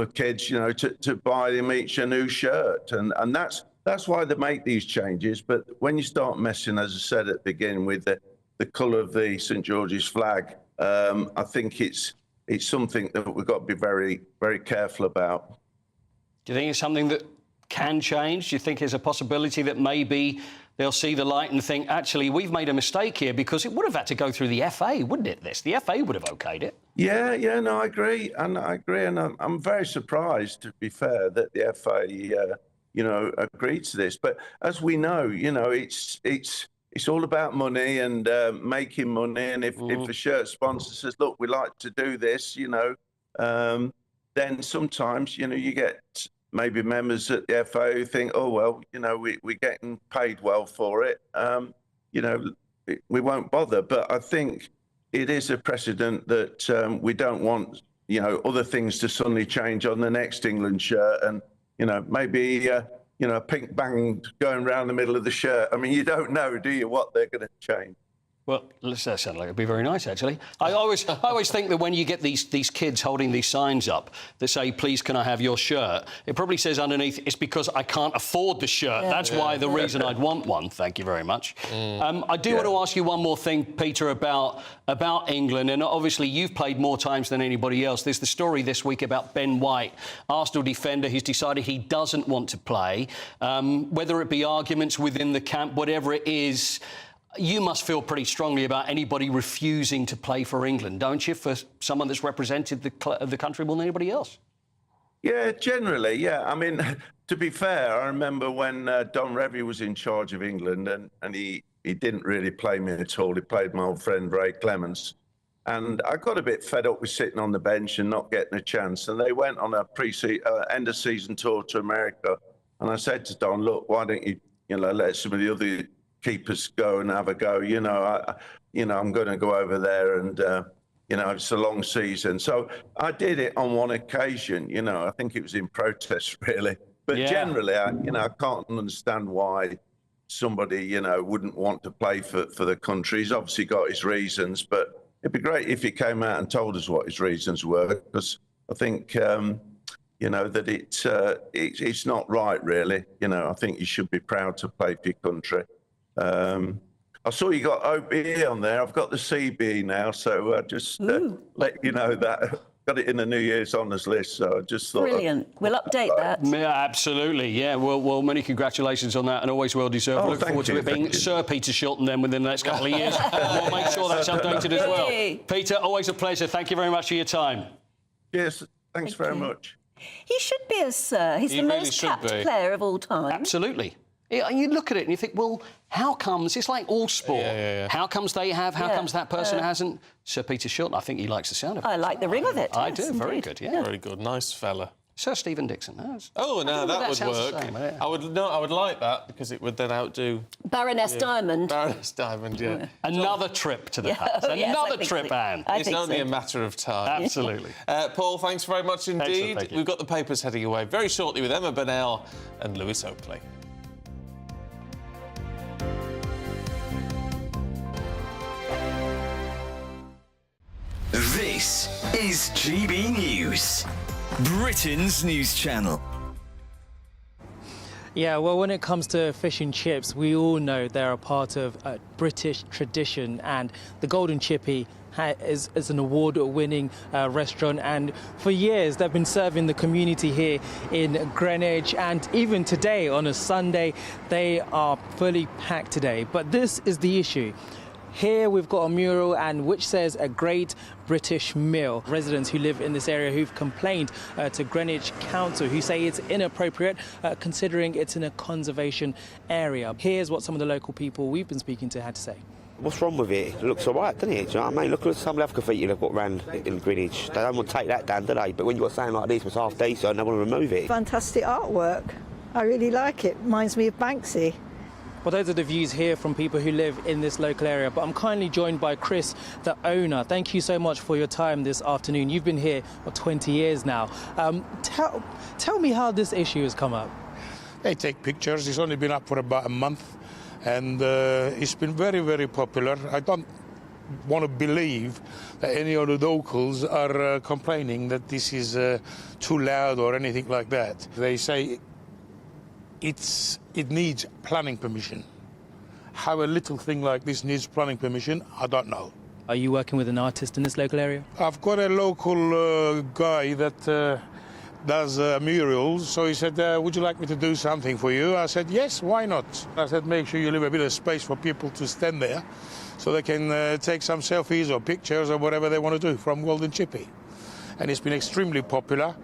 Speaker 6: of kids, to buy them each a new shirt, and that's why they make these changes. But when you start messing, as I said at the beginning, with the colour of the St George's flag, I think it's something that we've got to be very, very careful about.
Speaker 9: Do you think it's something that can change? Do you think there's a possibility that maybe they'll see the light and think, actually, we've made a mistake here, because it would have had to go through the FA, wouldn't it, this? The FA would have okayed it. Yeah,
Speaker 6: no, I agree. And I'm very surprised, to be fair, that the FA, agreed to this. But as we know, it's all about money and making money. And if the shirt sponsor says, look, we like to do this, then sometimes, you get maybe members at the FA who think, oh, well, we're getting paid well for it. We won't bother. But I think it is a precedent that we don't want, other things to suddenly change on the next England shirt, and, maybe, a pink band going around the middle of the shirt. I mean, you don't know, do you, what they're going to change?
Speaker 9: Well, that sounds like it'd be very nice, actually. I always think that when you get these kids holding these signs up that say, "Please, can I have your shirt?" It probably says underneath, "It's because I can't afford the shirt." Yeah. That's why the reason I'd want one. Thank you very much. I do want to ask you one more thing, Peter, about England, and obviously you've played more times than anybody else. There's the story this week about Ben White, Arsenal defender, who's decided he doesn't want to play. Whether it be arguments within the camp, whatever it is. You must feel pretty strongly about anybody refusing to play for England, don't you, for someone that's represented the country more than anybody else?
Speaker 6: Yeah, generally, yeah. I mean, to be fair, I remember when Don Revie was in charge of England and he didn't really play me at all. He played my old friend Ray Clements. And I got a bit fed up with sitting on the bench and not getting a chance. And they went on a end-of-season tour to America. And I said to Don, look, why don't you let some of the other keepers go and have a go. I'm going to go over there and, it's a long season. So I did it on one occasion, I think it was in protest, really. But generally, I can't understand why somebody, wouldn't want to play for the country. He's obviously got his reasons, but it'd be great if he came out and told us what his reasons were, because I think, that it's not right, really. I think you should be proud to play for your country. I saw you got OBE on there. I've got the CBE now, so just let you know that. Got it in the New Year's honours list, so I just thought...
Speaker 3: Brilliant. We'll update that.
Speaker 9: Yeah, absolutely, yeah. Well, many congratulations on that, and always well deserved. Look forward to it being Sir Peter Shilton then within the next couple of years. We'll make sure that's updated as well. Peter, always a pleasure. Thank you very much for your time.
Speaker 6: Yes, thanks very much.
Speaker 3: He should be a Sir. He's the most capped player of all time.
Speaker 9: Absolutely. You look at it and you think, well, how comes... It's like all sport. How comes they have? How comes that person hasn't? Sir Peter Shilton, I think he likes the sound of it.
Speaker 3: I like the ring of it.
Speaker 9: I do. Very good, yeah.
Speaker 1: Very good. Nice fella.
Speaker 9: Sir Stephen Dixon.
Speaker 1: That would work. Same, yeah. I would like that, because it would then outdo...
Speaker 3: Baroness Diamond.
Speaker 1: Baroness Diamond, yeah.
Speaker 9: Another trip to the palace. Another trip, Anne.
Speaker 1: It's only a matter of time.
Speaker 9: Absolutely.
Speaker 1: Paul, thanks very much indeed.
Speaker 9: Excellent,
Speaker 1: We've got the papers heading away very shortly with Emma Burnell and Lewis Oakley.
Speaker 5: This is GB News, Britain's news channel.
Speaker 10: Yeah, well, when it comes to fish and chips, we all know they're a part of a British tradition, and the Golden Chippy is an award-winning restaurant, and for years they've been serving the community here in Greenwich, and even today on a Sunday they are fully packed today. But this is the issue. Here we've got a mural and which says a great British meal. Residents who live in this area who've complained to Greenwich Council, who say it's inappropriate considering it's in a conservation area. Here's what some of the local people we've been speaking to had to say.
Speaker 11: What's wrong with it? It looks all right, doesn't it? Do you know what I mean? Look at some other graffiti they've got around in Greenwich. They don't want to take that down, do they? But when you've got something like this, it's half decent, they want to remove it.
Speaker 12: Fantastic artwork. I really like it. Reminds me of Banksy.
Speaker 10: Well, those are the views here from people who live in this local area. But I'm kindly joined by Chris, the owner. Thank you so much for your time this afternoon. You've been here for 20 years now. Tell me how this issue has come up.
Speaker 18: They take pictures. It's only been up for about a month. And it's been very, very popular. I don't want to believe that any of the locals are complaining that this is too loud or anything like that. They say it needs planning permission. How a little thing like this needs planning permission, I don't know.
Speaker 10: Are you working with an artist in this local area?
Speaker 18: I've got a local guy that does murals, so he said, would you like me to do something for you? I said, yes, why not? I said, make sure you leave a bit of space for people to stand there so they can take some selfies or pictures or whatever they want to do from Golden Chippy. And it's been extremely popular,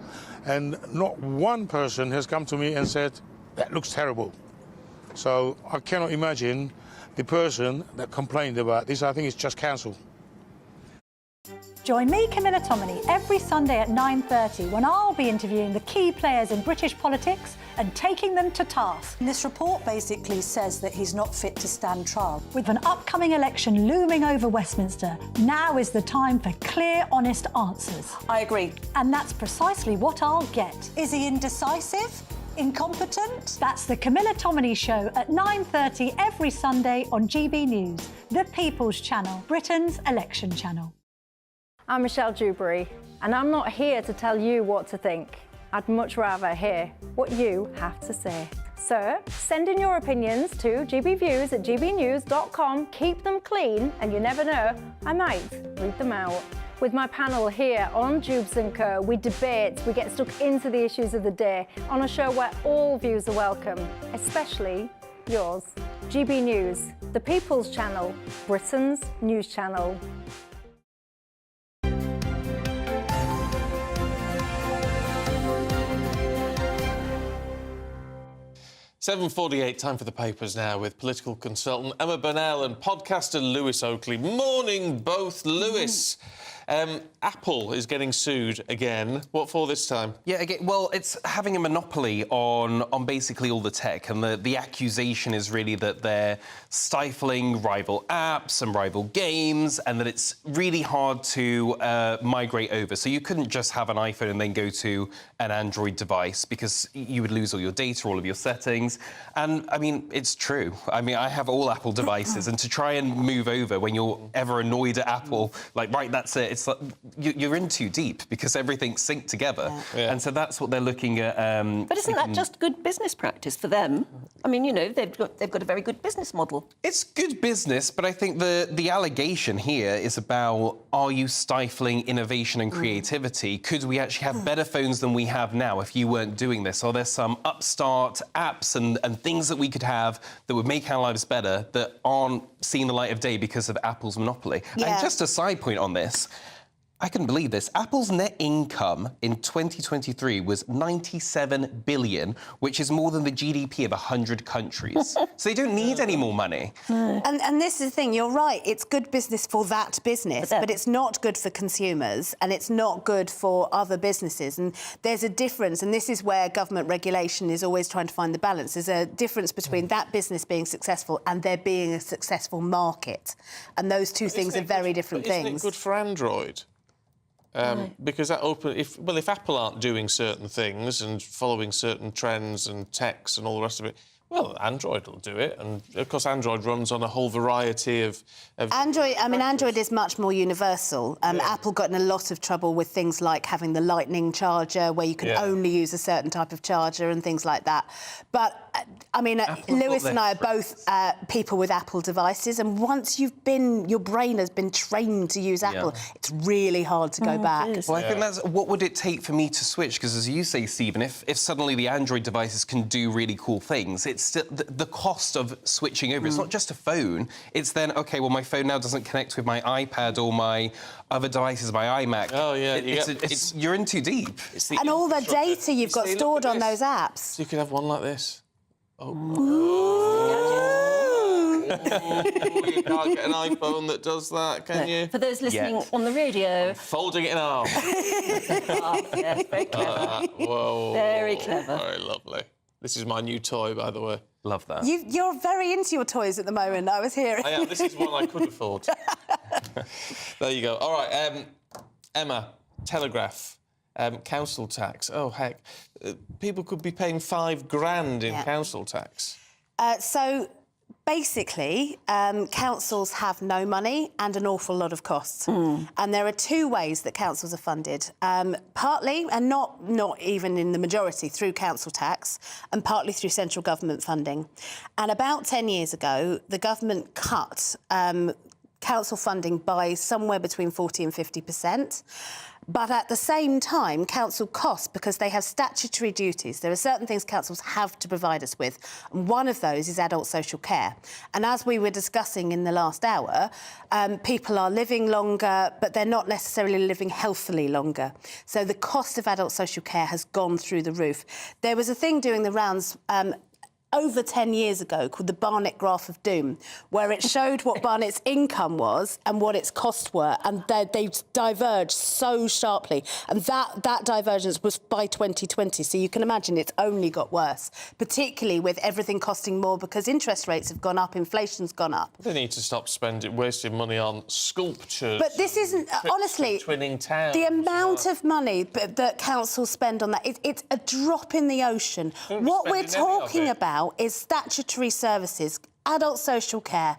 Speaker 18: and not one person has come to me and said, that looks terrible. So I cannot imagine the person that complained about this. I think it's just council.
Speaker 20: Join me, Camilla Tominey, every Sunday at 9:30 when I'll be interviewing the key players in British politics and taking them to task.
Speaker 25: This report basically says that he's not fit to stand trial.
Speaker 20: With an upcoming election looming over Westminster, now is the time for clear, honest answers.
Speaker 3: I agree.
Speaker 20: And that's precisely what I'll get.
Speaker 25: Is he indecisive?
Speaker 20: Incompetent? That's the Camilla Tominey Show at 9:30 every Sunday on GB News, the People's Channel, Britain's election channel.
Speaker 26: I'm Michelle Dewberry, and I'm not here to tell you what to think. I'd much rather hear what you have to say. So, send in your opinions to gbviews@gbnews.com. Keep them clean, and you never know, I might read them out. With my panel here on Jubes & Co, we debate, we get stuck into the issues of the day on a show where all views are welcome, especially yours. GB News, the People's Channel, Britain's news channel.
Speaker 1: 7:48, time for the papers now with political consultant Emma Burnell and podcaster Lewis Oakley. Morning, both. Lewis, Apple is getting sued again. What for this time?
Speaker 4: Yeah, again, well, it's having a monopoly on basically all the tech, and the accusation is really that they're stifling rival apps and rival games, and that it's really hard to migrate over. So you couldn't just have an iPhone and then go to an Android device, because you would lose all your data, all of your settings. And, I mean, it's true. I mean, I have all Apple devices, and to try and move over when you're ever annoyed at Apple, like, right, that's it, it's like you're in too deep, because everything's synced together.
Speaker 3: Yeah.
Speaker 4: And so that's what they're looking at.
Speaker 3: But isn't that just good business practice for them? I mean, you know, they've got a very good business model.
Speaker 4: It's good business, but I think the allegation here is about, are you stifling innovation and creativity? Could we actually have better phones than we have now if you weren't doing this? Are there some upstart apps and things that we could have that would make our lives better that aren't seeing the light of day because of Apple's monopoly?
Speaker 20: Yeah.
Speaker 4: And just a side point on this, I couldn't believe this. Apple's net income in 2023 was 97 billion, which is more than the GDP of 100 countries. So they don't need any more money.
Speaker 7: And this is the thing, you're right, it's good business for that business, but it's not good for consumers, and it's not good for other businesses. And there's a difference, and this is where government regulation is always trying to find the balance. There's a difference between that business being successful and there being a successful market. And those two things are very different things.
Speaker 1: Isn't it good for Android? Because that if Apple aren't doing certain things and following certain trends and techs and all the rest of it, well, Android will do it, and of course Android runs on a whole variety of
Speaker 7: Android is much more universal. Apple got in a lot of trouble with things like having the lightning charger, where you can only use a certain type of charger and things like that. But I mean, Lewis and I are both people with Apple devices, and once your brain has been trained to use Apple, it's really hard to go back.
Speaker 4: Well, I think that's what would it take for me to switch? Because as you say, Stephen, if suddenly the Android devices can do really cool things, it's still the cost of switching over. It's not just a phone. It's then, OK, well, my phone now doesn't connect with my iPad or my other devices, my iMac. Oh, yeah. You're in too deep.
Speaker 7: And all the data you've got stored on those apps.
Speaker 1: So you could have one like this. Oh. You can't get an iPhone that does that, can you?
Speaker 3: For those listening on the radio...
Speaker 1: Folding it in half.
Speaker 3: Yeah, very clever.
Speaker 1: Whoa.
Speaker 3: Very clever.
Speaker 1: Very lovely. This is my new toy, by the way.
Speaker 4: Love that.
Speaker 7: You're very into your toys at the moment, I was hearing.
Speaker 1: I am. This is one I could afford. There you go. All right, Emma, Telegraph, council tax. Oh, heck. People could be paying £5,000 in council tax.
Speaker 7: So, basically, councils have no money and an awful lot of costs. And there are two ways that councils are funded. Partly, and not even in the majority, through council tax, and partly through central government funding. And about 10 years ago, the government cut council funding by somewhere between 40 and 50%. But at the same time, council costs, because they have statutory duties. There are certain things councils have to provide us with, and one of those is adult social care. And as we were discussing in the last hour, people are living longer, but they're not necessarily living healthily longer. So the cost of adult social care has gone through the roof. There was a thing doing the rounds over 10 years ago called the Barnett Graph of Doom, where it showed what Barnett's income was and what its costs were, and they diverged so sharply. And that divergence was by 2020, so you can imagine it's only got worse, particularly with everything costing more because interest rates have gone up, inflation's gone up.
Speaker 1: They need to stop wasting money on sculptures.
Speaker 7: But this isn't, honestly,
Speaker 1: twinning towns.
Speaker 7: the amount of money that councils spend on that, it's a drop in the ocean. What we're talking about is statutory services, adult social care,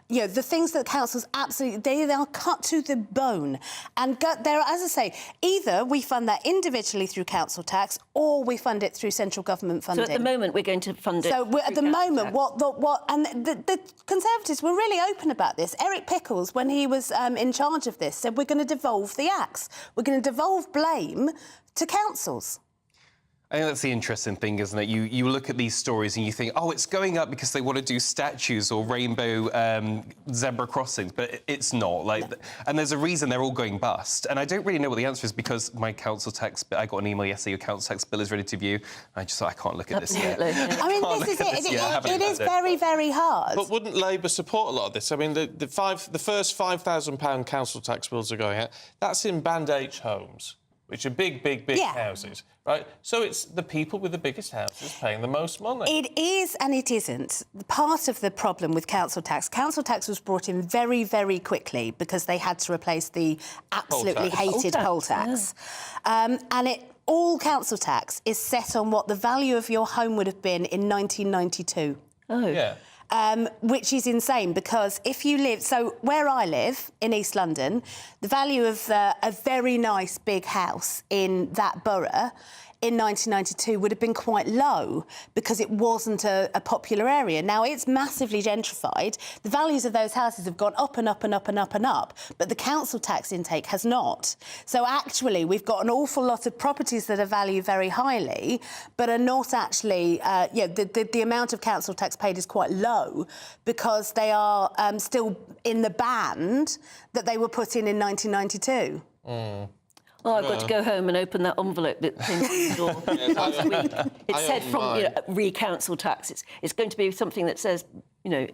Speaker 7: you know, the things that councils absolutely, they are cut to the bone. And there, as I say, either we fund that individually through council tax or we fund it through central government funding.
Speaker 3: So at the moment, we're going to fund it.
Speaker 7: So at the moment, the Conservatives were really open about this. Eric Pickles, when he was in charge of this, said we're going to devolve the axe. We're going to devolve blame to councils.
Speaker 4: I think that's the interesting thing, isn't it? You look at these stories and you think, oh, it's going up because they want to do statues or rainbow zebra crossings, but it's not. And there's a reason they're all going bust. And I don't really know what the answer is because my council tax, I got an email yesterday, your council tax bill is ready to view. I just thought, I can't look at this yet.
Speaker 7: I mean, this is it. It is very, very hard.
Speaker 1: But wouldn't Labour support a lot of this? I mean, the first £5,000 council tax bills are going out. That's in Band H homes, which are big houses, right? So it's the people with the biggest houses paying the most money.
Speaker 7: It is and it isn't. Part of the problem with council tax was brought in very, very quickly because they had to replace the absolutely hated poll tax. Yeah. And all council tax is set on what the value of your home would have been in 1992.
Speaker 3: Oh.
Speaker 1: Yeah.
Speaker 7: Which is insane because if you live... So where I live, in East London, the value of a very nice big house in that borough in 1992 would have been quite low because it wasn't a popular area. Now, it's massively gentrified. The values of those houses have gone up and up and up and up and up, but the council tax intake has not. So actually, we've got an awful lot of properties that are valued very highly, but are not actually... the amount of council tax paid is quite low because they are still in the band that they were put in 1992.
Speaker 1: Mm.
Speaker 3: Oh, I've got to go home and open that envelope that came through the door last week. It said from re-council tax. It's going to be something that says,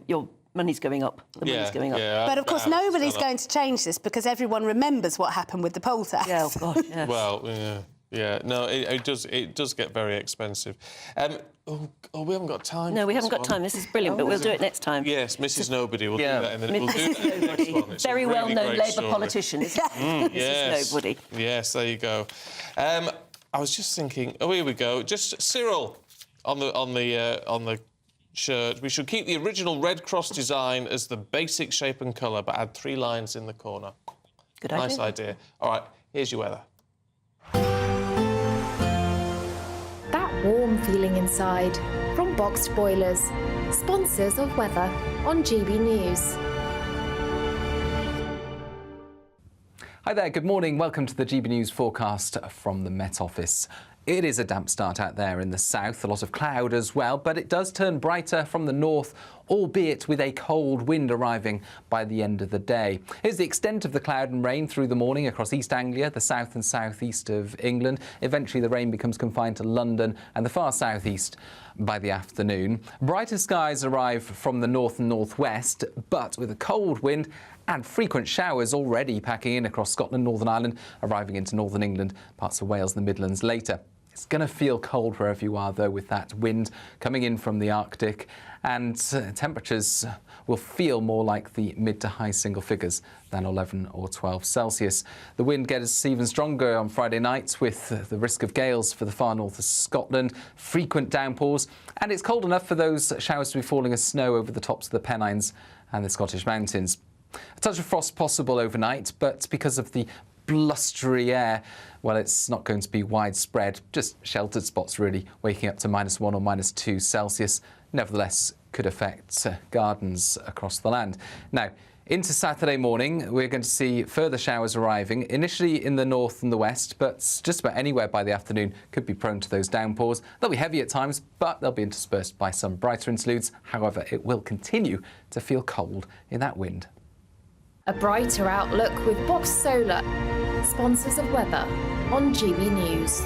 Speaker 3: your money's going up. The money's going up.
Speaker 1: Yeah,
Speaker 7: but of course, nobody's going to change this because everyone remembers what happened with the poll tax.
Speaker 3: Yeah, oh God, yeah.
Speaker 1: Well, yeah. No, it does get very expensive. We haven't got time.
Speaker 3: No, we haven't got time. This is brilliant, but we'll do it next time.
Speaker 1: Yes, Mrs. Nobody will do that, and then we'll do that next one. It's
Speaker 3: very well-known Labour politician.
Speaker 1: Yes.
Speaker 3: Mrs. Nobody.
Speaker 1: Yes, there you go. I was just thinking. Oh, here we go. Just Cyril on the shirt. We should keep the original Red Cross design as the basic shape and colour, but add 3 lines in the corner.
Speaker 3: Good idea.
Speaker 1: Nice idea. All right, here's your weather.
Speaker 8: That warm feeling inside from Boxed Boilers, sponsors of weather on GB News.
Speaker 16: Hi there, good morning. Welcome to the GB News forecast from the Met Office. It is a damp start out there in the south, a lot of cloud as well, but it does turn brighter from the north, albeit with a cold wind arriving by the end of the day. Here's the extent of the cloud and rain through the morning across East Anglia, the south and southeast of England. Eventually the rain becomes confined to London and the far southeast by the afternoon. Brighter skies arrive from the north and northwest, but with a cold wind and frequent showers already packing in across Scotland, Northern Ireland, arriving into northern England, parts of Wales and the Midlands later. It's going to feel cold wherever you are, though, with that wind coming in from the Arctic, and temperatures will feel more like the mid to high single figures than 11 or 12 Celsius. The wind gets even stronger on Friday night with the risk of gales for the far north of Scotland, frequent downpours, and it's cold enough for those showers to be falling as snow over the tops of the Pennines and the Scottish mountains. A touch of frost possible overnight, but because of the blustery air, well, it's not going to be widespread, just sheltered spots really, waking up to -1 or -2 Celsius. Nevertheless, could affect gardens across the land. Now, into Saturday morning, we're going to see further showers arriving, initially in the north and the west, but just about anywhere by the afternoon could be prone to those downpours. They'll be heavy at times, but they'll be interspersed by some brighter interludes. However, it will continue to feel cold in that wind.
Speaker 8: A brighter outlook with Box Solar, sponsors of weather on GB News.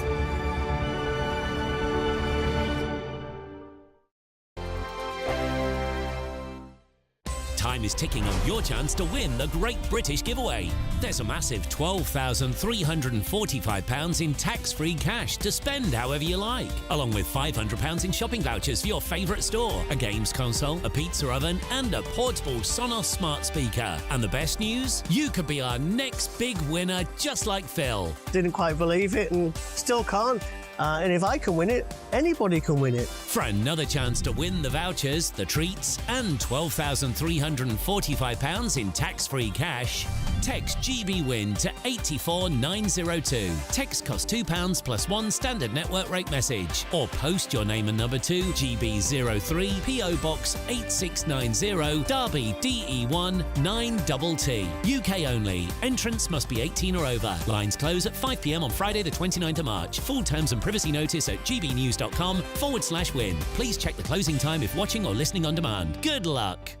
Speaker 14: Time is ticking on your chance to win the Great British Giveaway. There's a massive £12,345 in tax-free cash to spend however you like, along with £500 in shopping vouchers for your favourite store, a games console, a pizza oven and a portable Sonos smart speaker. And the best news? You could be our next big winner, just like Phil.
Speaker 17: Didn't quite believe it and still can't. And if I can win it, anybody can win it.
Speaker 14: For another chance to win the vouchers, the treats, and £12,345 in tax-free cash, text GBWIN to 84902. Text costs £2 plus one standard network rate message. Or post your name and number to GB03 PO Box 8690 Derby DE1 9TT. UK only. Entrance must be 18 or over. Lines close at 5 p.m. on Friday the 29th of March. Full terms and privacy notice at gbnews.com/win. Please check the closing time if watching or listening on demand. Good luck.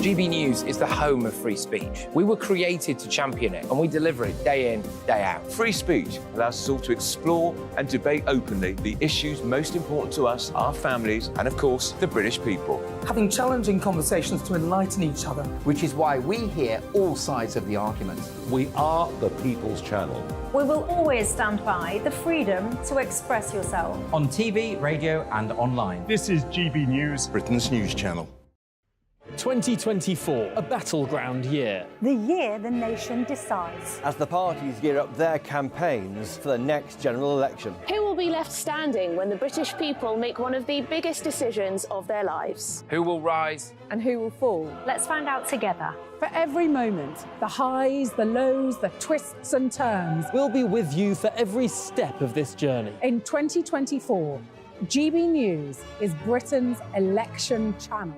Speaker 15: GB News is the home of free speech. We were created to champion it, and we deliver it day in, day out.
Speaker 19: Free speech allows us all to explore and debate openly the issues most important to us, our families, and of course, the British people.
Speaker 21: Having challenging conversations to enlighten each other.
Speaker 23: Which is why we hear all sides of the argument.
Speaker 24: We are the People's Channel.
Speaker 26: We will always stand by the freedom to express yourself.
Speaker 23: On TV, radio and online.
Speaker 24: This is GB News, Britain's news channel.
Speaker 27: 2024, a battleground year.
Speaker 20: The year the nation decides.
Speaker 22: As the parties gear up their campaigns for the next general election.
Speaker 28: Who will be left standing when the British people make one of the biggest decisions of their lives?
Speaker 15: Who will rise?
Speaker 26: And who will fall? Let's find out together.
Speaker 13: For every moment, the highs, the lows, the twists and turns.
Speaker 27: We'll be with you for every step of this journey.
Speaker 13: In 2024, GB News is Britain's election channel.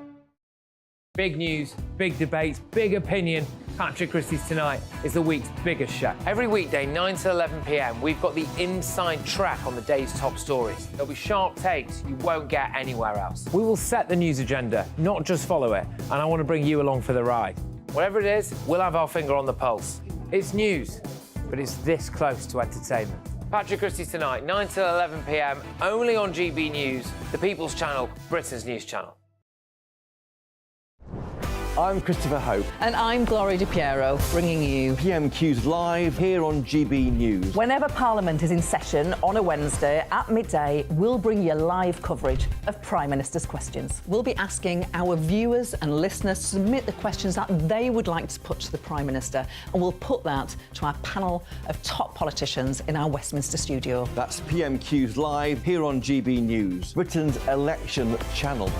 Speaker 15: Big news, big debates, big opinion. Patrick Christie's Tonight is the week's biggest show. Every weekday, 9 to 11 p.m, we've got the inside track on the day's top stories. There'll be sharp takes you won't get anywhere else. We will set the news agenda, not just follow it, and I want to bring you along for the ride. Whatever it is, we'll have our finger on the pulse. It's news, but it's this close to entertainment. Patrick Christie's Tonight, 9 to 11 p.m, only on GB News, the People's Channel, Britain's news channel.
Speaker 22: I'm Christopher Hope.
Speaker 2: And I'm Gloria Di Piero, bringing you
Speaker 22: PMQs live here on GB News.
Speaker 2: Whenever Parliament is in session on a Wednesday at midday, we'll bring you live coverage of Prime Minister's questions. We'll be asking our viewers and listeners to submit the questions that they would like to put to the Prime Minister, and we'll put that to our panel of top politicians in our Westminster studio.
Speaker 22: That's PMQs live here on GB News, Britain's election channel.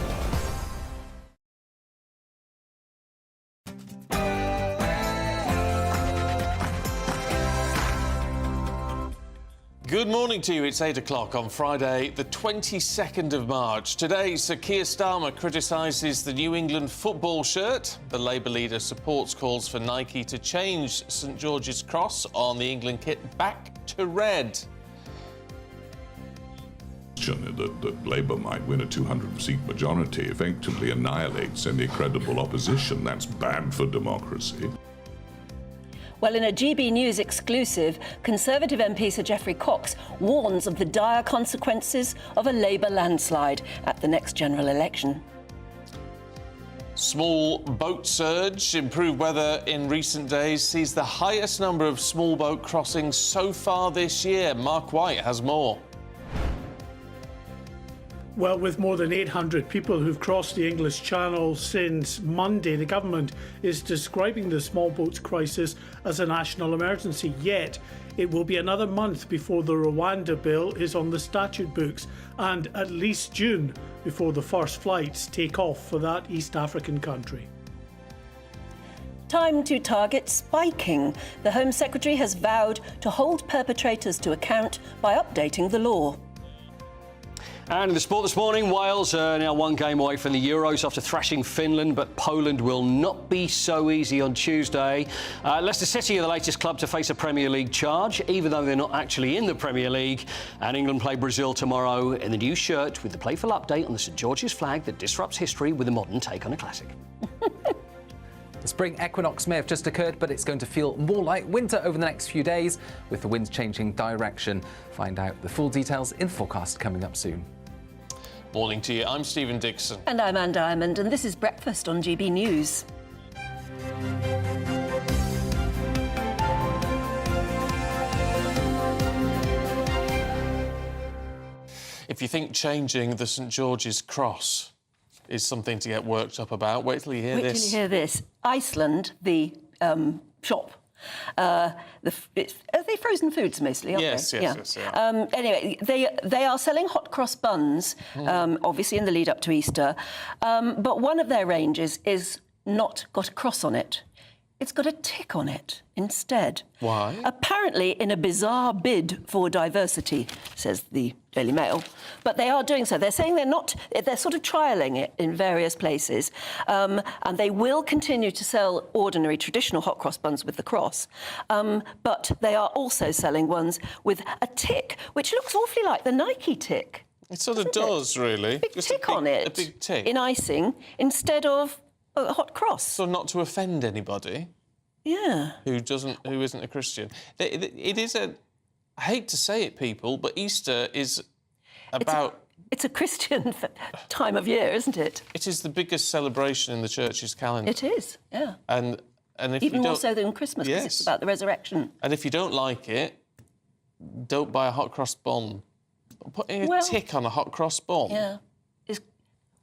Speaker 1: Good morning to you. It's 8 o'clock on Friday, the 22nd of March. Today, Sir Keir Starmer criticises the New England football shirt. The Labour leader supports calls for Nike to change St George's cross on the England kit back to red.
Speaker 29: That Labour might win a 200-seat majority effectively annihilates any credible opposition. That's bad for democracy.
Speaker 3: Well, in a GB News exclusive, Conservative MP Sir Geoffrey Cox warns of the dire consequences of a Labour landslide at the next general election.
Speaker 1: Small boat surge. Improved weather in recent days sees the highest number of small boat crossings so far this year. Mark White has more.
Speaker 30: Well, with more than 800 people who've crossed the English Channel since Monday, the government is describing the small boats crisis as a national emergency. Yet, it will be another month before the Rwanda bill is on the statute books, and at least June before the first flights take off for that East African country.
Speaker 3: Time to target spiking. The Home Secretary has vowed to hold perpetrators to account by updating the law.
Speaker 9: And in the sport this morning, Wales are now one game away from the Euros after thrashing Finland, but Poland will not be so easy on Tuesday. Leicester City are the latest club to face a Premier League charge, even though they're not actually in the Premier League. And England play Brazil tomorrow in the new shirt with the playful update on the St George's flag that disrupts history with a modern take on a classic.
Speaker 16: The spring equinox may have just occurred, but it's going to feel more like winter over the next few days, with the winds changing direction. Find out the full details in the forecast coming up soon.
Speaker 1: Morning to you. I'm Stephen Dixon.
Speaker 3: And I'm Anne Diamond, and this is Breakfast on GB News.
Speaker 1: If you think changing the St George's cross is something to get worked up about, wait till you hear this.
Speaker 3: Wait till you hear this. Iceland, the shop. Are they frozen foods mostly, aren't
Speaker 1: yes,
Speaker 3: they?
Speaker 1: Yes, yeah.
Speaker 3: Anyway, they are selling hot cross buns, obviously in the lead up to Easter, but one of their ranges is not got a cross on it. It's got a tick on it instead.
Speaker 1: Why?
Speaker 3: Apparently in a bizarre bid for diversity, says the Daily Mail. But they are doing so. They're saying they're sort of trialling it in various places. And they will continue to sell ordinary traditional hot cross buns with the cross. But they are also selling ones with a tick, which looks awfully like the Nike tick.
Speaker 1: It sort of does, really.
Speaker 3: Big tick on it.
Speaker 1: A big tick.
Speaker 3: In icing instead of a hot cross.
Speaker 1: So not to offend anybody.
Speaker 3: Yeah.
Speaker 1: Who isn't a Christian. It is I hate to say it, people, but Easter is about...
Speaker 3: It's a Christian time of year, isn't it?
Speaker 1: It is the biggest celebration in the church's calendar.
Speaker 3: It is, yeah.
Speaker 1: And if
Speaker 3: even
Speaker 1: you
Speaker 3: more so than Christmas, because it's about the resurrection.
Speaker 1: And if you don't like it, don't buy a hot cross bun. Putting a tick on a hot cross bun.
Speaker 3: Yeah. It's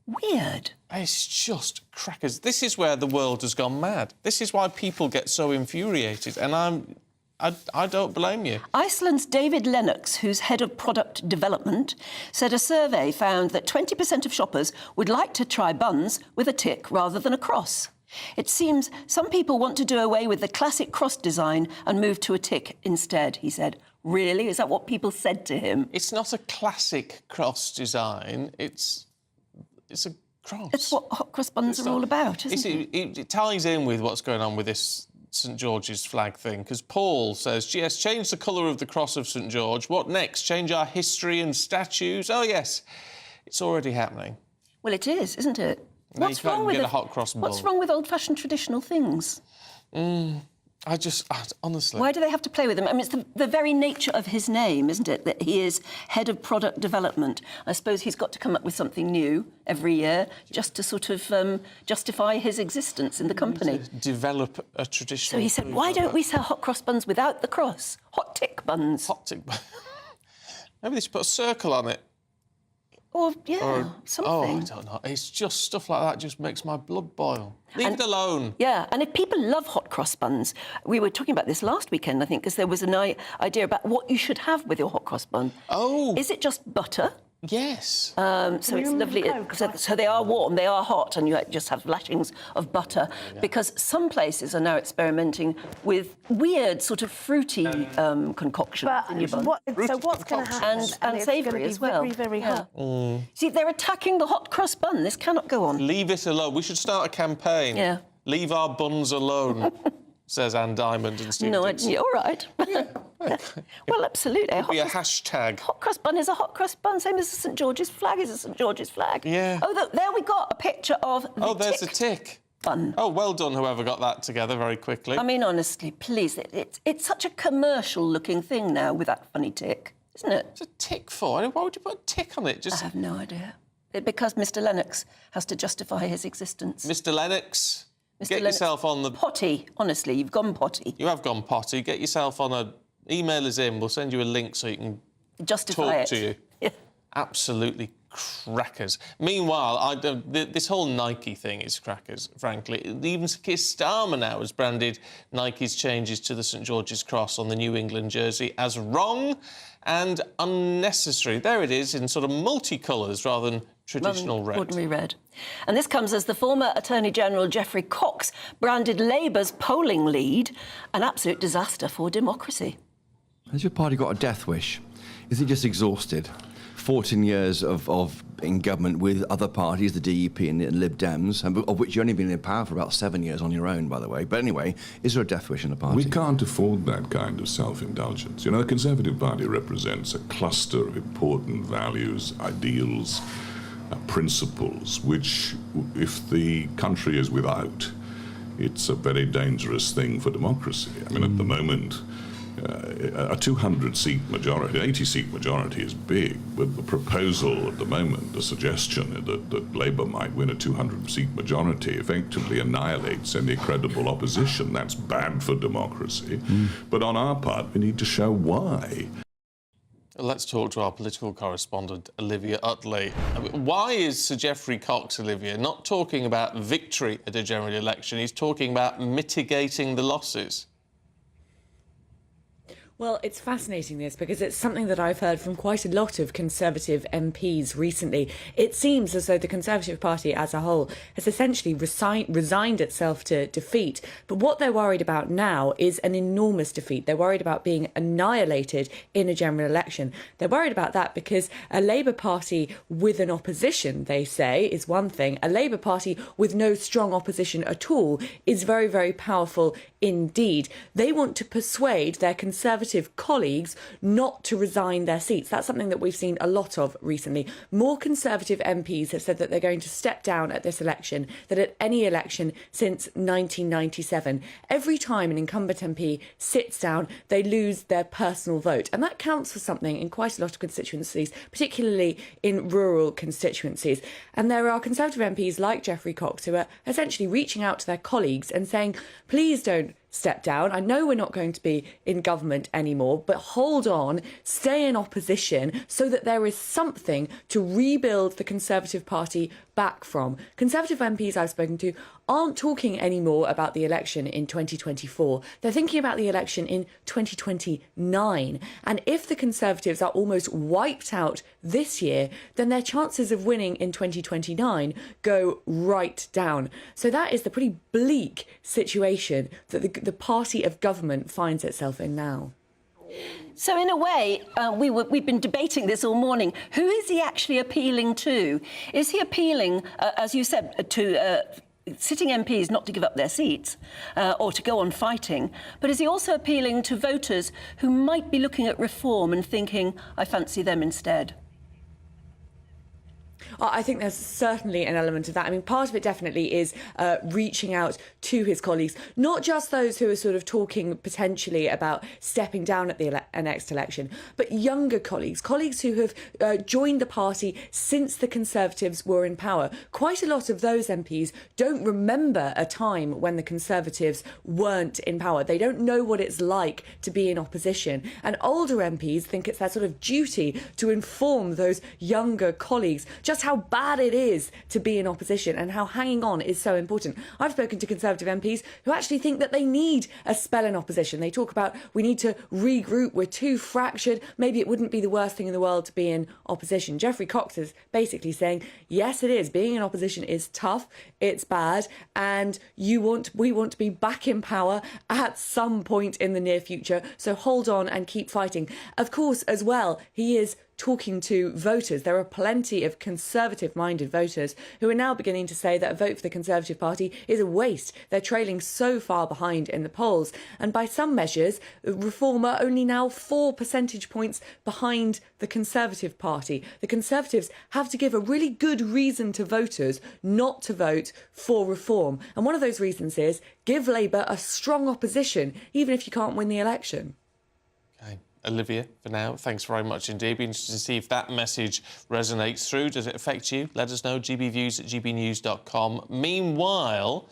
Speaker 3: weird.
Speaker 1: It's just crackers. This is where the world has gone mad. This is why people get so infuriated, and I don't blame you.
Speaker 3: Iceland's David Lennox, who's head of product development, said a survey found that 20% of shoppers would like to try buns with a tick rather than a cross. It seems some people want to do away with the classic cross design and move to a tick instead, he said. Really? Is that what people said to him?
Speaker 1: It's not a classic cross design. It's a cross.
Speaker 3: It's what hot cross buns are all about, isn't it?
Speaker 1: It ties in with what's going on with this St George's flag thing, because Paul says, yes, change the colour of the cross of St George. What next? Change our history and statues? Oh, yes, it's already happening.
Speaker 3: Well, it is, isn't it?
Speaker 1: What's wrong with a hot cross bun?
Speaker 3: What's wrong with old-fashioned traditional things?
Speaker 1: Honestly...
Speaker 3: Why do they have to play with them? I mean, it's the very nature of his name, isn't it, that he is head of product development. I suppose he's got to come up with something new every year just to sort of justify his existence in the company.
Speaker 1: Develop a traditional...
Speaker 3: So he said, why don't we sell hot cross buns without the cross? Hot tick buns.
Speaker 1: Hot tick buns. Maybe they should put a circle on it.
Speaker 3: Or, something.
Speaker 1: Oh, I don't know. It's just stuff like that just makes my blood boil. Leave it alone.
Speaker 3: Yeah, and if people love hot cross buns, we were talking about this last weekend, I think, because there was an idea about what you should have with your hot cross bun.
Speaker 1: Oh.
Speaker 3: Is it just butter?
Speaker 1: Yes.
Speaker 3: So it's lovely. So they are warm, they are hot, and you just have lashings of butter. Yeah. Because some places are now experimenting with weird, sort of fruity concoctions in your bun.
Speaker 4: So what's going to happen?
Speaker 3: And savoury as well.
Speaker 4: Very, very hot.
Speaker 3: See, they're attacking the hot cross bun. This cannot go on.
Speaker 1: Leave it alone. We should start a campaign.
Speaker 3: Yeah.
Speaker 1: Leave our buns alone, says Anne Diamond and Steve Dixon.
Speaker 3: All right. Well, absolutely.
Speaker 1: It'll be a hashtag.
Speaker 3: Hot cross bun is a hot cross bun, same as the St George's flag is a St George's flag.
Speaker 1: Yeah.
Speaker 3: Oh, there we got a picture of the
Speaker 1: there's a tick.
Speaker 3: Bun.
Speaker 1: Oh, well done, whoever got that together very quickly.
Speaker 3: I mean, honestly, please, it's such a commercial-looking thing now with that funny tick, isn't it?
Speaker 1: What's a tick for? Why would you put a tick on it?
Speaker 3: I have no idea. Because Mr Lennox has to justify his existence.
Speaker 1: Mr Lennox, get yourself on the...
Speaker 3: Potty, honestly, you've gone potty.
Speaker 1: You have gone potty. Get yourself on a... Email us in, we'll send you a link so you can
Speaker 3: justify
Speaker 1: talk to you.
Speaker 3: Yeah.
Speaker 1: Absolutely crackers. Meanwhile, this whole Nike thing is crackers, frankly. Even Keir Starmer now has branded Nike's changes to the St George's Cross on the New England jersey as wrong and unnecessary. There it is in sort of multicolours rather than traditional red.
Speaker 3: Ordinary red. And this comes as the former Attorney General Geoffrey Cox branded Labour's polling lead an absolute disaster for democracy.
Speaker 22: Has your party got a death wish? Is it just exhausted? 14 years of in government with other parties, the DUP and the Lib Dems, of which you've only been in power for about 7 years on your own, by the way. But anyway, is there a death wish in the party?
Speaker 29: We can't afford that kind of self-indulgence. You know, the Conservative Party represents a cluster of important values, ideals, principles, which, if the country is without, it's a very dangerous thing for democracy. I mean, at the moment, a 200-seat majority, 80-seat majority is big, but the proposal at the moment, the suggestion that Labour might win a 200-seat majority effectively annihilates any credible opposition. That's bad for democracy. But on our part, we need to show why.
Speaker 1: Let's talk to our political correspondent, Olivia Utley. Why is Sir Geoffrey Cox, Olivia, not talking about victory at a general election? He's talking about mitigating the losses.
Speaker 4: Well, it's fascinating, this, because it's something that I've heard from quite a lot of Conservative MPs recently. It seems as though the Conservative Party as a whole has essentially resigned itself to defeat. But what they're worried about now is an enormous defeat. They're worried about being annihilated in a general election. They're worried about that because a Labour Party with an opposition, they say, is one thing. A Labour Party with no strong opposition at all is very, very powerful indeed. They want to persuade their Conservative colleagues not to resign their seats. That's something that we've seen a lot of recently. More Conservative MPs have said that they're going to step down at this election than at any election since 1997. Every time an incumbent MP sits down, they lose their personal vote. And that counts for something in quite a lot of constituencies, particularly in rural constituencies. And there are Conservative MPs like Geoffrey Cox who are essentially reaching out to their colleagues and saying, please don't step down. I know we're not going to be in government anymore, but hold on, stay in opposition so that there is something to rebuild the Conservative Party back from. Conservative MPs I've spoken to aren't talking anymore about the election in 2024. They're thinking about the election in 2029. And if the Conservatives are almost wiped out this year, then their chances of winning in 2029 go right down. So that is the pretty bleak situation that the party of government finds itself in now.
Speaker 3: So in a way, we've been debating this all morning. Who is he actually appealing to? Is he appealing, as you said, to sitting MPs not to give up their seats or to go on fighting, but is he also appealing to voters who might be looking at reform and thinking, I fancy them instead?
Speaker 4: I think there's certainly an element of that. I mean, part of it definitely is reaching out to his colleagues, not just those who are sort of talking potentially about stepping down at the next election, but younger colleagues who have joined the party since the Conservatives were in power. Quite a lot of those MPs don't remember a time when the Conservatives weren't in power. They don't know what it's like to be in opposition. And older MPs think it's their sort of duty to inform those younger colleagues just how bad it is to be in opposition and how hanging on is so important. I've spoken to Conservative MPs who actually think that they need a spell in opposition. They talk about we need to regroup, we're too fractured, maybe it wouldn't be the worst thing in the world to be in opposition. Geoffrey Cox is basically saying, yes, it is. Being in opposition is tough, it's bad, and we want to be back in power at some point in the near future, so hold on and keep fighting. Of course, as well, he is talking to voters. There are plenty of Conservative-minded voters who are now beginning to say that a vote for the Conservative Party is a waste. They're trailing so far behind in the polls. And by some measures, Reform are only now 4 percentage points behind the Conservative Party. The Conservatives have to give a really good reason to voters not to vote for Reform. And one of those reasons is give Labour a strong opposition, even if you can't win the election.
Speaker 1: Okay. Olivia, for now, thanks very much indeed. Be interested to see if that message resonates through. Does it affect you? Let us know, gbviews@gbnews.com. Meanwhile,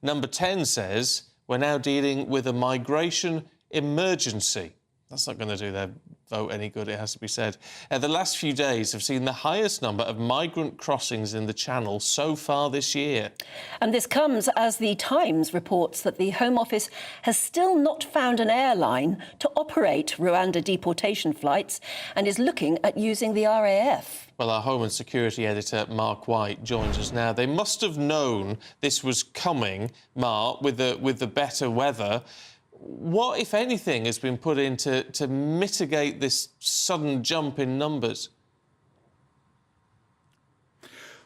Speaker 1: number 10 says we're now dealing with a migration emergency. That's not going to do their vote any good, it has to be said. The last few days have seen the highest number of migrant crossings in the Channel so far this year.
Speaker 3: And this comes as the Times reports that the Home Office has still not found an airline to operate Rwanda deportation flights and is looking at using the RAF.
Speaker 1: Well, our Home and Security editor, Mark White, joins us now. They must have known this was coming, Mark, with the better weather. What, if anything, has been put in to mitigate this sudden jump in numbers?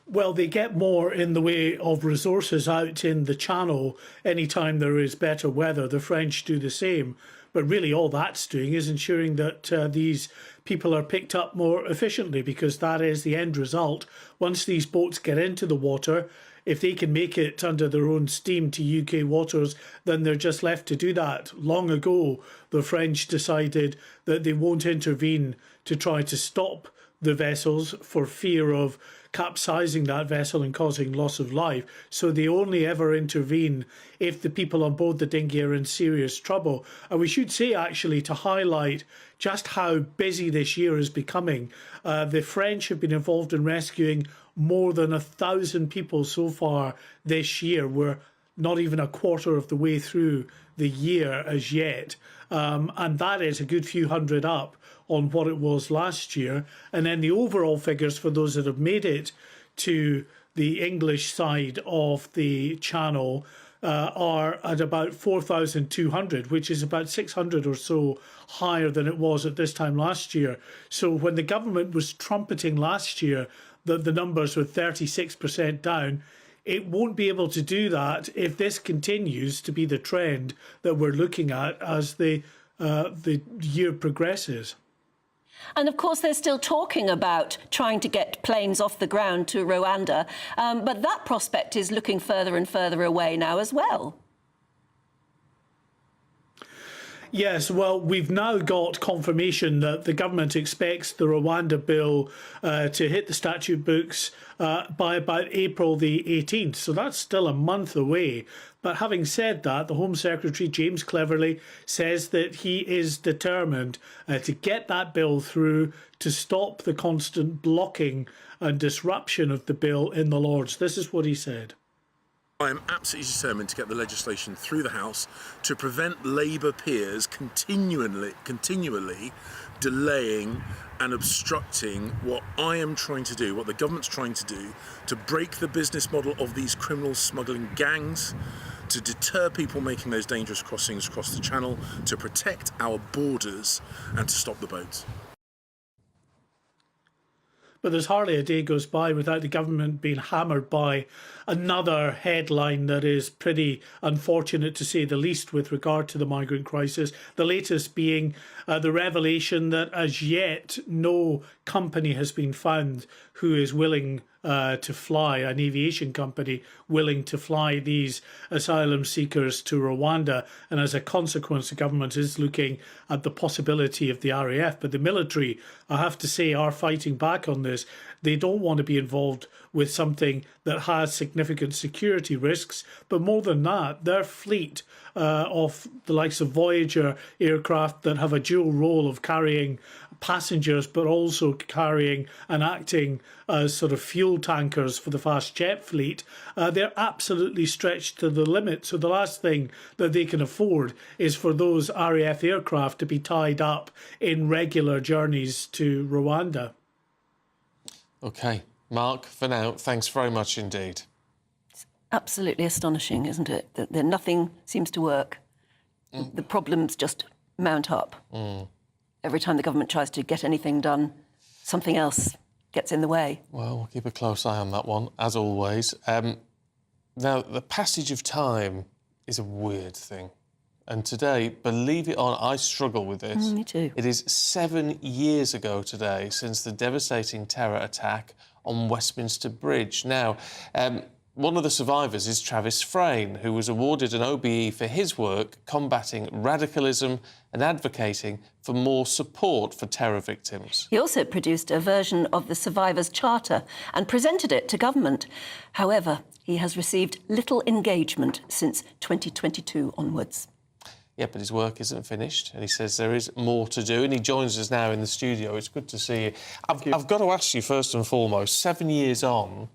Speaker 30: Well, they get more in the way of resources out in the Channel anytime there is better weather. The French do the same. But really all that's doing is ensuring that these people are picked up more efficiently, because that is the end result. Once these boats get into the water, if they can make it under their own steam to UK waters, then they're just left to do that. Long ago, the French decided that they won't intervene to try to stop the vessels for fear of capsizing that vessel and causing loss of life. So they only ever intervene if the people on board the dinghy are in serious trouble. And we should say, actually, to highlight just how busy this year is becoming, the French have been involved in rescuing more than 1,000 people so far this year. We're not even a quarter of the way through the year as yet. And that is a good few hundred up on what it was last year. And then the overall figures for those that have made it to the English side of the channel are at about 4,200, which is about 600 or so higher than it was at this time last year. So when the government was trumpeting last year that the numbers were 36% down, it won't be able to do that if this continues to be the trend that we're looking at as the year progresses.
Speaker 3: And of course, they're still talking about trying to get planes off the ground to Rwanda, but that prospect is looking further and further away now as well.
Speaker 30: Yes, well, we've now got confirmation that the government expects the Rwanda bill to hit the statute books by about April the 18th. So that's still a month away. But having said that, the Home Secretary, James Cleverly, says that he is determined to get that bill through to stop the constant blocking and disruption of the bill in the Lords. This is what he said.
Speaker 5: I am absolutely determined to get the legislation through the House to prevent Labour peers continually delaying and obstructing what I am trying to do, what the government's trying to do, to break the business model of these criminal smuggling gangs, to deter people making those dangerous crossings across the Channel, to protect our borders and to stop the boats.
Speaker 30: But there's hardly a day goes by without the government being hammered by another headline that is pretty unfortunate, to say the least, with regard to the migrant crisis. The latest being the revelation that as yet no company has been found who is willing to fly, an aviation company willing to fly these asylum seekers to Rwanda. And as a consequence, the government is looking at the possibility of the RAF. But the military, I have to say, are fighting back on this. They don't want to be involved with something that has significant security risks. But more than that, their fleet of the likes of Voyager aircraft that have a dual role of carrying passengers but also carrying and acting as sort of fuel tankers for the fast jet fleet, they're absolutely stretched to the limit. So the last thing that they can afford is for those RAF aircraft to be tied up in regular journeys to Rwanda.
Speaker 1: OK, Mark, for now, thanks very much indeed.
Speaker 3: It's absolutely astonishing, isn't it? That nothing seems to work. The problems just mount up. Every time the government tries to get anything done, something else gets in the way.
Speaker 1: Well, we'll keep a close eye on that one, as always. Now, the passage of time is a weird thing. And today, believe it or not, I struggle with this.
Speaker 3: Me too.
Speaker 1: It is 7 years ago today since the devastating terror attack on Westminster Bridge. Now, one of the survivors is Travis Frayne, who was awarded an OBE for his work combating radicalism and advocating for more support for terror victims.
Speaker 3: He also produced a version of the Survivors' Charter and presented it to government. However, he has received little engagement since 2022 onwards.
Speaker 1: Yeah, but his work isn't finished, and he says there is more to do, and he joins us now in the studio. It's good to see you. I've got to ask you, first and foremost, 7 years on,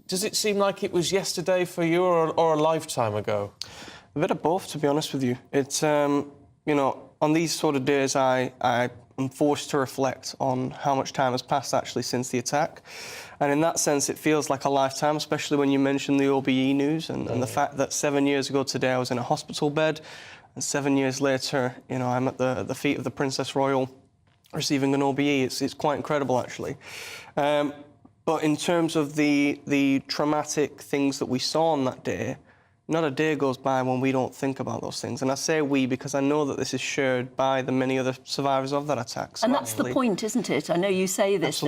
Speaker 1: does it seem like it was yesterday for you or a lifetime ago?
Speaker 6: A bit of both, to be honest with you. It's, you know, on these sort of days, I am forced to reflect on how much time has passed, actually, since the attack. And in that sense, it feels like a lifetime, especially when you mention the OBE news and the fact that 7 years ago today I was in a hospital bed, and 7 years later, you know, I'm at the feet of the Princess Royal receiving an OBE. It's quite incredible, actually. But in terms of the traumatic things that we saw on that day, not a day goes by when we don't think about those things. And I say we because I know that this is shared by the many other survivors of that attack. So
Speaker 3: and that's the point, isn't it? I know you say this,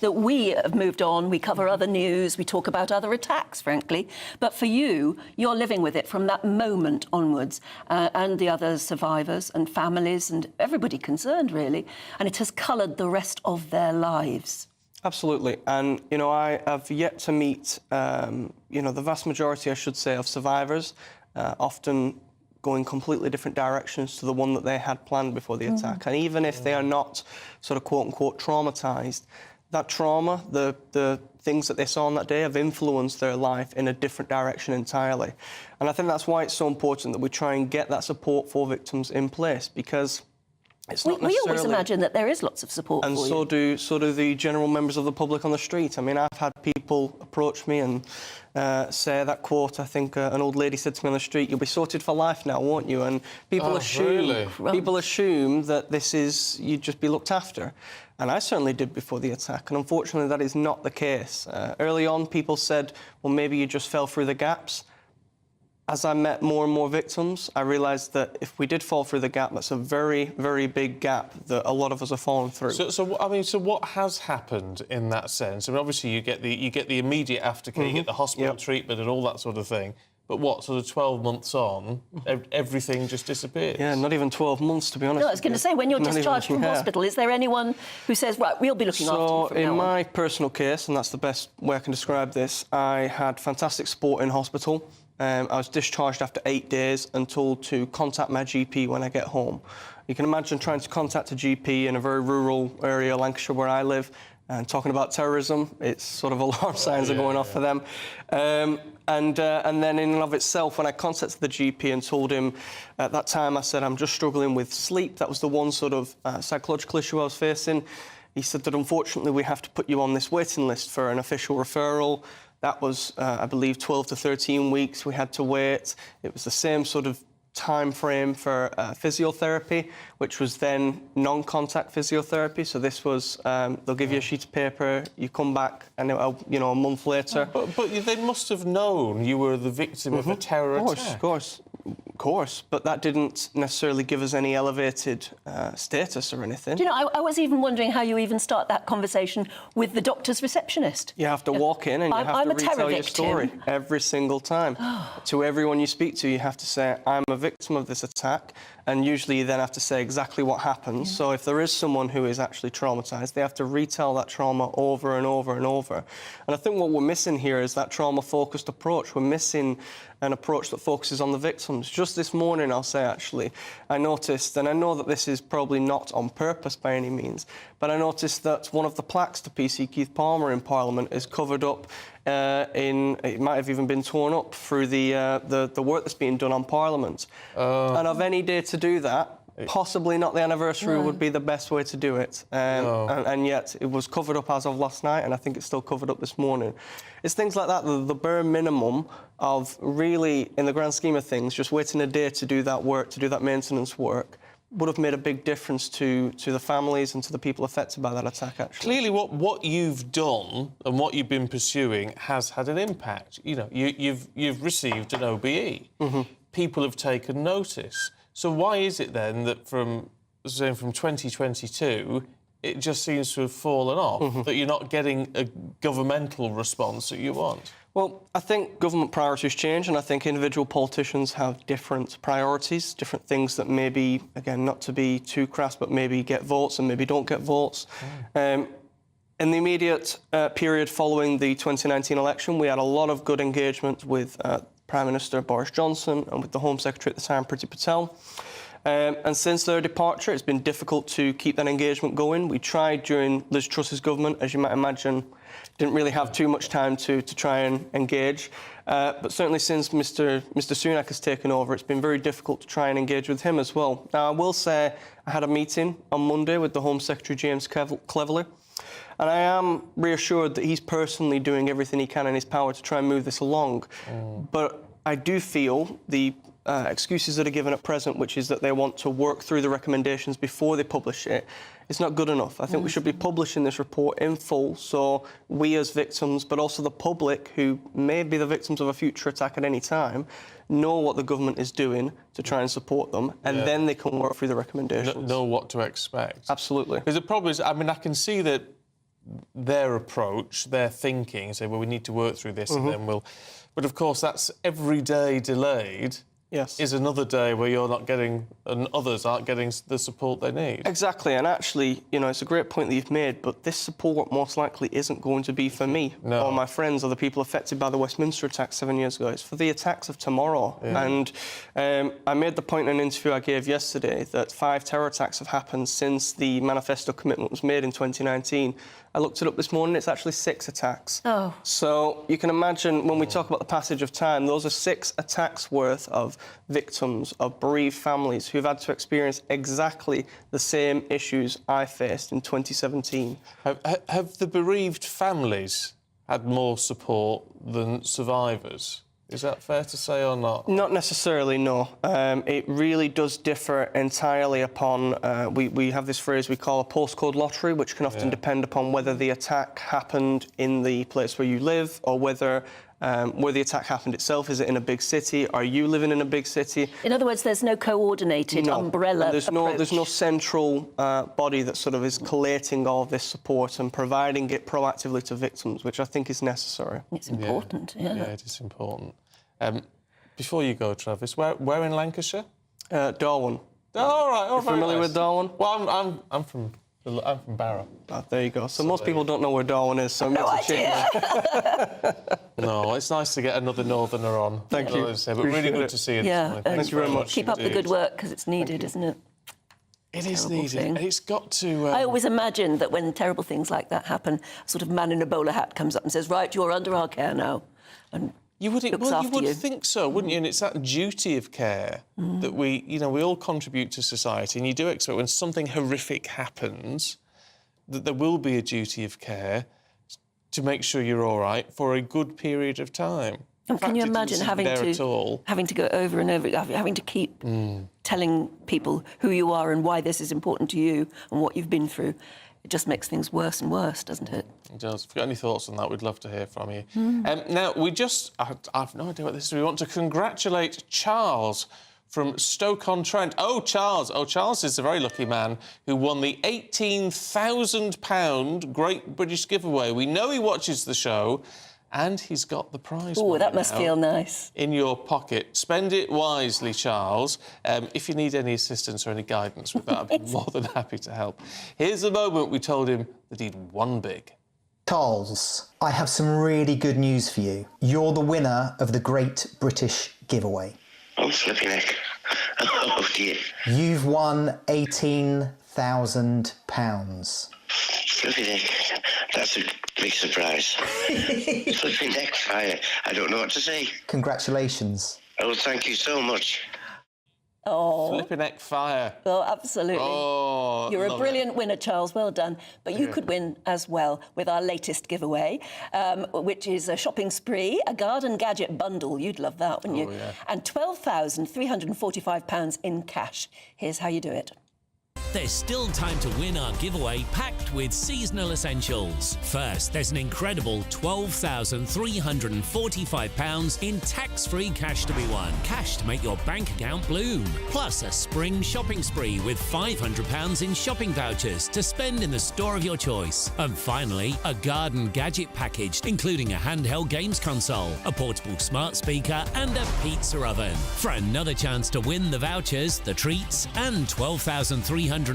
Speaker 3: that we have moved on, we cover other news, we talk about other attacks, frankly. But for you, you're living with it from that moment onwards, and the other survivors and families and everybody concerned, really. And it has coloured the rest of their lives.
Speaker 6: Absolutely. And, you know, I have yet to meet, you know, the vast majority, I should say, of survivors, often going completely different directions to the one that they had planned before the attack. And even if they are not sort of quote-unquote traumatised, that trauma, the things that they saw on that day have influenced their life in a different direction entirely. And I think that's why it's so important that we try and get that support for victims in place, because it's not
Speaker 3: we always imagine that there is lots of support
Speaker 6: and
Speaker 3: for
Speaker 6: so do the general members of the public on the street. I mean, I've had people approach me and say that quote. I think an old lady said to me on the street, "You'll be sorted for life now, won't you?" And people assume that this is, you'd just be looked after. And I certainly did before the attack, and unfortunately that is not the case. Early on, people said, well, maybe you just fell through the gaps. As I met more and more victims, I realised that if we did fall through the gap, that's a very, very big gap that a lot of us are falling through.
Speaker 1: So what has happened in that sense? I mean, obviously you get the immediate aftercare, you get the hospital treatment and all that sort of thing. But what, sort of 12 months on, everything just disappears?
Speaker 6: Yeah, not even 12 months, to be honest.
Speaker 3: No, I was going to say, when you're discharged from hospital, is there anyone who says, right, we'll be looking after you from now on?
Speaker 6: In my personal case, and that's the best way I can describe this, I had fantastic support in hospital. I was discharged after 8 days and told to contact my GP when I get home. You can imagine trying to contact a GP in a very rural area, Lancashire, where I live, and talking about terrorism. It's sort of alarm signs are going off for them. And then in and of itself, when I contacted the GP and told him at that time, I said, I'm just struggling with sleep. That was the one sort of psychological issue I was facing. He said that unfortunately we have to put you on this waiting list for an official referral. That was, I believe, 12 to 13 weeks we had to wait. It was the same sort of time frame for physiotherapy, which was then non-contact physiotherapy. So this was, they'll give you a sheet of paper, you come back, and you know, a month later.
Speaker 1: But they must have known you were the victim of a terror attack.
Speaker 6: Of course, but that didn't necessarily give us any elevated status or anything.
Speaker 3: Do you know, I was even wondering how you even start that conversation with the doctor's receptionist.
Speaker 6: You have to walk in and you have to retell your story every single time. To everyone you speak to, you have to say, I'm a victim of this attack, and usually you then have to say exactly what happened. So if there is someone who is actually traumatised, they have to retell that trauma over and over and over. And I think what we're missing here is that trauma-focused approach. We're missing an approach that focuses on the victims. Just this morning, I'll say, actually, I noticed, and I know that this is probably not on purpose by any means, but I noticed that one of the plaques to PC Keith Palmer in Parliament is covered up it might have even been torn up through the work that's being done on Parliament. And of any day to do that, possibly not the anniversary would be the best way to do it. And yet it was covered up as of last night, and I think it's still covered up this morning. It's things like that, the bare minimum of really, in the grand scheme of things, just waiting a day to do that work, to do that maintenance work, would have made a big difference to the families and to the people affected by that attack, actually.
Speaker 1: Clearly, what you've done and what you've been pursuing has had an impact. You know, you've received an OBE. People have taken notice. So why is it then that from 2022, it just seems to have fallen off, that you're not getting a governmental response that you want?
Speaker 6: Well, I think government priorities change, and I think individual politicians have different priorities, different things that maybe, again, not to be too crass, but maybe get votes and maybe don't get votes. In the immediate period following the 2019 election, we had a lot of good engagement with Prime Minister Boris Johnson and with the Home Secretary at the time, Priti Patel. And since their departure, it's been difficult to keep that engagement going. We tried during Liz Truss's government, as you might imagine, didn't really have too much time to try and engage. But certainly since Mr Sunak has taken over, it's been very difficult to try and engage with him as well. Now, I will say I had a meeting on Monday with the Home Secretary, James Cleverly, and I am reassured that he's personally doing everything he can in his power to try and move this along. But I do feel the excuses that are given at present, which is that they want to work through the recommendations before they publish it, it's not good enough. I think we should be publishing this report in full, so we as victims, but also the public, who may be the victims of a future attack at any time, know what the government is doing to try and support them, and then they can work through the recommendations.
Speaker 1: Know what to expect.
Speaker 6: Absolutely.
Speaker 1: Because the problem is, I mean, I can see that their approach, their thinking, say, well, we need to work through this and then we'll... But, of course, that's every day delayed.
Speaker 6: Yes.
Speaker 1: Is another day where you're not getting, and others aren't getting the support they need.
Speaker 6: Exactly, and actually, you know, it's a great point that you've made, but this support most likely isn't going to be for me or my friends or the people affected by the Westminster attack 7 years ago. It's for the attacks of tomorrow. And I made the point in an interview I gave yesterday that 5 terror attacks have happened since the manifesto commitment was made in 2019. I looked it up this morning, it's actually 6 attacks.
Speaker 3: Oh.
Speaker 6: So you can imagine when we talk about the passage of time, those are 6 attacks worth of victims, of bereaved families who've had to experience exactly the same issues I faced in 2017.
Speaker 1: Have the bereaved families had more support than survivors? Is that fair to say or not?
Speaker 6: Not necessarily, no. It really does differ entirely upon... we have this phrase we call a postcode lottery, which can often depend upon whether the attack happened in the place where you live or whether where the attack happened itself. Is it in a big city? Are you living in a big city?
Speaker 3: In other words, there's no coordinated umbrella
Speaker 6: there's
Speaker 3: approach.
Speaker 6: There's no central body that sort of is collating all of this support and providing it proactively to victims, which I think is necessary.
Speaker 3: It's important,
Speaker 1: Yeah, it is important. Before you go, Travis, where in Lancashire?
Speaker 6: Darwin.
Speaker 1: Oh, right. Oh,
Speaker 6: You're familiar with Darwin?
Speaker 1: Well, I'm from Barrow.
Speaker 6: There you go. So most people don't know where Darwin is, so no idea.
Speaker 1: No, it's nice to get another northerner on.
Speaker 6: Thank you.
Speaker 1: But really good to see you.
Speaker 3: Yeah,
Speaker 1: Thank you very much.
Speaker 3: Keep up the good work, because it's needed, isn't it?
Speaker 1: It is needed. It's got to...
Speaker 3: I always imagine that when terrible things like that happen, a sort of man in a bowler hat comes up and says, right, you're under our care now. And
Speaker 1: you would think so, wouldn't you? And it's that duty of care that we all contribute to society, and you do expect when something horrific happens that there will be a duty of care to make sure you're all right for a good period of time.
Speaker 3: And can you imagine having to go over and over, having to keep telling people who you are and why this is important to you and what you've been through? It just makes things worse and worse, doesn't it?
Speaker 1: It does. If you've got any thoughts on that, we'd love to hear from you. Now, I've no idea what this is. We want to congratulate Charles from Stoke-on-Trent. Oh, Charles is a very lucky man who won the £18,000 Great British Giveaway. We know he watches the show, and he's got the prize.
Speaker 3: Oh, that must feel nice.
Speaker 1: In your pocket. Spend it wisely, Charles. If you need any assistance or any guidance with that, I'd be more than happy to help. Here's the moment we told him that he'd won big.
Speaker 7: Charles, I have some really good news for you. You're the winner of the Great British Giveaway.
Speaker 8: Oh, flipping heck. Oh, dear.
Speaker 7: You've won £18,000.
Speaker 8: Flipping heck. That's a big surprise. Flipping heck, I don't know what to say.
Speaker 7: Congratulations.
Speaker 8: Oh, thank you so much.
Speaker 3: Oh.
Speaker 1: Flipping heck fire.
Speaker 3: Oh, absolutely.
Speaker 1: Oh,
Speaker 3: You're a brilliant winner, Charles. Well done. But you could win as well with our latest giveaway, which is a shopping spree, a garden gadget bundle. You'd love that, wouldn't you?
Speaker 1: Yeah.
Speaker 3: And £12,345 in cash. Here's how you do it.
Speaker 10: There's still time to win our giveaway packed with seasonal essentials. First, there's an incredible £12,345 in tax-free cash to be won. Cash to make your bank account bloom. Plus a spring shopping spree with £500 in shopping vouchers to spend in the store of your choice. And finally, a garden gadget package, including a handheld games console, a portable smart speaker and a pizza oven. For another chance to win the vouchers, the treats and £12,345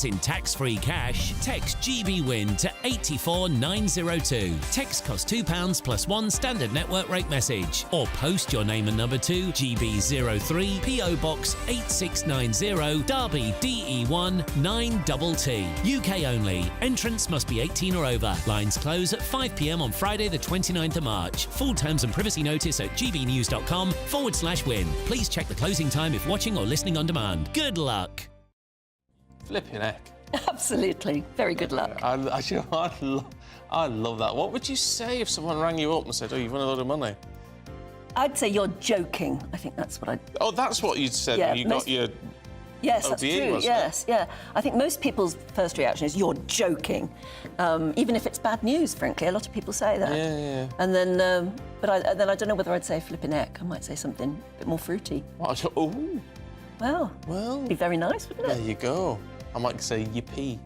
Speaker 10: in tax-free cash, text GBWIN to 84902. Text costs £2 plus one standard network rate message, or post your name and number to GB03 PO Box 8690 Derby DE1 9TT. UK only. Entrance must be 18 or over. Lines close at 5 p.m. on Friday the 29th of March. Full terms and privacy notice at gbnews.com/win. Please check the closing time if watching or listening on demand. Good luck.
Speaker 1: Flipping heck.
Speaker 3: Absolutely. Very good luck.
Speaker 1: I love that. What would you say if someone rang you up and said, oh, you've won a lot of money?
Speaker 3: I'd say you're joking. I think that's what I'd...
Speaker 1: Oh, that's what you'd said when you got your...
Speaker 3: Yes, that's
Speaker 1: OBE,
Speaker 3: true.
Speaker 1: wasn't
Speaker 3: Yes, yeah. I think most people's first reaction is you're joking, even if it's bad news. Frankly, a lot of people say that.
Speaker 1: Yeah.
Speaker 3: And then, but I don't know whether I'd say flipping heck. I might say something a bit more fruity.
Speaker 1: What? Ooh.
Speaker 3: Well, be very nice, wouldn't it?
Speaker 1: There you go. I might say yippee.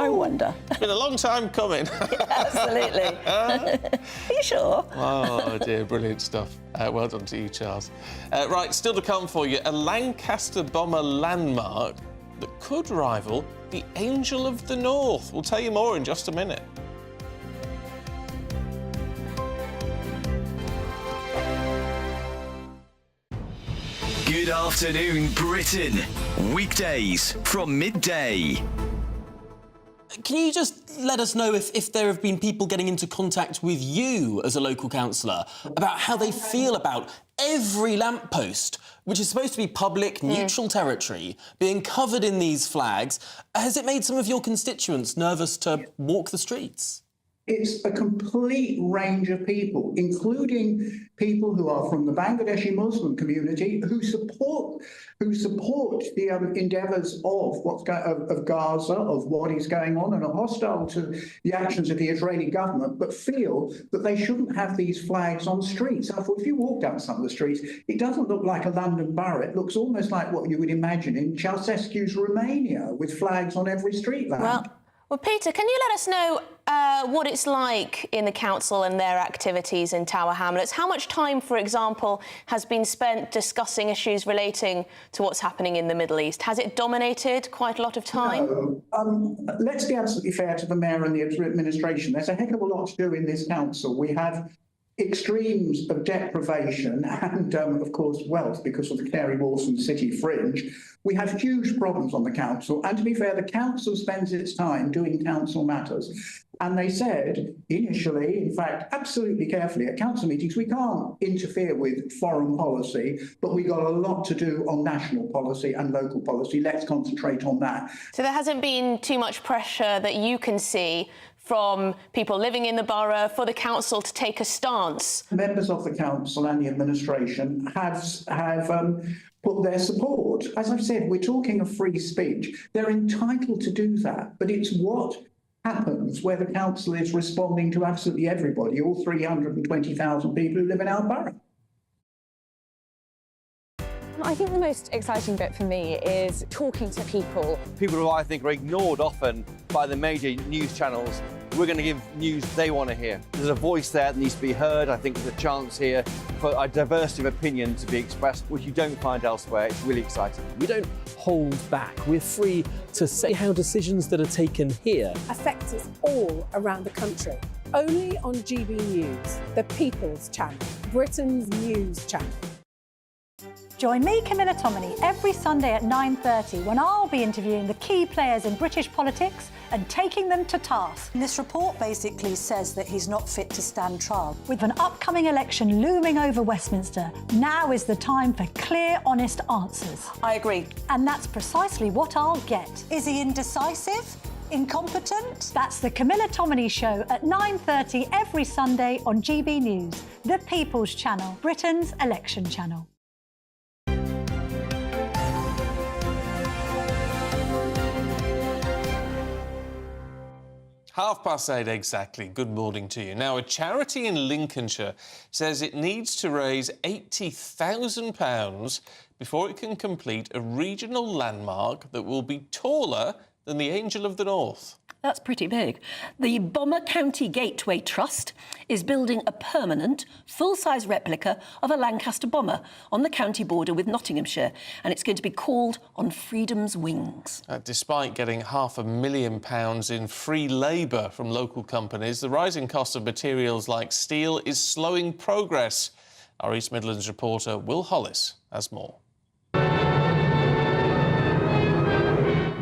Speaker 3: I wonder.
Speaker 1: It's been a long time coming.
Speaker 3: Absolutely. Are you sure?
Speaker 1: Oh dear, brilliant stuff. Well done to you, Charles. Right, still to come for you, a Lancaster bomber landmark that could rival the Angel of the North. We'll tell you more in just a minute.
Speaker 11: Good afternoon, Britain. Weekdays from midday.
Speaker 27: Can you just let us know if there have been people getting into contact with you as a local councillor about how they feel about every lamppost, which is supposed to be public, neutral territory, being covered in these flags? Has it made some of your constituents nervous to walk the streets?
Speaker 12: It's a complete range of people, including people who are from the Bangladeshi Muslim community who support the endeavours of Gaza, of what is going on, and are hostile to the actions of the Israeli government, but feel that they shouldn't have these flags on streets. I thought if you walk down some of the streets, it doesn't look like a London borough. It looks almost like what you would imagine in Ceausescu's Romania, with flags on every street lamp.
Speaker 28: Well, Peter, can you let us know what it's like in the council and their activities in Tower Hamlets? How much time, for example, has been spent discussing issues relating to what's happening in the Middle East? Has it dominated quite a lot of time?
Speaker 12: No. Let's be absolutely fair to the mayor and the administration. There's a heck of a lot to do in this council. We have extremes of deprivation and, of course, wealth because of the Canary Wharf and City Fringe. We have huge problems on the council, and to be fair, the council spends its time doing council matters. And they said initially, in fact, absolutely carefully at council meetings, we can't interfere with foreign policy, but we got a lot to do on national policy and local policy. Let's concentrate on that.
Speaker 28: So there hasn't been too much pressure that you can see from people living in the borough for the council to take a stance?
Speaker 12: Members of the council and the administration have put their support. As I've said, we're talking of free speech. They're entitled to do that, but it's what happens where the council is responding to absolutely everybody, all 320,000 people who live in our borough.
Speaker 14: I think the most exciting bit for me is talking to people.
Speaker 17: People who I think are ignored often by the major news channels. We're going to give news they want to hear. There's a voice there that needs to be heard. I think there's a chance here for a diversity of opinion to be expressed, which you don't find elsewhere. It's really exciting.
Speaker 27: We don't hold back. We're free to say how decisions that are taken here
Speaker 13: affect us all around the country. Only on GB News, the People's Channel, Britain's news channel.
Speaker 20: Join me, Camilla Tominey, every Sunday at 9:30 when I'll be interviewing the key players in British politics and taking them to task.
Speaker 18: This report basically says that he's not fit to stand trial.
Speaker 20: With an upcoming election looming over Westminster, now is the time for clear, honest answers.
Speaker 3: I agree.
Speaker 20: And that's precisely what I'll get.
Speaker 18: Is he indecisive? Incompetent?
Speaker 20: That's the Camilla Tominey Show at 9:30 every Sunday on GB News, the People's Channel, Britain's election channel.
Speaker 1: £8:30 exactly. Good morning to you. Now, a charity in Lincolnshire says it needs to raise £80,000 before it can complete a regional landmark that will be taller than the Angel of the North.
Speaker 3: That's pretty big. The Bomber County Gateway Trust is building a permanent, full-size replica of a Lancaster bomber on the county border with Nottinghamshire, and it's going to be called On Freedom's Wings.
Speaker 1: Despite getting £500,000 in free labour from local companies, the rising cost of materials like steel is slowing progress. Our East Midlands reporter Will Hollis has more.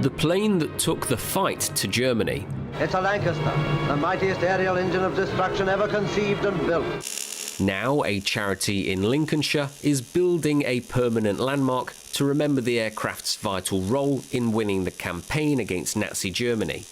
Speaker 19: The plane that took the fight to Germany.
Speaker 21: It's a Lancaster, the mightiest aerial engine of destruction ever conceived and built.
Speaker 19: Now a charity in Lincolnshire is building a permanent landmark to remember the aircraft's vital role in winning the campaign against Nazi Germany.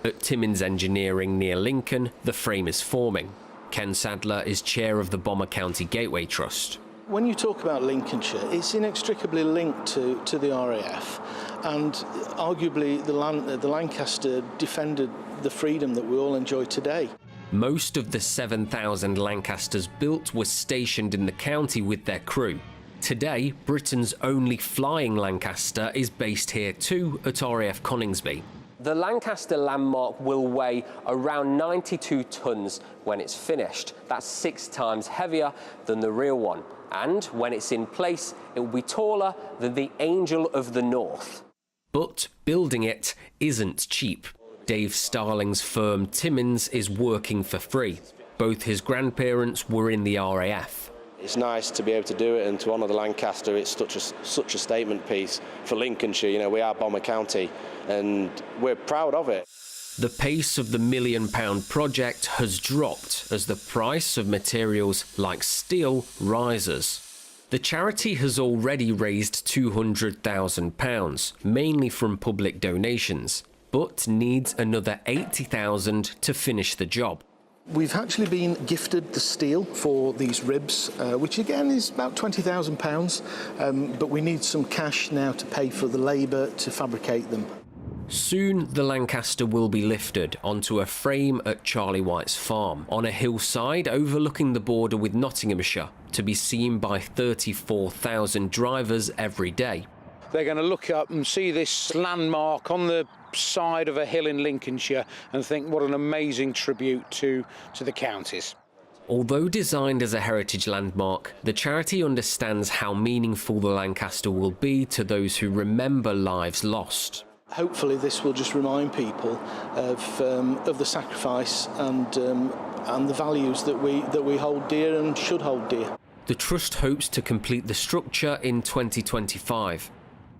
Speaker 19: At Timmins Engineering near Lincoln, the frame is forming. Ken Sadler is chair of the Bomber County Gateway Trust.
Speaker 2: When you talk about Lincolnshire, it's inextricably linked to the RAF, and arguably the Lancaster defended the freedom that we all enjoy today.
Speaker 19: Most of the 7,000 Lancasters built were stationed in the county with their crew. Today, Britain's only flying Lancaster is based here too at RAF Coningsby. The Lancaster landmark will weigh around 92 tonnes when it's finished. That's 6 times heavier than the real one. And when it's in place, it will be taller than the Angel of the North. But building it isn't cheap. Dave Starling's firm Timmins is working for free. Both his grandparents were in the RAF.
Speaker 9: It's nice to be able to do it and to honour the Lancaster. It's such a statement piece for Lincolnshire. You know, we are Bomber County and we're proud of it.
Speaker 19: The pace of the £1 million project has dropped as the price of materials like steel rises. The charity has already raised £200,000, mainly from public donations, but needs another £80,000 to finish the job.
Speaker 2: We've actually been gifted the steel for these ribs, which again is about £20,000, but we need some cash now to pay for the labour to fabricate them.
Speaker 19: Soon the Lancaster will be lifted onto a frame at Charlie White's farm, on a hillside overlooking the border with Nottinghamshire, to be seen by 34,000 drivers every day.
Speaker 15: They're going to look up and see this landmark on the side of a hill in Lincolnshire and think what an amazing tribute to the counties.
Speaker 19: Although designed as a heritage landmark, the charity understands how meaningful the Lancaster will be to those who remember lives lost.
Speaker 2: Hopefully this will just remind people of the sacrifice and the values that we hold dear and should hold dear.
Speaker 19: The Trust hopes to complete the structure in 2025.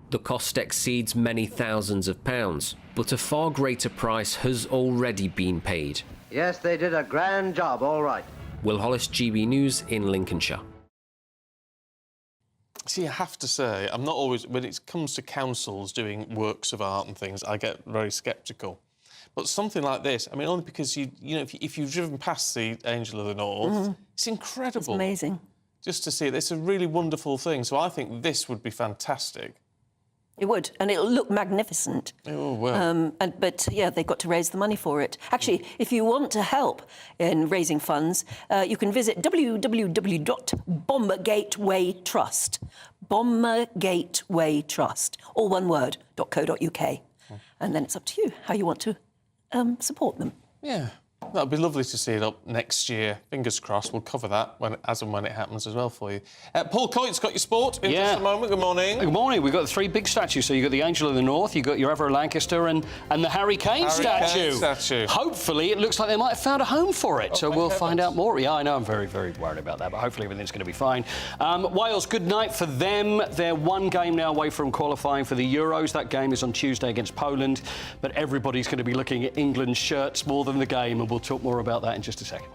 Speaker 19: The cost exceeds many thousands of pounds, but a far greater price has already been paid.
Speaker 21: Yes, they did a grand job, all right.
Speaker 19: Will Hollis, GB News in Lincolnshire.
Speaker 1: See, I have to say, I'm not always, when it comes to councils doing works of art and things, I get very sceptical. But something like this, I mean, only because, you know, if you've driven past the Angel of the North, it's incredible.
Speaker 3: It's amazing.
Speaker 1: Just to see it. It's a really wonderful thing. So I think this would be fantastic.
Speaker 3: It would, and it'll look magnificent.
Speaker 1: Oh, well.
Speaker 3: But, yeah, they've got to raise the money for it. Actually, if you want to help in raising funds, you can visit www.bombergatewaytrust, bombergatewaytrust, all one word, .co.uk. And then it's up to you how you want to support them.
Speaker 1: Yeah. That'd be lovely to see it up next year. Fingers crossed. We'll cover that as and when it happens as well for you. Paul Coyte's got your sport in just a moment. Good morning.
Speaker 16: Good morning. We've got the 3 big statues. So you've got the Angel of the North, you've got your Everett Lancaster and the Harry Kane statue. Hopefully, it looks like they might have found a home for it. So we'll find out more. Yeah, I know. I'm very, very worried about that, but hopefully everything's going to be fine. Wales, good night for them. They're 1 game now away from qualifying for the Euros. That game is on Tuesday against Poland. But everybody's going to be looking at England's shirts more than the game, and we'll talk more about that in just a second.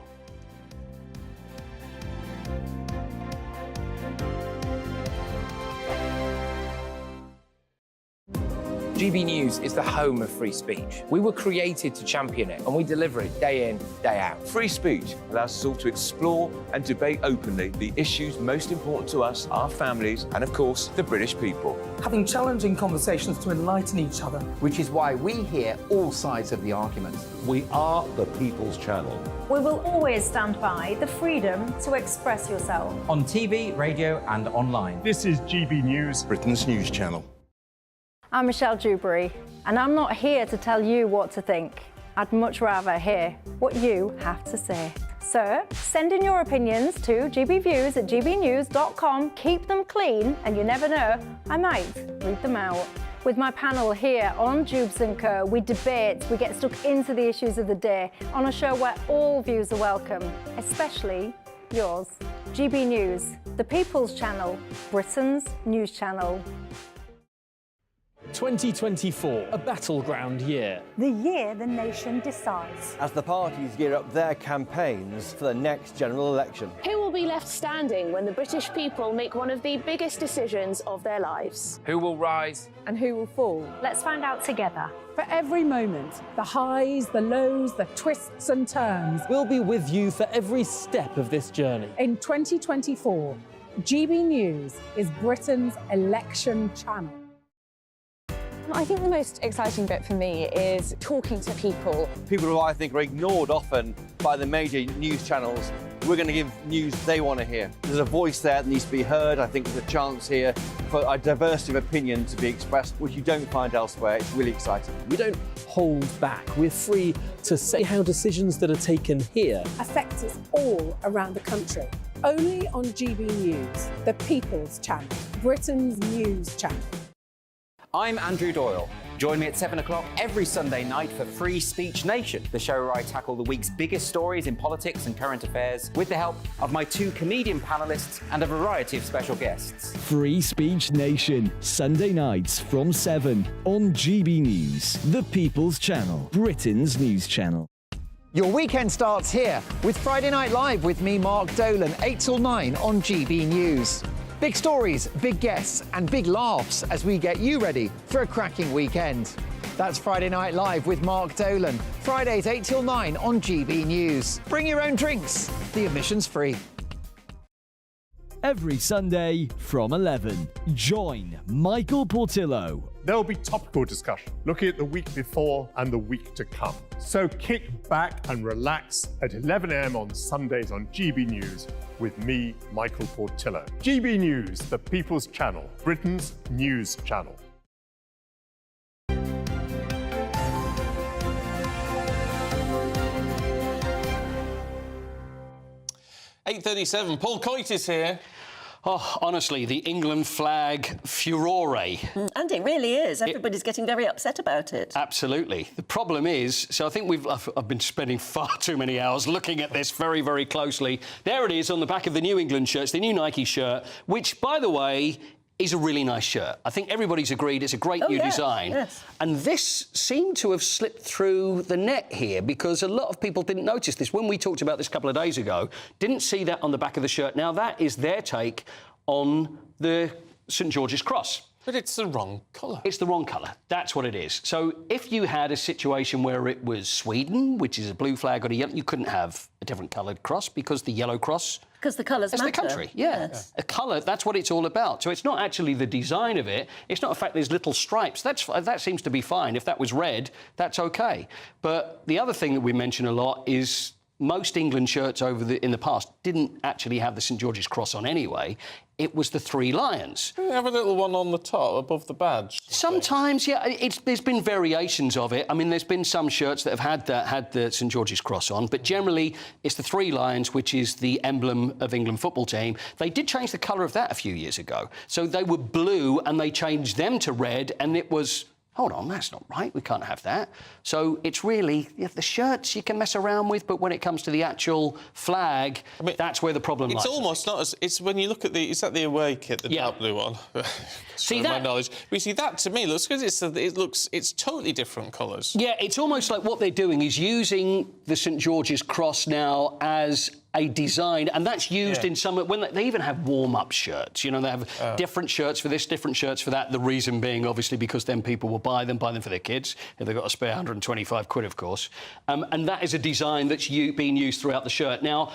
Speaker 22: GB News is the home of free speech. We were created to champion it, and we deliver it day in, day out.
Speaker 23: Free speech allows us all to explore and debate openly the issues most important to us, our families, and of course, the British people.
Speaker 24: Having challenging conversations to enlighten each other.
Speaker 25: Which is why we hear all sides of the argument.
Speaker 26: We are the People's Channel.
Speaker 29: We will always stand by the freedom to express yourself.
Speaker 25: On TV, radio and online.
Speaker 31: This is GB News, Britain's news channel.
Speaker 29: I'm Michelle Dewberry, and I'm not here to tell you what to think. I'd much rather hear what you have to say. So, send in your opinions to gbviews@gbnews.com. Keep them clean, and you never know, I might read them out. With my panel here on Jubes & Co, we debate, we get stuck into the issues of the day on a show where all views are welcome, especially yours. GB News, the People's Channel, Britain's news channel.
Speaker 4: 2024, a battleground year.
Speaker 20: The year the nation decides.
Speaker 17: As the parties gear up their campaigns for the next general election.
Speaker 5: Who will be left standing when the British people make one of the biggest decisions of their lives?
Speaker 22: Who will rise?
Speaker 13: And who will fall?
Speaker 20: Let's find out together.
Speaker 13: For every moment, the highs, the lows, the twists and turns.
Speaker 4: We'll be with you for every step of this journey.
Speaker 13: In 2024, GB News is Britain's election channel.
Speaker 6: I think the most exciting bit for me is talking to people.
Speaker 17: People who I think are ignored often by the major news channels. We're going to give news they want to hear. There's a voice there that needs to be heard. I think there's a chance here for a diversity of opinion to be expressed, which you don't find elsewhere. It's really exciting.
Speaker 4: We don't hold back. We're free to say how decisions that are taken here
Speaker 13: affect us all around the country. Only on GB News, the People's Channel, Britain's news channel.
Speaker 25: I'm Andrew Doyle. Join me at 7 o'clock every Sunday night for Free Speech Nation, the show where I tackle the week's biggest stories in politics and current affairs with the help of my 2 comedian panellists and a variety of special guests.
Speaker 7: Free Speech Nation, Sunday nights from 7 on GB News, the People's Channel, Britain's news channel.
Speaker 25: Your weekend starts here with Friday Night Live with me, Mark Dolan, 8 till 9 on GB News. Big stories, big guests and big laughs as we get you ready for a cracking weekend. That's Friday Night Live with Mark Dolan. Fridays 8 till 9 on GB News. Bring your own drinks. The admission's free.
Speaker 7: Every Sunday from 11, join Michael Portillo.
Speaker 31: There'll be topical discussion, looking at the week before and the week to come. So kick back and relax at 11 a.m. on Sundays on GB News with me, Michael Portillo. GB News, the People's Channel, Britain's news channel.
Speaker 1: "8:37, Paul Coit is here.
Speaker 16: Oh, honestly, the England flag furore.
Speaker 3: And it really is. Everybody's getting very upset about it.
Speaker 16: Absolutely. The problem is, so I think I've been spending far too many hours looking at this very, very closely. There it is on the back of the New England shirt. It's the new Nike shirt, which, by the way, is a really nice shirt. I think everybody's agreed it's a great new design.
Speaker 3: Yes.
Speaker 16: And this seemed to have slipped through the net here because a lot of people didn't notice this. When we talked about this a couple of days ago, didn't see that on the back of the shirt. Now, that is their take on the St George's Cross.
Speaker 1: But it's the wrong colour.
Speaker 16: It's the wrong colour. That's what it is. So if you had a situation where it was Sweden, which is a blue flag or a yellow, you couldn't have a different coloured cross because the yellow cross...
Speaker 3: Because the colours matter.
Speaker 16: It's the country, yes. A colour, that's what it's all about. So it's not actually the design of it. It's not the fact there's little stripes. That seems to be fine. If that was red, that's OK. But the other thing that we mention a lot is most England shirts in the past didn't actually have the St George's Cross on anyway. It was the 3 lions.
Speaker 1: Do you have a little one on the top above the badge?
Speaker 16: Sometimes, yeah. There's been variations of it. I mean, there's been some shirts that have had the St George's Cross on, but generally it's the 3 lions, which is the emblem of England football team. They did change the colour of that a few years ago. So they were blue and they changed them to red, and it was... Hold on, that's not right. We can't have that. So it's really the shirts you can mess around with, but when it comes to the actual flag, that's where the problem lies.
Speaker 1: It's almost not as... It's when you look at the... Is that the away kit, the dark blue one?
Speaker 16: See that?
Speaker 1: My knowledge. We see that to me looks good. It's totally different colours.
Speaker 16: Yeah, it's almost like what they're doing is using the St George's Cross now as a design, and that's used in some... When they even have warm-up shirts, you know, they have different shirts for this, different shirts for that. The reason being, obviously, because then people will buy them for their kids, if they've got a spare 125 quid, of course. And that is a design that's being used throughout the shirt. Now,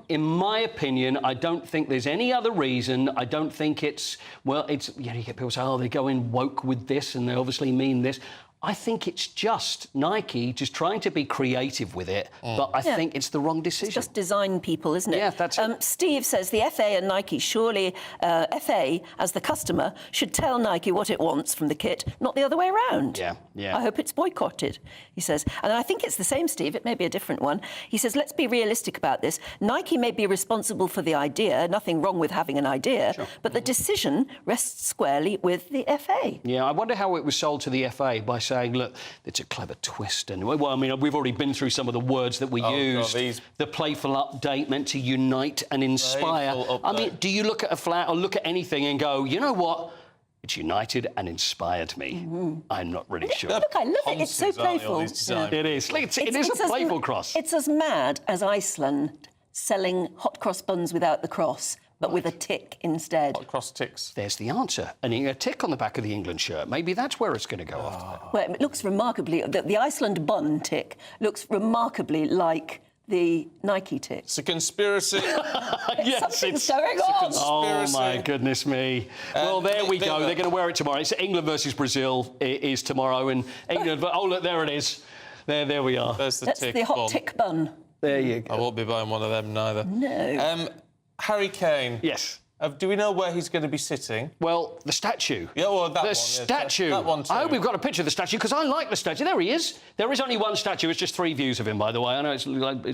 Speaker 16: in my opinion, I don't think there's any other reason. I don't think it's... Well, you get people say, oh, they're going woke with this, and they obviously mean this. I think it's just Nike just trying to be creative with it, but I think it's the wrong decision.
Speaker 3: It's just design people, isn't it?
Speaker 16: Yeah, that's it.
Speaker 3: Steve says the FA and Nike, surely FA, as the customer, should tell Nike what it wants from the kit, not the other way around.
Speaker 16: Yeah.
Speaker 3: I hope it's boycotted, he says. And I think it's the same, Steve. It may be a different one. He says, let's be realistic about this. Nike may be responsible for the idea, nothing wrong with having an idea, but the decision rests squarely with the FA.
Speaker 16: Yeah, I wonder how it was sold to the FA by saying, look, it's a clever twist. And well, I mean, we've already been through some of the words that we used. The playful update meant to unite and inspire. I mean, do you look at a flag or look at anything and go, you know what? It's united and inspired me. I'm not really sure.
Speaker 3: Look, I love it. It's so playful.
Speaker 16: Yeah. It is. It is a playful cross.
Speaker 3: It's as mad as Iceland selling hot cross buns without the cross, but with a tick instead.
Speaker 1: Hot cross ticks.
Speaker 16: There's the answer. And a tick on the back of the England shirt. Maybe that's where it's going to go after.
Speaker 3: Well, it looks remarkably... The Iceland bun tick looks remarkably like the Nike tick.
Speaker 1: It's a conspiracy.
Speaker 16: Yes,
Speaker 3: Something's going on.
Speaker 16: Oh, my goodness me. Well, there we go. They're going to wear it tomorrow. It's England versus Brazil. It is tomorrow. And England... Oh, look, there it is. There we are.
Speaker 1: There's the
Speaker 3: That's
Speaker 1: tick
Speaker 3: the hot
Speaker 1: bun.
Speaker 3: tick bun.
Speaker 16: There you go.
Speaker 1: I won't be buying one of them neither.
Speaker 3: No.
Speaker 1: Harry Kane.
Speaker 16: Yes.
Speaker 1: Do we know where he's going to be sitting?
Speaker 16: Well, the statue.
Speaker 1: Yeah, well, that one.
Speaker 16: The statue.
Speaker 1: That one too.
Speaker 16: I hope we've got a picture of the statue, because I like the statue. There he is. There is only one statue. It's just 3 views of him, by the way. I know it's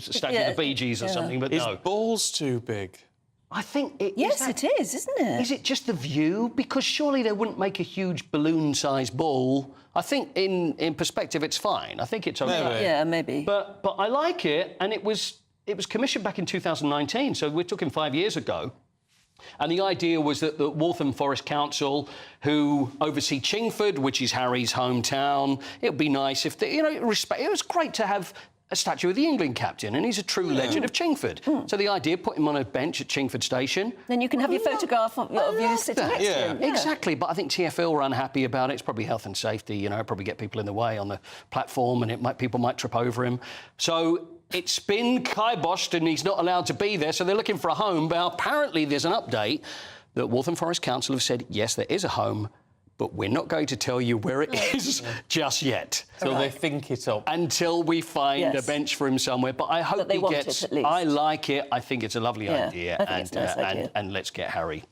Speaker 16: a statue of the Bee Gees or something, but
Speaker 1: His
Speaker 16: no.
Speaker 1: ball's too big.
Speaker 16: I think it
Speaker 3: Yes, it is, isn't it?
Speaker 16: Is it just the view? Because surely they wouldn't make a huge balloon-sized ball. I think in perspective it's fine. I think it's okay.
Speaker 1: Maybe.
Speaker 3: Yeah, maybe.
Speaker 16: But I like it, and it was commissioned back in 2019, so we're talking 5 years ago. And the idea was that the Waltham Forest Council, who oversee Chingford, which is Harry's hometown, it would be nice if they, it was great to have a statue of the England captain, and he's a true legend of Chingford. So the idea, put him on a bench at Chingford Station.
Speaker 3: Then you can have your photograph of you sitting next to him. Yeah.
Speaker 16: Exactly, but I think TfL were unhappy about it. It's probably health and safety, probably get people in the way on the platform, and people might trip over him. So it's been kiboshed and he's not allowed to be there, so they're looking for a home. But apparently there's an update that Waltham Forest Council have said, yes, there is a home, but we're not going to tell you where it is just yet.
Speaker 1: Till they think it up.
Speaker 16: Until we find a bench for him somewhere. But I hope he gets...
Speaker 3: It, at least.
Speaker 16: I like it. I think it's a lovely idea.
Speaker 3: I think it's a nice idea.
Speaker 16: And let's get Harry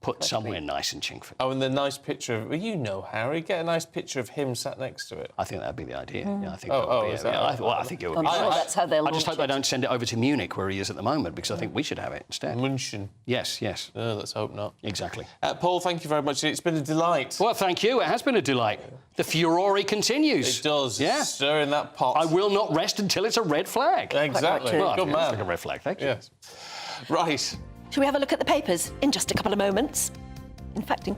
Speaker 16: put somewhere nice in Chingford.
Speaker 1: Oh, and the nice picture of... Well, Harry, get a nice picture of him sat next to it.
Speaker 16: I think that'd be the idea. Yeah, I think I think it would
Speaker 3: I'm
Speaker 16: be
Speaker 3: sure
Speaker 16: nice.
Speaker 3: that's how they'll
Speaker 16: I just
Speaker 3: launch
Speaker 16: hope they don't send it over to Munich, where he is at the moment, because I think we should have it instead.
Speaker 1: München.
Speaker 16: Yes.
Speaker 1: Oh, let's hope not.
Speaker 16: Exactly.
Speaker 1: Paul, thank you very much. It's been a delight.
Speaker 16: Well, thank you. It has been a delight. The furore continues.
Speaker 1: It does.
Speaker 16: Yeah.
Speaker 1: Stirring that pot.
Speaker 16: I will not rest until it's a red flag.
Speaker 1: Exactly.
Speaker 16: Well,
Speaker 1: Good man.
Speaker 16: It's like a red flag. Thank you.
Speaker 1: Yes. Right.
Speaker 3: Shall we have a look at the papers in just a couple of moments? In fact, in...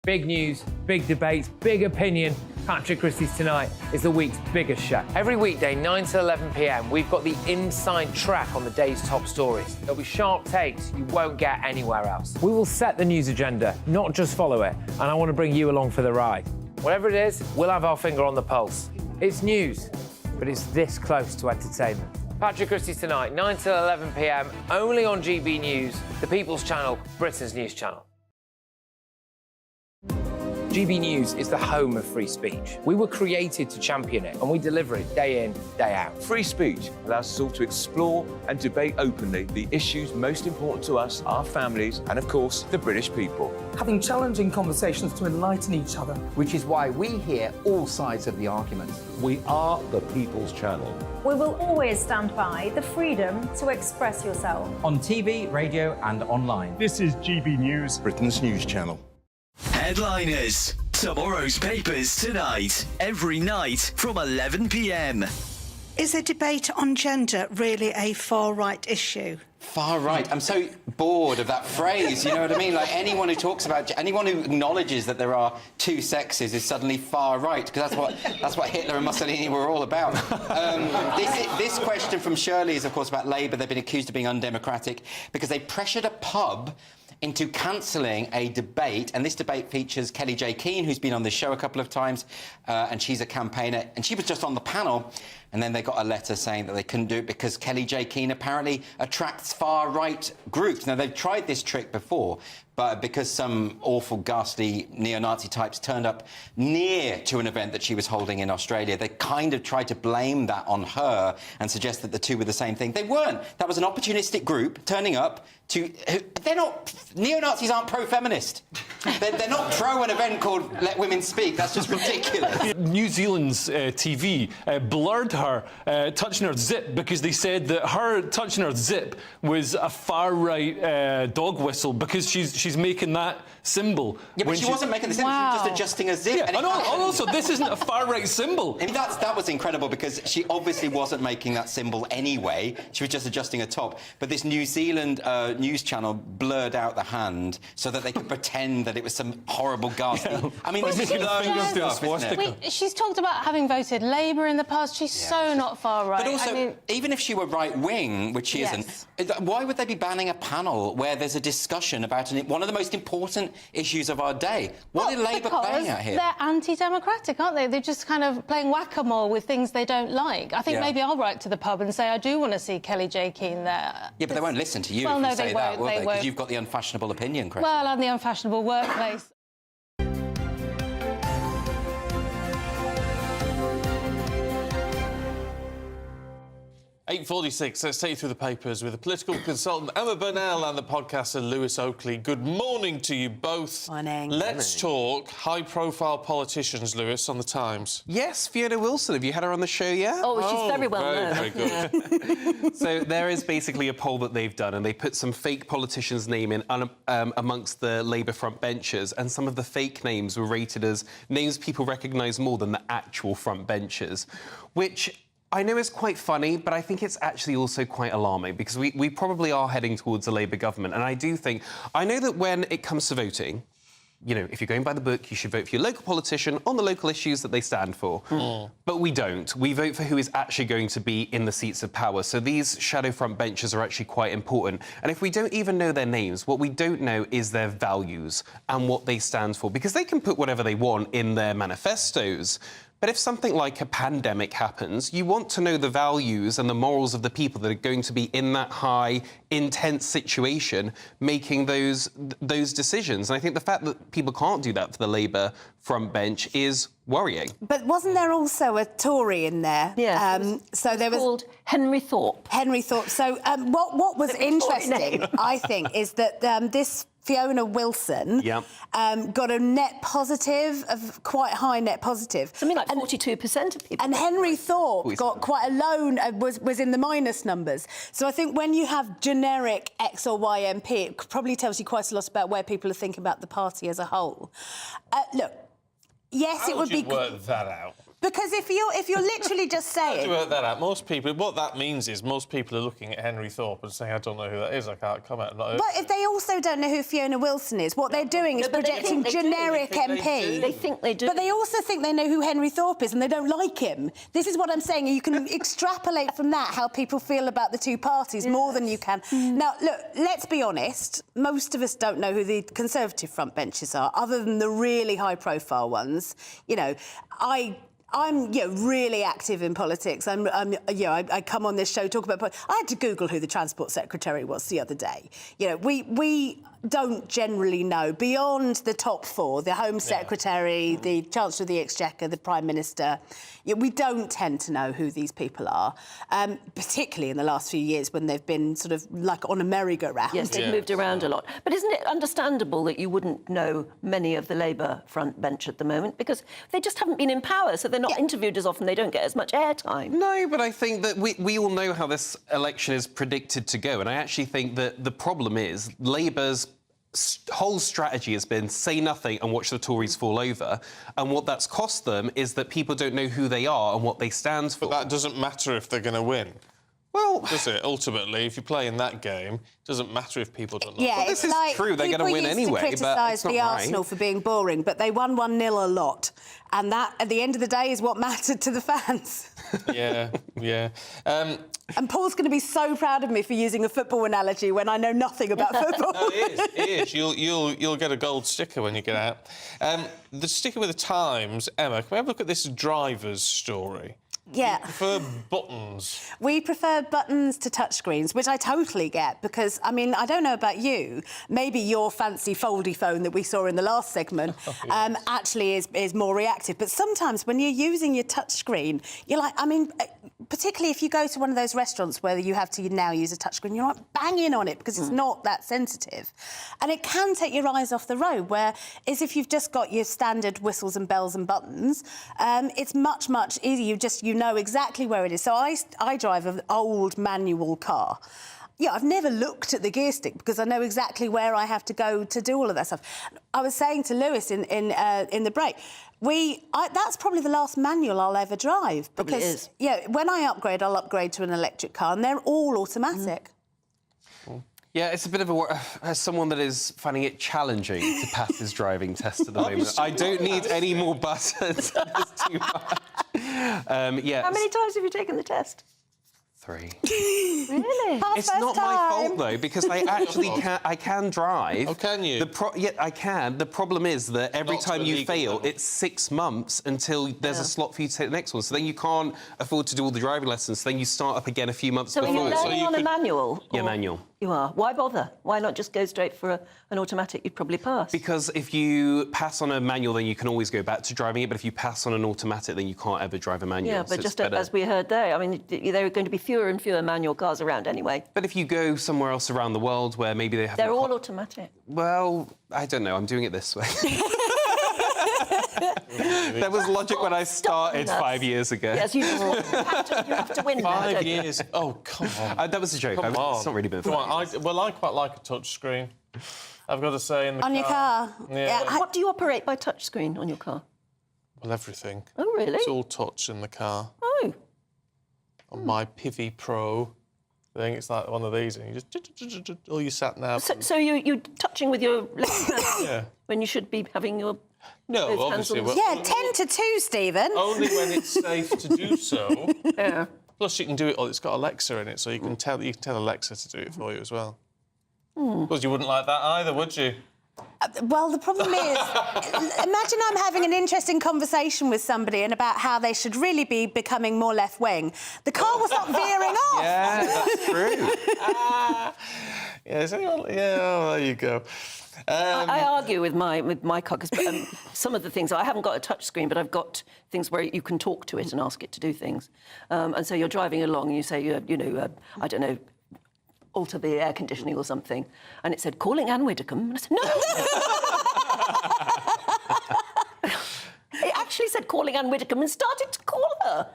Speaker 22: Big news, big debates, big opinion. Patrick Christie's Tonight is the week's biggest show. Every weekday, 9 to 11 p.m, we've got the inside track on the day's top stories. There'll be sharp takes you won't get anywhere else. We will set the news agenda, not just follow it, and I want to bring you along for the ride. Whatever it is, we'll have our finger on the pulse. It's news, but it's this close to entertainment. Patrick Christie's Tonight, 9 to 11 p.m, only on GB News, the People's Channel, Britain's news channel. GB News is the home of free speech. We were created to champion it, and we deliver it day in, day out.
Speaker 23: Free speech allows us all to explore and debate openly the issues most important to us, our families, and of course, the British people.
Speaker 24: Having challenging conversations to enlighten each other.
Speaker 8: Which is why we hear all sides of the argument.
Speaker 26: We are the People's Channel.
Speaker 20: We will always stand by the freedom to express yourself.
Speaker 9: On TV, radio and online.
Speaker 31: This is GB News,
Speaker 10: Britain's news channel.
Speaker 11: Headliners. Tomorrow's papers tonight, every night from 11 p.m.
Speaker 12: Is a debate on gender really a far-right issue?
Speaker 14: Far right. I'm so bored of that phrase, you know what I mean? Like, anyone who talks about... Anyone who acknowledges that there are two sexes is suddenly far right, because that's what Hitler and Mussolini were all about. This question from Shirley is, of course, about Labour. They've been accused of being undemocratic because they pressured a pub into cancelling a debate, and this debate features Kelly J. Keane, who's been on this show a couple of times, and she's a campaigner, and she was just on the panel, and then they got a letter saying that they couldn't do it because Kelly J. Keane apparently attracts far-right groups. Now, they've tried this trick before, but because some awful, ghastly neo-Nazi types turned up near to an event that she was holding in Australia, they kind of tried to blame that on her and suggest that the two were the same thing. They weren't. That was an opportunistic group turning up to... They're not... Neo-Nazis aren't pro-feminist. They're not pro an event called Let Women Speak. That's just ridiculous.
Speaker 2: New Zealand's TV blurred her touching her zip because they said that her touching her zip was a far-right dog whistle because she's making that symbol.
Speaker 14: Yeah, but she wasn't making the symbol. She was just adjusting a zip.
Speaker 2: Yeah,
Speaker 14: and
Speaker 2: also, this isn't a far-right symbol.
Speaker 14: I mean, that was incredible because she obviously wasn't making that symbol anyway. She was just adjusting a top. But this New Zealand news channel blurred out the hand so that they could pretend that it was some horrible ghastly... Yeah. I mean, this is stuff, isn't it?
Speaker 5: She's talked about having voted Labour in the past. She's so not far right.
Speaker 14: But also,
Speaker 5: I mean,
Speaker 14: even if she were right-wing, which she isn't, why would they be banning a panel where there's a discussion about one of the most important issues of our day? What are Labour playing at here?
Speaker 5: They're anti-democratic, aren't they? They're just kind of playing whack-a-mole with things they don't like. I think maybe I'll write to the pub and say I do want to see Kelly J. Keane there.
Speaker 14: Yeah, but they won't listen to you
Speaker 5: well,
Speaker 14: if you
Speaker 5: no,
Speaker 14: say that, will they?
Speaker 5: Because
Speaker 14: you've got the unfashionable opinion, Chris.
Speaker 5: Well, and the unfashionable workplace.
Speaker 1: 8:46. Let's take you through the papers with the political consultant Emma Burnell and the podcaster Lewis Oakley. Good morning to you both.
Speaker 10: Morning.
Speaker 1: Let's talk high-profile politicians, Lewis, on the Times.
Speaker 10: Yes, Fiona Wilson. Have you had her on the show yet?
Speaker 3: Oh, she's very well known.
Speaker 1: Very good.
Speaker 10: So there is basically a poll that they've done, and they put some fake politicians' name in amongst the Labour front benchers, and some of the fake names were rated as names people recognise more than the actual front benchers, which I know is quite funny, but I think it's actually also quite alarming because we probably are heading towards a Labour government. And I do think... I know that when it comes to voting, you know, if you're going by the book, you should vote for your local politician on the local issues that they stand for. But we don't. We vote for who is actually going to be in the seats of power. So these shadow front benchers are actually quite important. And if we don't even know their names, what we don't know is their values and what they stand for. Because they can put whatever they want in their manifestos. But if something like a pandemic happens, you want to know the values and the morals of the people that are going to be in that high, intense situation making those decisions. And I think the fact that people can't do that for the Labour front bench is worrying.
Speaker 15: But wasn't there also a Tory in there?
Speaker 3: Yeah.
Speaker 15: So there was
Speaker 3: called Henry Thorpe.
Speaker 15: Henry Thorpe. So what was interesting, I think, is that this Fiona Wilson got a net positive, of quite high net positive.
Speaker 3: Something like 42% of people.
Speaker 15: And Henry Thorpe got quite a low, was in the minus numbers. So I think when you have generic X or Y MP, it probably tells you quite a lot about where people are thinking about the party as a whole. Look, yes, it would be...
Speaker 1: How would you work that out?
Speaker 15: Because if you're literally just saying...
Speaker 1: How do you work that out? Most people... What that means is most people are looking at Henry Thorpe and saying, I don't know who that is, I can't comment.
Speaker 15: But if they also don't know who Fiona Wilson is, what they're doing is projecting generic MP.
Speaker 3: They think they do.
Speaker 15: But they also think they know who Henry Thorpe is and they don't like him. This is what I'm saying. You can extrapolate from that how people feel about the two parties more than you can. Now, look, let's be honest. Most of us don't know who the Conservative front benches are, other than the really high-profile ones. You know, I'm really active in politics. I come on this show, talk about politics. I had to Google who the Transport Secretary was the other day. You know, we don't generally know, beyond the top four, the Home Secretary, the Chancellor of the Exchequer, the Prime Minister, we don't tend to know who these people are, particularly in the last few years when they've been sort of like on a merry-go-round.
Speaker 3: Yes, they've moved around a lot. But isn't it understandable that you wouldn't know many of the Labour front bench at the moment because they just haven't been in power, so they're not interviewed as often, they don't get as much airtime?
Speaker 10: No, but I think that we all know how this election is predicted to go, and I actually think that the problem is Labour's whole strategy has been say nothing and watch the Tories fall over, and what that's cost them is that people don't know who they are and what they stand for.
Speaker 1: But that doesn't matter if they're going to win. Well, does it? Ultimately, if you play in that game, it doesn't matter if people don't know.
Speaker 15: Yeah,
Speaker 10: this is true. They're going to win anyway.
Speaker 15: People used to criticise the Arsenal for being boring, but they won 1-0 a lot, and that, at the end of the day, is what mattered to the fans.
Speaker 1: Yeah.
Speaker 15: And Paul's going to be so proud of me for using a football analogy when I know nothing about football.
Speaker 1: No, it is. You'll get a gold sticker when you get out. The sticker with the Times, Emma. Can we have a look at this driver's story?
Speaker 15: Yeah.
Speaker 1: We prefer buttons.
Speaker 15: We prefer buttons to touchscreens, which I totally get, because, I mean, I don't know about you, maybe your fancy foldy phone that we saw in the last segment actually is more reactive. But sometimes when you're using your touchscreen, you're like, I mean, particularly if you go to one of those restaurants where you have to now use a touchscreen, you're not banging on it because it's not that sensitive. And it can take your eyes off the road, whereas if you've just got your standard whistles and bells and buttons, it's much, much easier. You know exactly where it is. So I drive an old manual car. Yeah, I've never looked at the gear stick because I know exactly where I have to go to do all of that stuff. I was saying to Lewis in the break, that's probably the last manual I'll ever drive.
Speaker 3: Probably is.
Speaker 15: Yeah, when I upgrade, I'll upgrade to an electric car, and they're all automatic.
Speaker 10: Yeah, it's a bit of as someone that is finding it challenging to pass his driving test at the moment. I don't need any more buttons. It's too much. Yeah.
Speaker 3: How many times have you taken the test?
Speaker 10: 3.
Speaker 3: Really?
Speaker 10: It's not my fault though, because I actually can drive.
Speaker 1: Oh, can you?
Speaker 10: Yeah, I can. The problem is that every
Speaker 1: Not
Speaker 10: time
Speaker 1: to a
Speaker 10: you
Speaker 1: legal
Speaker 10: fail,
Speaker 1: level.
Speaker 10: it's 6 months until there's a slot for you to take the next one. So then you can't afford to do all the driving lessons. So then you start up again a few months
Speaker 3: So are
Speaker 10: before.
Speaker 3: you learning on a manual?
Speaker 10: Yeah,
Speaker 3: or-
Speaker 10: manual.
Speaker 3: You are. Why bother? Why not just go straight for an automatic? You'd probably pass.
Speaker 10: Because if you pass on a manual, then you can always go back to driving it. But if you pass on an automatic, then you can't ever drive a manual.
Speaker 3: Yeah,
Speaker 10: So
Speaker 3: but
Speaker 10: it's
Speaker 3: just
Speaker 10: better.
Speaker 3: as we heard there, I mean, there are going to be fewer and fewer manual cars around anyway.
Speaker 10: But if you go somewhere else around the world where maybe they have...
Speaker 3: They're all automatic.
Speaker 10: Well, I don't know. I'm doing it this way. That was logic when I started 5 years ago.
Speaker 3: Yes, you have to win.
Speaker 1: 5 years. Oh, come on.
Speaker 10: That was a joke.
Speaker 1: Come on.
Speaker 10: It's not really been
Speaker 1: Come
Speaker 10: fun.
Speaker 1: on. I quite like a touch screen. I've got to say, in the
Speaker 15: On your car?
Speaker 1: Yeah.
Speaker 3: What do you operate by touchscreen on your car?
Speaker 1: Well, everything.
Speaker 3: Oh, really?
Speaker 1: It's all touch in the car.
Speaker 3: Oh.
Speaker 1: On my Pivi Pro thing, it's like one of these, and you just... all you sat nav.
Speaker 3: So you're touching with your left hand
Speaker 1: Yeah.
Speaker 3: when you should be having your...
Speaker 1: No,
Speaker 3: both hands
Speaker 1: obviously.
Speaker 3: on the-
Speaker 15: Yeah, 10 to 2, Stephen.
Speaker 1: Only when it's safe to do so. Yeah. Plus, you can do it. It's got Alexa in it, so you can tell Alexa to do it for you as well. Because you wouldn't like that either, would you?
Speaker 15: Well, the problem is, imagine I'm having an interesting conversation with somebody and about how they should really be becoming more left-wing. The car will start veering off.
Speaker 10: Yeah, that's true.
Speaker 1: Yeah, is anyone... Yeah, oh, there you go.
Speaker 3: I argue with my car because some of the things I haven't got a touch screen, but I've got things where you can talk to it and ask it to do things. And so you're driving along and you say, I don't know, alter the air conditioning or something, and it said calling Anne Widdecombe, and I said no. It actually said calling Anne Widdecombe and started to call her.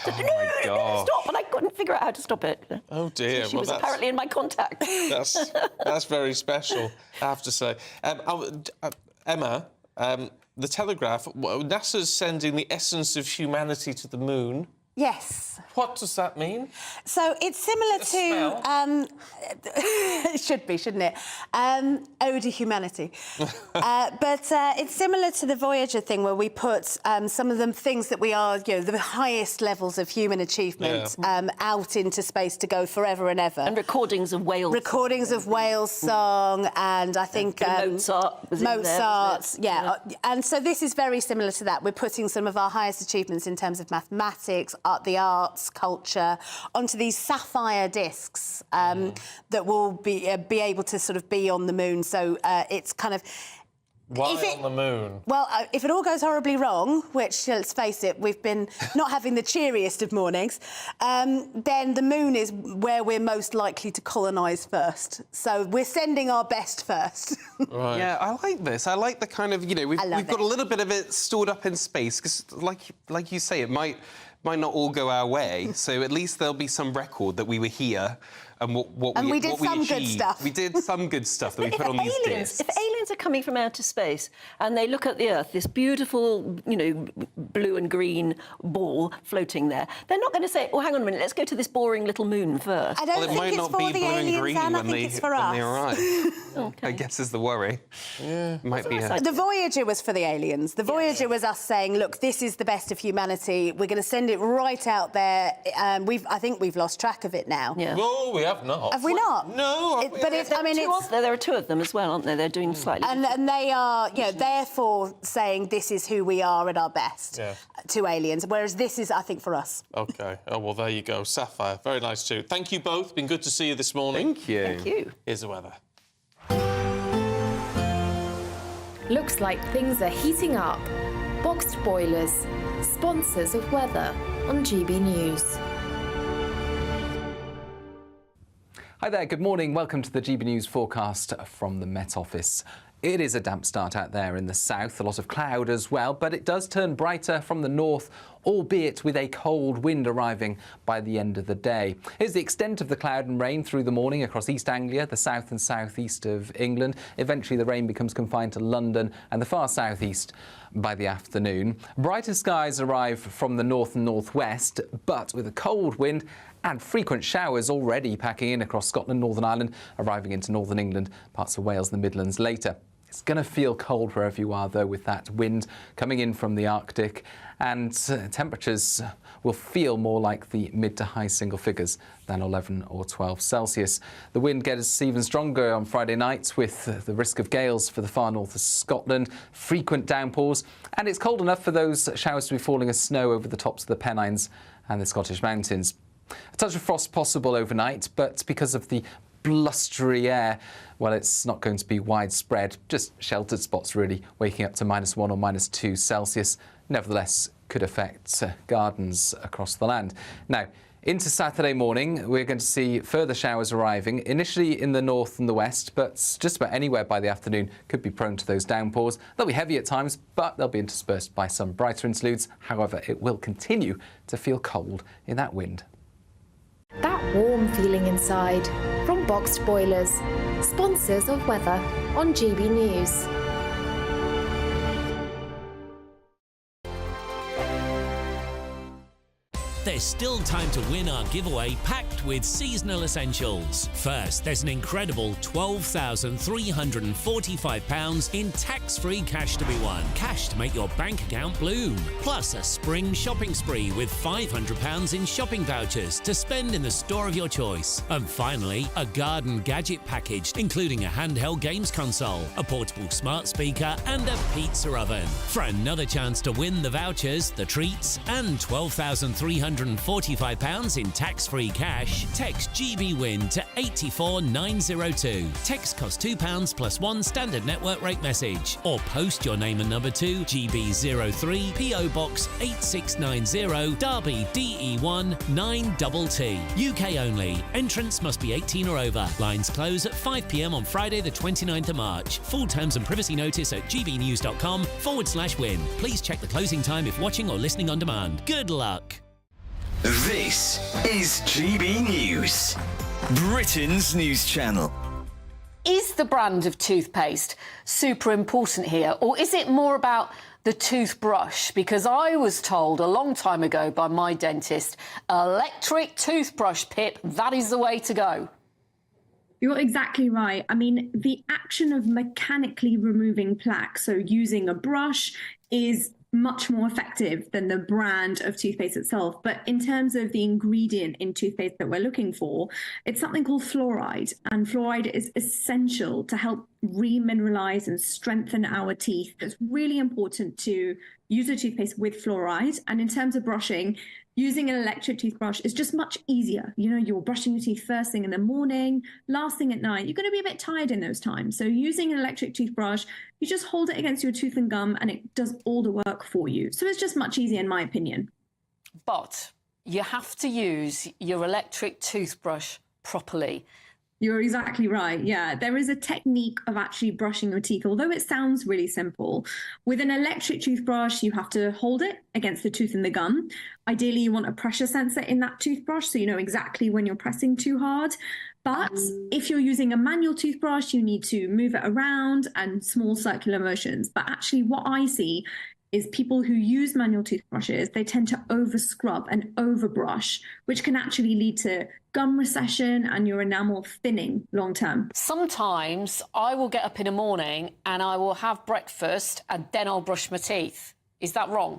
Speaker 3: No, stop! And I couldn't figure out how to stop it.
Speaker 1: Oh dear!
Speaker 3: She was apparently in my contact.
Speaker 1: That's very special, I have to say. Emma, the Telegraph. NASA's sending the essence of humanity to the moon.
Speaker 15: Yes.
Speaker 1: What does that mean?
Speaker 15: So it's similar to... it should be, shouldn't it? Ode to humanity. But it's similar to the Voyager thing where we put some of the things that we are, the highest levels of human achievement out into space to go forever and ever.
Speaker 3: And recordings of whales.
Speaker 15: Recordings of whales song, and I think...
Speaker 3: Mozart was in there,
Speaker 15: Mozart, yeah. And so this is very similar to that. We're putting some of our highest achievements in terms of mathematics, the arts, culture, onto these sapphire discs that will be able to sort of be on the moon. So it's kind of...
Speaker 1: Why on the moon?
Speaker 15: Well, if it all goes horribly wrong, which, let's face it, we've been not having the cheeriest of mornings, then the moon is where we're most likely to colonise first. So we're sending our best first.
Speaker 1: Right.
Speaker 10: Yeah, I like this. I like the kind of, we've got a little bit of it stored up in space, because like you say, it might not all go our way, so at least there'll be some record that we were here and what we
Speaker 15: did some good
Speaker 10: achieved.
Speaker 15: stuff.
Speaker 10: We did some good stuff that we put on these discs.
Speaker 3: If aliens are coming from outer space and they look at the Earth, this beautiful, blue and green ball floating there, they're not going to say, "Oh, hang on a minute, let's go to this boring little moon first."
Speaker 15: I don't think it's for the aliens, Anne. I think it's for us.
Speaker 10: When they arrive. I guess is the worry.
Speaker 1: Yeah.
Speaker 10: Might be
Speaker 15: The Voyager was for the aliens. The Voyager was us saying, look, this is the best of humanity. We're going to send it right out there. I think we've lost track of it now.
Speaker 3: Yeah.
Speaker 1: No, we have not.
Speaker 15: Have we not?
Speaker 1: No.
Speaker 3: There are two of them as well, aren't there? They're doing slightly.
Speaker 15: And they are, therefore saying this is who we are at our best to aliens, whereas this is, I think, for us.
Speaker 1: OK. Oh, well, there you go. Sapphire. Very nice too. Thank you both. Been good to see you this morning.
Speaker 10: Thank you.
Speaker 3: Thank you.
Speaker 1: Here's the weather.
Speaker 4: Looks like things are heating up. Boxed boilers, sponsors of weather on GB News.
Speaker 6: Hi there, good morning. Welcome to the GB News forecast from the Met Office. It is a damp start out there in the south, a lot of cloud as well, but it does turn brighter from the north, albeit with a cold wind arriving by the end of the day. Here's the extent of the cloud and rain through the morning across East Anglia, the south and southeast of England. Eventually the rain becomes confined to London and the far southeast by the afternoon. Brighter skies arrive from the north and northwest, but with a cold wind and frequent showers already packing in across Scotland, Northern Ireland, arriving into northern England, parts of Wales and the Midlands later. It's going to feel cold wherever you are, though, with that wind coming in from the Arctic, and temperatures will feel more like the mid to high single figures than 11 or 12 Celsius. The wind gets even stronger on Friday night with the risk of gales for the far north of Scotland, frequent downpours, and it's cold enough for those showers to be falling as snow over the tops of the Pennines and the Scottish mountains. A touch of frost possible overnight, but because of the blustery air, well, it's not going to be widespread, just sheltered spots really, waking up to -1 or -2 Celsius. Nevertheless, could affect gardens across the land. Now, into Saturday morning, we're going to see further showers arriving, initially in the north and the west, but just about anywhere by the afternoon could be prone to those downpours. They'll be heavy at times, but they'll be interspersed by some brighter interludes. However, it will continue to feel cold in that wind.
Speaker 4: That warm feeling inside. From Boxed Boilers, sponsors of weather on GB News.
Speaker 13: There's still time to win our giveaway packed with seasonal essentials. First, there's an incredible £12,345 in tax-free cash to be won. Cash to make your bank account bloom. Plus a spring shopping spree with £500 in shopping vouchers to spend in the store of your choice. And finally, a garden gadget package, including a handheld games console, a portable smart speaker and a pizza oven. For another chance to win the vouchers, the treats and £12,345 in tax-free cash, text GB-WIN to 84902. Text costs £2 plus one standard network rate message, or post your name and number to GB03 PO Box 8690 Derby DE1 9TT. UK only. Entrance must be 18 or over. Lines close at 5 p.m. on Friday the 29th of March. Full terms and privacy notice at gbnews.com/win. Please check the closing time if watching or listening on demand. Good luck.
Speaker 11: This is GB News, Britain's news channel.
Speaker 17: Is the brand of toothpaste super important here, or is it more about the toothbrush? Because I was told a long time ago by my dentist, electric toothbrush, Pip, that is the way to go.
Speaker 18: You're exactly right. I mean, the action of mechanically removing plaque, so using a brush, is much more effective than the brand of toothpaste itself. But in terms of the ingredient in toothpaste that we're looking for, it's something called fluoride. And fluoride is essential to help remineralize and strengthen our teeth. It's really important to use a toothpaste with fluoride. And in terms of brushing, using an electric toothbrush is just much easier. You know, you're brushing your teeth first thing in the morning, last thing at night. You're going to be a bit tired in those times. So using an electric toothbrush, you just hold it against your tooth and gum and it does all the work for you. So it's just much easier in my opinion.
Speaker 17: But you have to use your electric toothbrush properly.
Speaker 18: You're exactly right. Yeah, there is a technique of actually brushing your teeth, although it sounds really simple. With an electric toothbrush, you have to hold it against the tooth and the gum. Ideally, you want a pressure sensor in that toothbrush so you know exactly when you're pressing too hard. But if you're using a manual toothbrush, you need to move it around and small circular motions. But actually what I see is people who use manual toothbrushes, they tend to over scrub and over brush, which can actually lead to gum recession and your enamel thinning long term.
Speaker 17: Sometimes I will get up in the morning and I will have breakfast and then I'll brush my teeth. Is that wrong?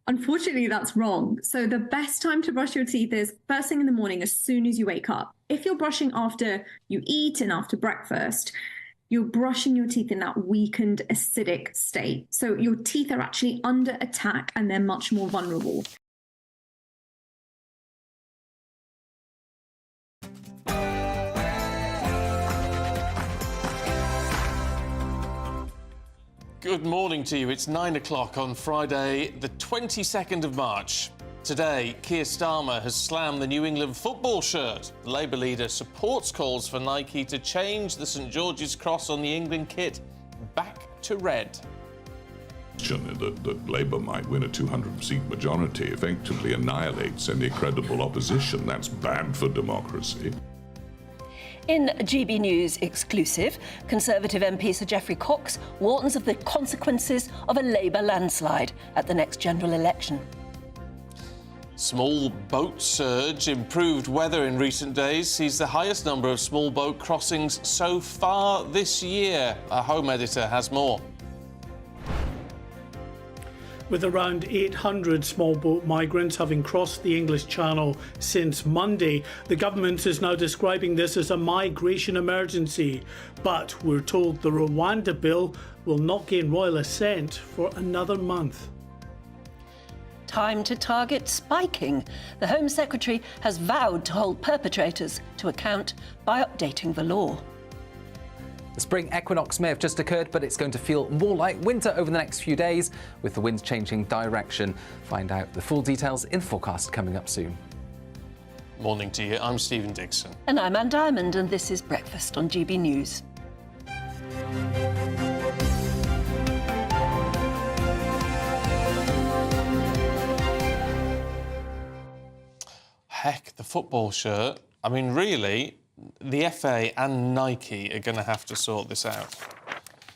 Speaker 18: Unfortunately, that's wrong. So the best time to brush your teeth is first thing in the morning, as soon as you wake up. If you're brushing after you eat and after breakfast, you're brushing your teeth in that weakened acidic state. So your teeth are actually under attack and they're much more vulnerable.
Speaker 1: Good morning to you. It's 9 o'clock on Friday, the 22nd of March. Today, Keir Starmer has slammed the New England football shirt. The Labour leader supports calls for Nike to change the St George's cross on the England kit back to red.
Speaker 26: That Labour might win a 200-seat majority effectively annihilates any credible opposition. That's bad for democracy.
Speaker 3: In GB News exclusive, Conservative MP Sir Geoffrey Cox warns of the consequences of a Labour landslide at the next general election.
Speaker 1: Small boat surge. Improved weather in recent days sees the highest number of small boat crossings so far this year. Our Home editor has more.
Speaker 7: With around 800 small boat migrants having crossed the English Channel since Monday, the government is now describing this as a migration emergency. But we're told the Rwanda bill will not gain royal assent for another month.
Speaker 3: Time to target spiking. The Home Secretary has vowed to hold perpetrators to account by updating the law.
Speaker 6: The spring equinox may have just occurred, but it's going to feel more like winter over the next few days, with the winds changing direction. Find out the full details in the forecast coming up soon.
Speaker 1: Morning to you. I'm Stephen Dixon.
Speaker 3: And I'm Anne Diamond, and this is Breakfast on GB News.
Speaker 1: Heck, the football shirt. I mean, really, the FA and Nike are going to have to sort this out.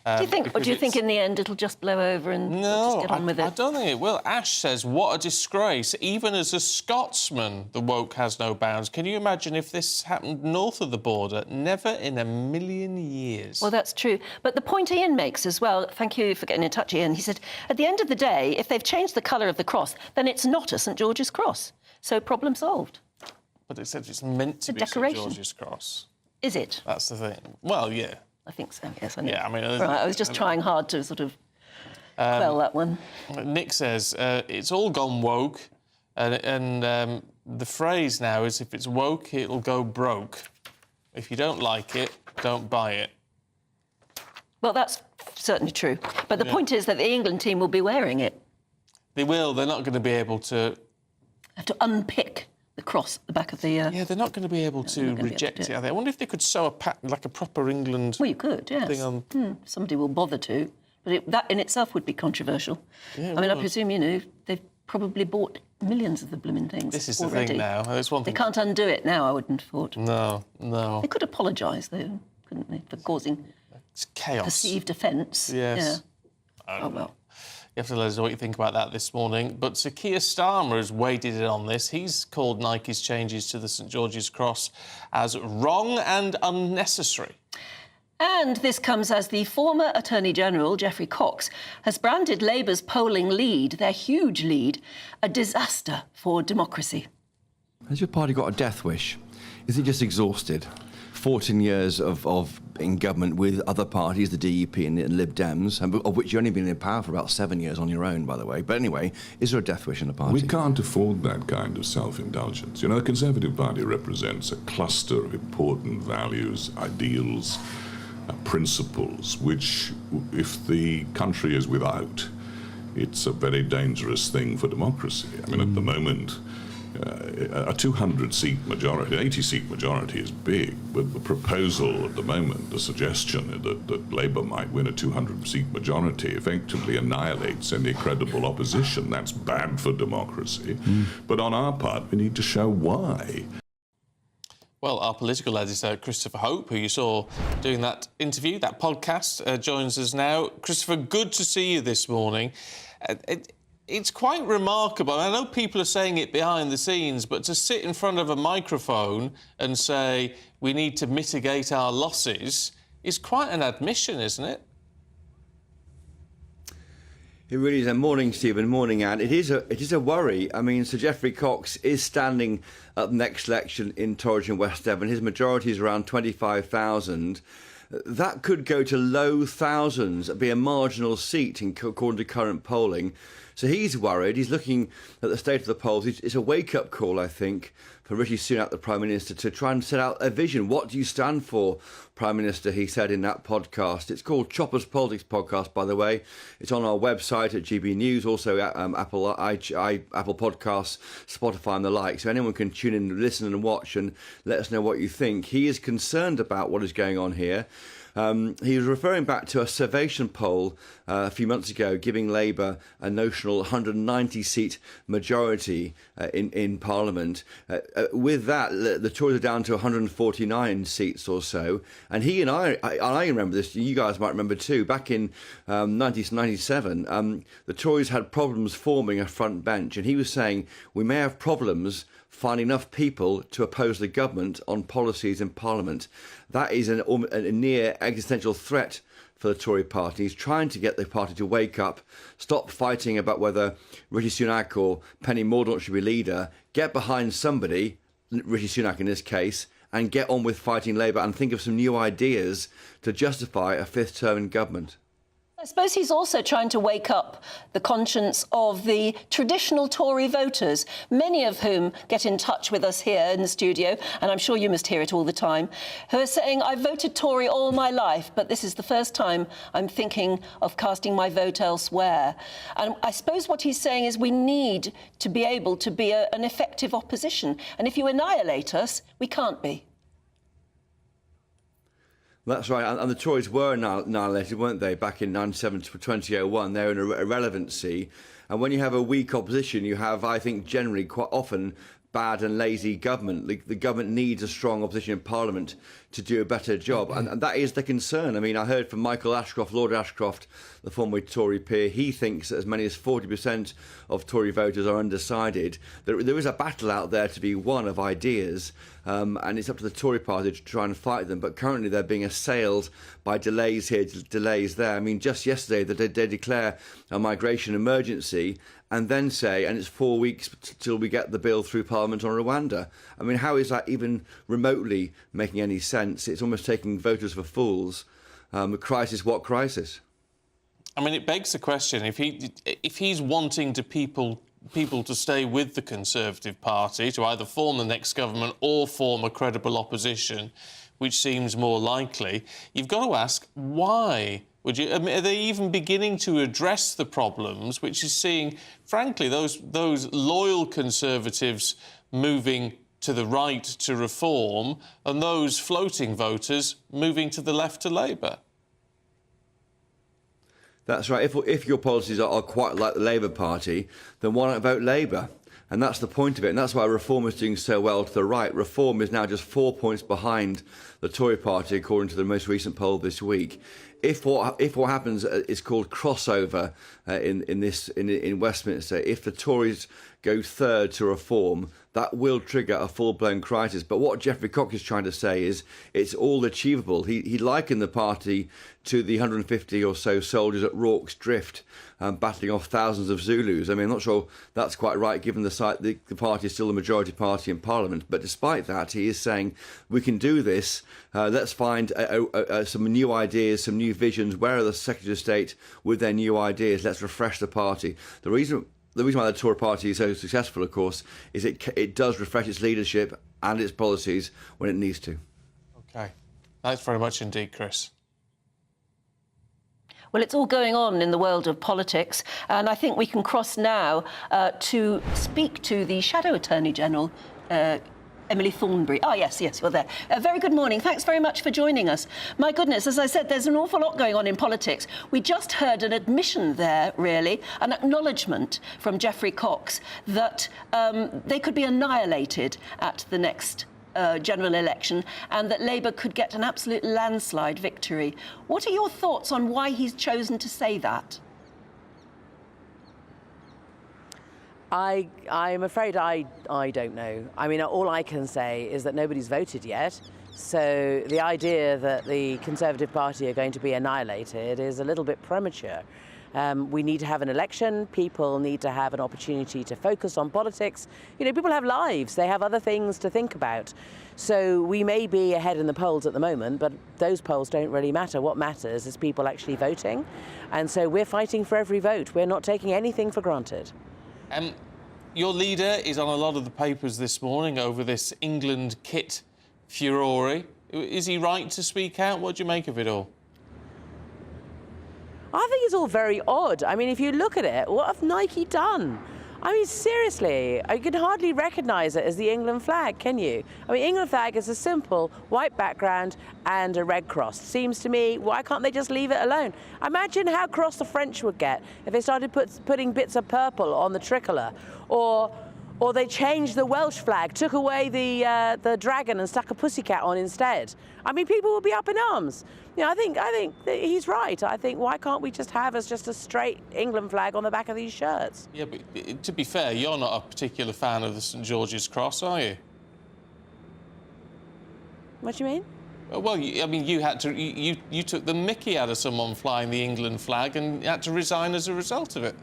Speaker 3: Do you think in the end it'll just blow over and just get on with it?
Speaker 1: I don't think it will. Ash says, what a disgrace. Even as a Scotsman, the woke has no bounds. Can you imagine if this happened north of the border? Never in a million years.
Speaker 3: Well, that's true. But the point Ian makes as well, thank you for getting in touch, Ian, he said, at the end of the day, if they've changed the colour of the cross, then it's not a St George's cross. So problem solved.
Speaker 1: But it said it's meant to be St George's cross.
Speaker 3: Is it?
Speaker 1: That's the thing. Well, yeah.
Speaker 3: I think so, yes, I know.
Speaker 1: Yeah, I mean...
Speaker 3: Right, I was just trying hard to sort of quell that one.
Speaker 1: Nick says, it's all gone woke, and the phrase now is, if it's woke, it'll go broke. If you don't like it, don't buy it.
Speaker 3: Well, that's certainly true. But the point is that the England team will be wearing it.
Speaker 1: They will. They're not going to be able to...
Speaker 3: Have to unpick the cross at the back of the...
Speaker 1: Yeah, they're not going to be able to reject it, are they? I wonder if they could sew a like a proper England...
Speaker 3: Well, you could, yes.
Speaker 1: Thing on...
Speaker 3: Somebody will bother to. But that in itself would be controversial.
Speaker 1: Yeah,
Speaker 3: I mean, I presume, you know, they've probably bought millions of the blooming things
Speaker 1: This is
Speaker 3: already.
Speaker 1: the thing now. It's one thing...
Speaker 3: They can't undo it now, I wouldn't have thought.
Speaker 1: No, no.
Speaker 3: They could apologise, though, couldn't they, for causing...
Speaker 1: It's chaos.
Speaker 3: Perceived offence.
Speaker 1: Yes.
Speaker 3: Yeah. Oh, well.
Speaker 1: You have to let us know what you think about that this morning. But Sir Keir Starmer has waded in on this. He's called Nike's changes to the St George's cross as wrong and unnecessary.
Speaker 3: And this comes as the former Attorney-General, Geoffrey Cox, has branded Labour's polling lead, their huge lead, a disaster for democracy.
Speaker 16: Has your party got a death wish? Is it just exhausted? 14 years of in government with other parties, the DUP and the Lib Dems, of which you've only been in power for about 7 years on your own, by the way. But anyway, is there a death wish in the party?
Speaker 26: We can't afford that kind of self-indulgence. You know, the Conservative Party represents a cluster of important values, ideals, principles, which, if the country is without, it's a very dangerous thing for democracy. I mean, at the moment, a 200-seat majority, an 80-seat majority is big, but the proposal at the moment, the suggestion that Labour might win a 200-seat majority effectively annihilates any credible opposition. That's bad for democracy. But on our part, we need to show why.
Speaker 1: Well, our political editor, Christopher Hope, who you saw doing that interview, that podcast, joins us now. Christopher, good to see you this morning. It's quite remarkable. I know people are saying it behind the scenes, but to sit in front of a microphone and say we need to mitigate our losses is quite an admission, isn't it?
Speaker 16: It really is. And morning, Stephen. Morning, Anne. It is a worry. I mean, Sir Geoffrey Cox is standing at the next election in Torridge and West Devon. His majority is around 25,000. That could go to low thousands, be a marginal seat according to current polling. So he's worried. He's looking at the state of the polls. It's a wake-up call, I think, for Rishi Sunak, the Prime Minister, to try and set out a vision. What do you stand for, Prime Minister, he said in that podcast. It's called Chopper's Politics Podcast, by the way. It's on our website at GB News, also at Apple Podcasts, Spotify and the like. So anyone can tune in, listen and watch and let us know what you think. He is concerned about what is going on here. He was referring back to a Survation poll a few months ago, giving Labour a notional 190-seat majority in Parliament. With that, the Tories are down to 149 seats or so. And he and I remember this, you guys might remember too, back in 1997, the Tories had problems forming a front bench. And he was saying, we may have problems find enough people to oppose the government on policies in Parliament. That is a near existential threat for the Tory party. He's trying to get the party to wake up, stop fighting about whether Rishi Sunak or Penny Mordaunt should be leader, get behind somebody, Rishi Sunak in this case, and get on with fighting Labour and think of some new ideas to justify a fifth term in government.
Speaker 3: I suppose he's also trying to wake up the conscience of the traditional Tory voters, many of whom get in touch with us here in the studio, and I'm sure you must hear it all the time, who are saying, I've voted Tory all my life, but this is the first time I'm thinking of casting my vote elsewhere. And I suppose what he's saying is we need to be able to be an effective opposition. And if you annihilate us, we can't be.
Speaker 16: That's right, and the Tories were annihilated, weren't they, back in 97 to 2001. They're in irrelevancy. And when you have a weak opposition, you have, I think, generally quite often bad and lazy government. The government needs a strong opposition in Parliament to do a better job. And that is the concern. I mean, I heard from Michael Ashcroft, Lord Ashcroft, the former Tory peer. He thinks that as many as 40% of Tory voters are undecided. There is a battle out there to be won of ideas, and it's up to the Tory party to try and fight them. But currently they're being assailed by delays here, delays there. I mean, just yesterday they declare a migration emergency and then say, and it's 4 weeks till we get the bill through Parliament on Rwanda. I mean, how is that even remotely making any sense? It's almost taking voters for fools. Crisis, what crisis?
Speaker 1: I mean, it begs the question, if he's wanting people to stay with the Conservative Party, to either form the next government or form a credible opposition, which seems more likely, you've got to ask, why? Are they even beginning to address the problems, which is seeing, frankly, those loyal Conservatives moving to the right to reform and those floating voters moving to the left to Labour?
Speaker 16: That's right. If your policies are quite like the Labour Party, then why not vote Labour? And that's the point of it. And that's why Reform is doing so well to the right. Reform is now just 4 points behind the Tory party, according to the most recent poll this week. If what happens is called crossover in Westminster, if the Tories go third to Reform, that will trigger a full-blown crisis. But what Geoffrey Cox is trying to say is it's all achievable. He likened the party to the 150 or so soldiers at Rorke's Drift, battling off thousands of Zulus. I mean, I'm not sure that's quite right, given the party is still the majority party in Parliament. But despite that, he is saying we can do this. Let's find some new ideas, some new visions. Where are the Secretary of State with their new ideas? Let's refresh the party. The reason why the Tory party is so successful, of course, is it does refresh its leadership and its policies when it needs to.
Speaker 1: OK. Thanks very much indeed, Chris.
Speaker 3: Well, it's all going on in the world of politics, and I think we can cross now to speak to the Shadow Attorney General, Emily Thornberry. Oh, yes, you're there. Very good morning. Thanks very much for joining us. My goodness, as I said, there's an awful lot going on in politics. We just heard an admission there, really, an acknowledgement from Geoffrey Cox that they could be annihilated at the next general election and that Labour could get an absolute landslide victory. What are your thoughts on why he's chosen to say that?
Speaker 8: I'm afraid I don't know. I mean, all I can say is that nobody's voted yet. So the idea that the Conservative Party are going to be annihilated is a little bit premature. We need to have an election. People need to have an opportunity to focus on politics. You know, people have lives. They have other things to think about. So we may be ahead in the polls at the moment, but those polls don't really matter. What matters is people actually voting. And so we're fighting for every vote. We're not taking anything for granted.
Speaker 1: Your leader is on a lot of the papers this morning over this England kit furore. Is he right to speak out? What do you make of it all?
Speaker 8: I think it's all very odd. I mean, if you look at it, what have Nike done? I mean, seriously, you can hardly recognise it as the England flag, can you? I mean, England flag is a simple white background and a red cross. Seems to me, why can't they just leave it alone? Imagine how cross the French would get if they started putting bits of purple on the tricolour, or they changed the Welsh flag, took away the dragon and stuck a pussycat on instead. I mean, people would be up in arms. You know, I think that he's right. I think, why can't we just have just a straight England flag on the back of these shirts?
Speaker 1: Yeah, but to be fair, you're not a particular fan of the St George's Cross, are you?
Speaker 8: What do you mean?
Speaker 1: Well, I mean, you took the mickey out of someone flying the England flag and had to resign as a result of it.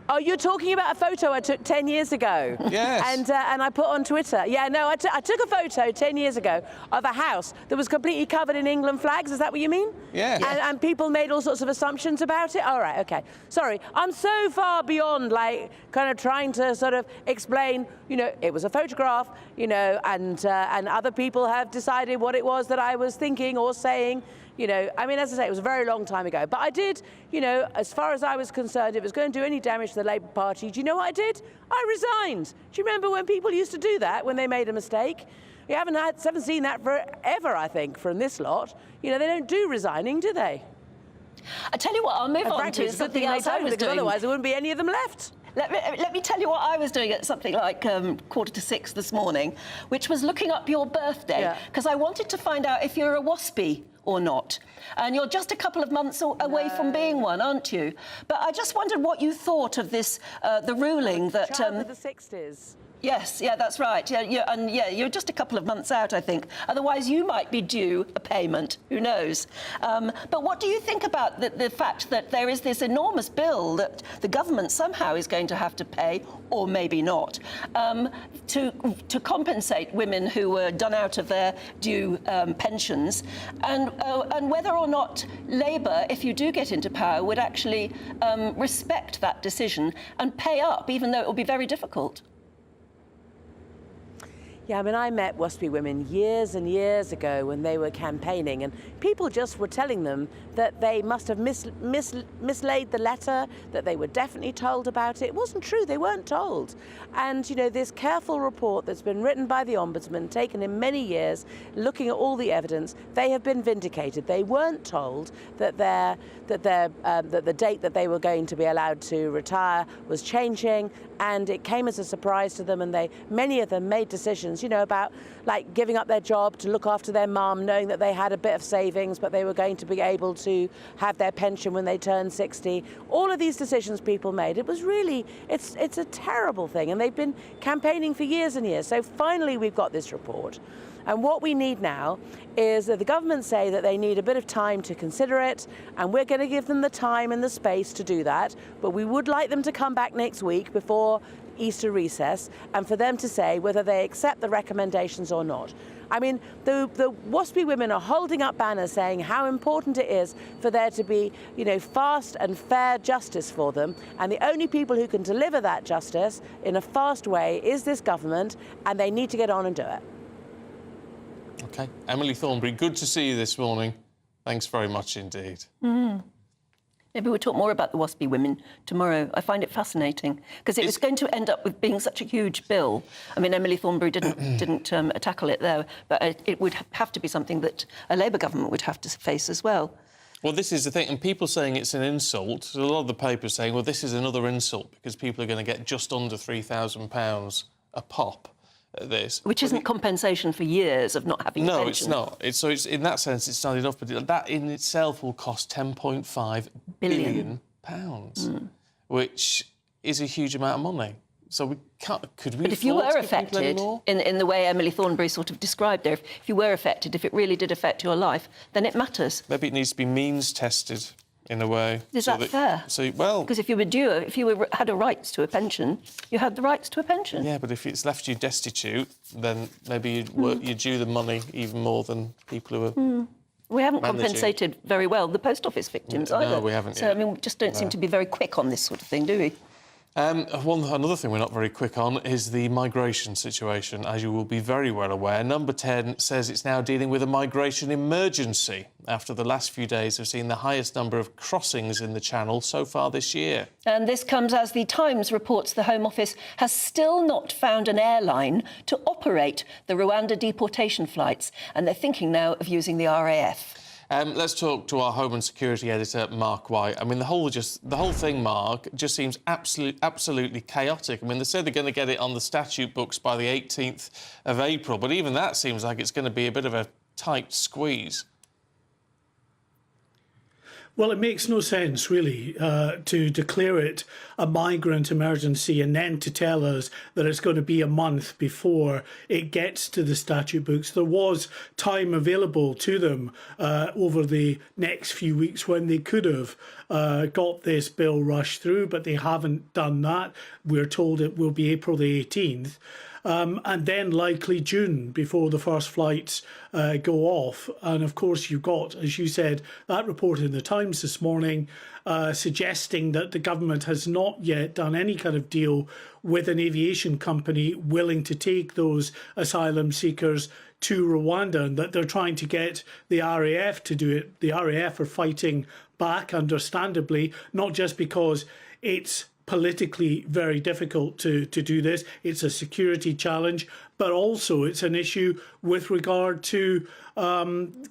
Speaker 8: Oh, you're talking about a photo I took 10 years ago.
Speaker 1: Yes.
Speaker 8: And I put on Twitter. Yeah, no, I took a photo 10 years ago of a house that was completely covered in England flags. Is that what you mean?
Speaker 1: Yeah.
Speaker 8: And people made all sorts of assumptions about it? All right, OK. Sorry, I'm so far beyond, like, kind of trying to sort of explain, you know, it was a photograph, you know, and other people have decided what it was that I was thinking or saying. You know, I mean, as I say, it was a very long time ago. But I did, you know, as far as I was concerned, if it was going to do any damage to the Labour Party, do you know what I did? I resigned. Do you remember when people used to do that when they made a mistake? We haven't seen that forever, I think, from this lot. You know, they don't do resigning, do they?
Speaker 19: I tell you what, I'll move on to something else I was doing.
Speaker 8: Otherwise, there wouldn't be any of them left.
Speaker 19: Let me tell you what I was doing at something like 5:45 this morning, which was looking up your birthday, because I wanted to find out if you're a waspie or not. And you're just a couple of months away from being one, aren't you? But I just wondered what you thought of this, the ruling that...
Speaker 8: Child of the 60s.
Speaker 19: Yes, yeah, that's right. Yeah, you're just a couple of months out, I think. Otherwise, you might be due a payment. Who knows? But what do you think about the fact that there is this enormous bill that the government somehow is going to have to pay, or maybe not, to compensate women who were done out of their due pensions, and whether or not Labour, if you do get into power, would actually respect that decision and pay up, even though it will be very difficult?
Speaker 8: Yeah, I mean, I met waspie women years and years ago when they were campaigning, and people just were telling them that they must have mislaid the letter, that they were definitely told about it. It wasn't true, they weren't told. And, you know, this careful report that's been written by the Ombudsman, taken in many years, looking at all the evidence, they have been vindicated. They weren't told that that the date that they were going to be allowed to retire was changing, and it came as a surprise to them, and many of them made decisions, you know, about like giving up their job to look after their mum, knowing that they had a bit of savings, but they were going to be able to have their pension when they turned 60. All of these decisions people made. It was really, it's a terrible thing, and they've been campaigning for years and years. So finally we've got this report. And what we need now is that the government say that they need a bit of time to consider it, and we're going to give them the time and the space to do that. But we would like them to come back next week before Easter recess, and for them to say whether they accept the recommendations or not. I mean, the waspie women are holding up banners saying how important it is for there to be, you know, fast and fair justice for them, and the only people who can deliver that justice in a fast way is this government, and they need to get on and do it.
Speaker 1: OK. Emily Thornberry, good to see you this morning. Thanks very much indeed.
Speaker 19: Maybe we'll talk more about the waspie women tomorrow. I find it fascinating, because it was going to end up with being such a huge bill. I mean, Emily Thornberry didn't tackle it there, but it would have to be something that a Labour government would have to face as well.
Speaker 1: Well, this is the thing, and people saying it's an insult. A lot of the papers saying, well, this is another insult because people are going to get just under £3,000 a pop. This,
Speaker 19: which isn't compensation for years of not having a pension.
Speaker 1: No, it's not. It's in that sense, it's not enough. But that in itself will cost £10.5 billion, which is a huge amount of money. So we can't. Could we?
Speaker 19: But if you
Speaker 1: afford
Speaker 19: were
Speaker 1: to give people any
Speaker 19: affected,
Speaker 1: more?
Speaker 19: in the way Emily Thornberry sort of described there, if you were affected, if it really did affect your life, then it matters.
Speaker 1: Maybe it needs to be means tested in a way.
Speaker 19: Is that fair?
Speaker 1: So, well...
Speaker 19: Because if you had a rights to a pension, you had the rights to a pension.
Speaker 1: Yeah, but if it's left you destitute, then maybe you're due the money even more than people who are...
Speaker 19: We haven't
Speaker 1: managing.
Speaker 19: compensated very well the post office victims either.
Speaker 1: No, we haven't
Speaker 19: So,
Speaker 1: yet.
Speaker 19: I mean, we just don't seem to be very quick on this sort of thing, do we?
Speaker 1: Another thing we're not very quick on is the migration situation. As you will be very well aware, Number 10 says it's now dealing with a migration emergency after the last few days have seen the highest number of crossings in the Channel so far this year.
Speaker 19: And this comes as the Times reports the Home Office has still not found an airline to operate the Rwanda deportation flights, and they're thinking now of using the RAF.
Speaker 1: Let's talk to our Home and Security editor, Mark White. I mean, the whole thing, Mark, just seems absolutely chaotic. I mean, they said they're going to get it on the statute books by the 18th of April, but even that seems like it's going to be a bit of a tight squeeze.
Speaker 7: Well, it makes no sense, really, to declare it a migrant emergency and then to tell us that it's going to be a month before it gets to the statute books. There was time available to them over the next few weeks when they could have got this bill rushed through, but they haven't done that. We're told it will be April the 18th. And then likely June before the first flights go off. And of course, you've got, as you said, that report in the Times this morning suggesting that the government has not yet done any kind of deal with an aviation company willing to take those asylum seekers to Rwanda, and that they're trying to get the RAF to do it. The RAF are fighting back, understandably, not just because it's politically very difficult to do this. It's a security challenge, but also it's an issue with regard to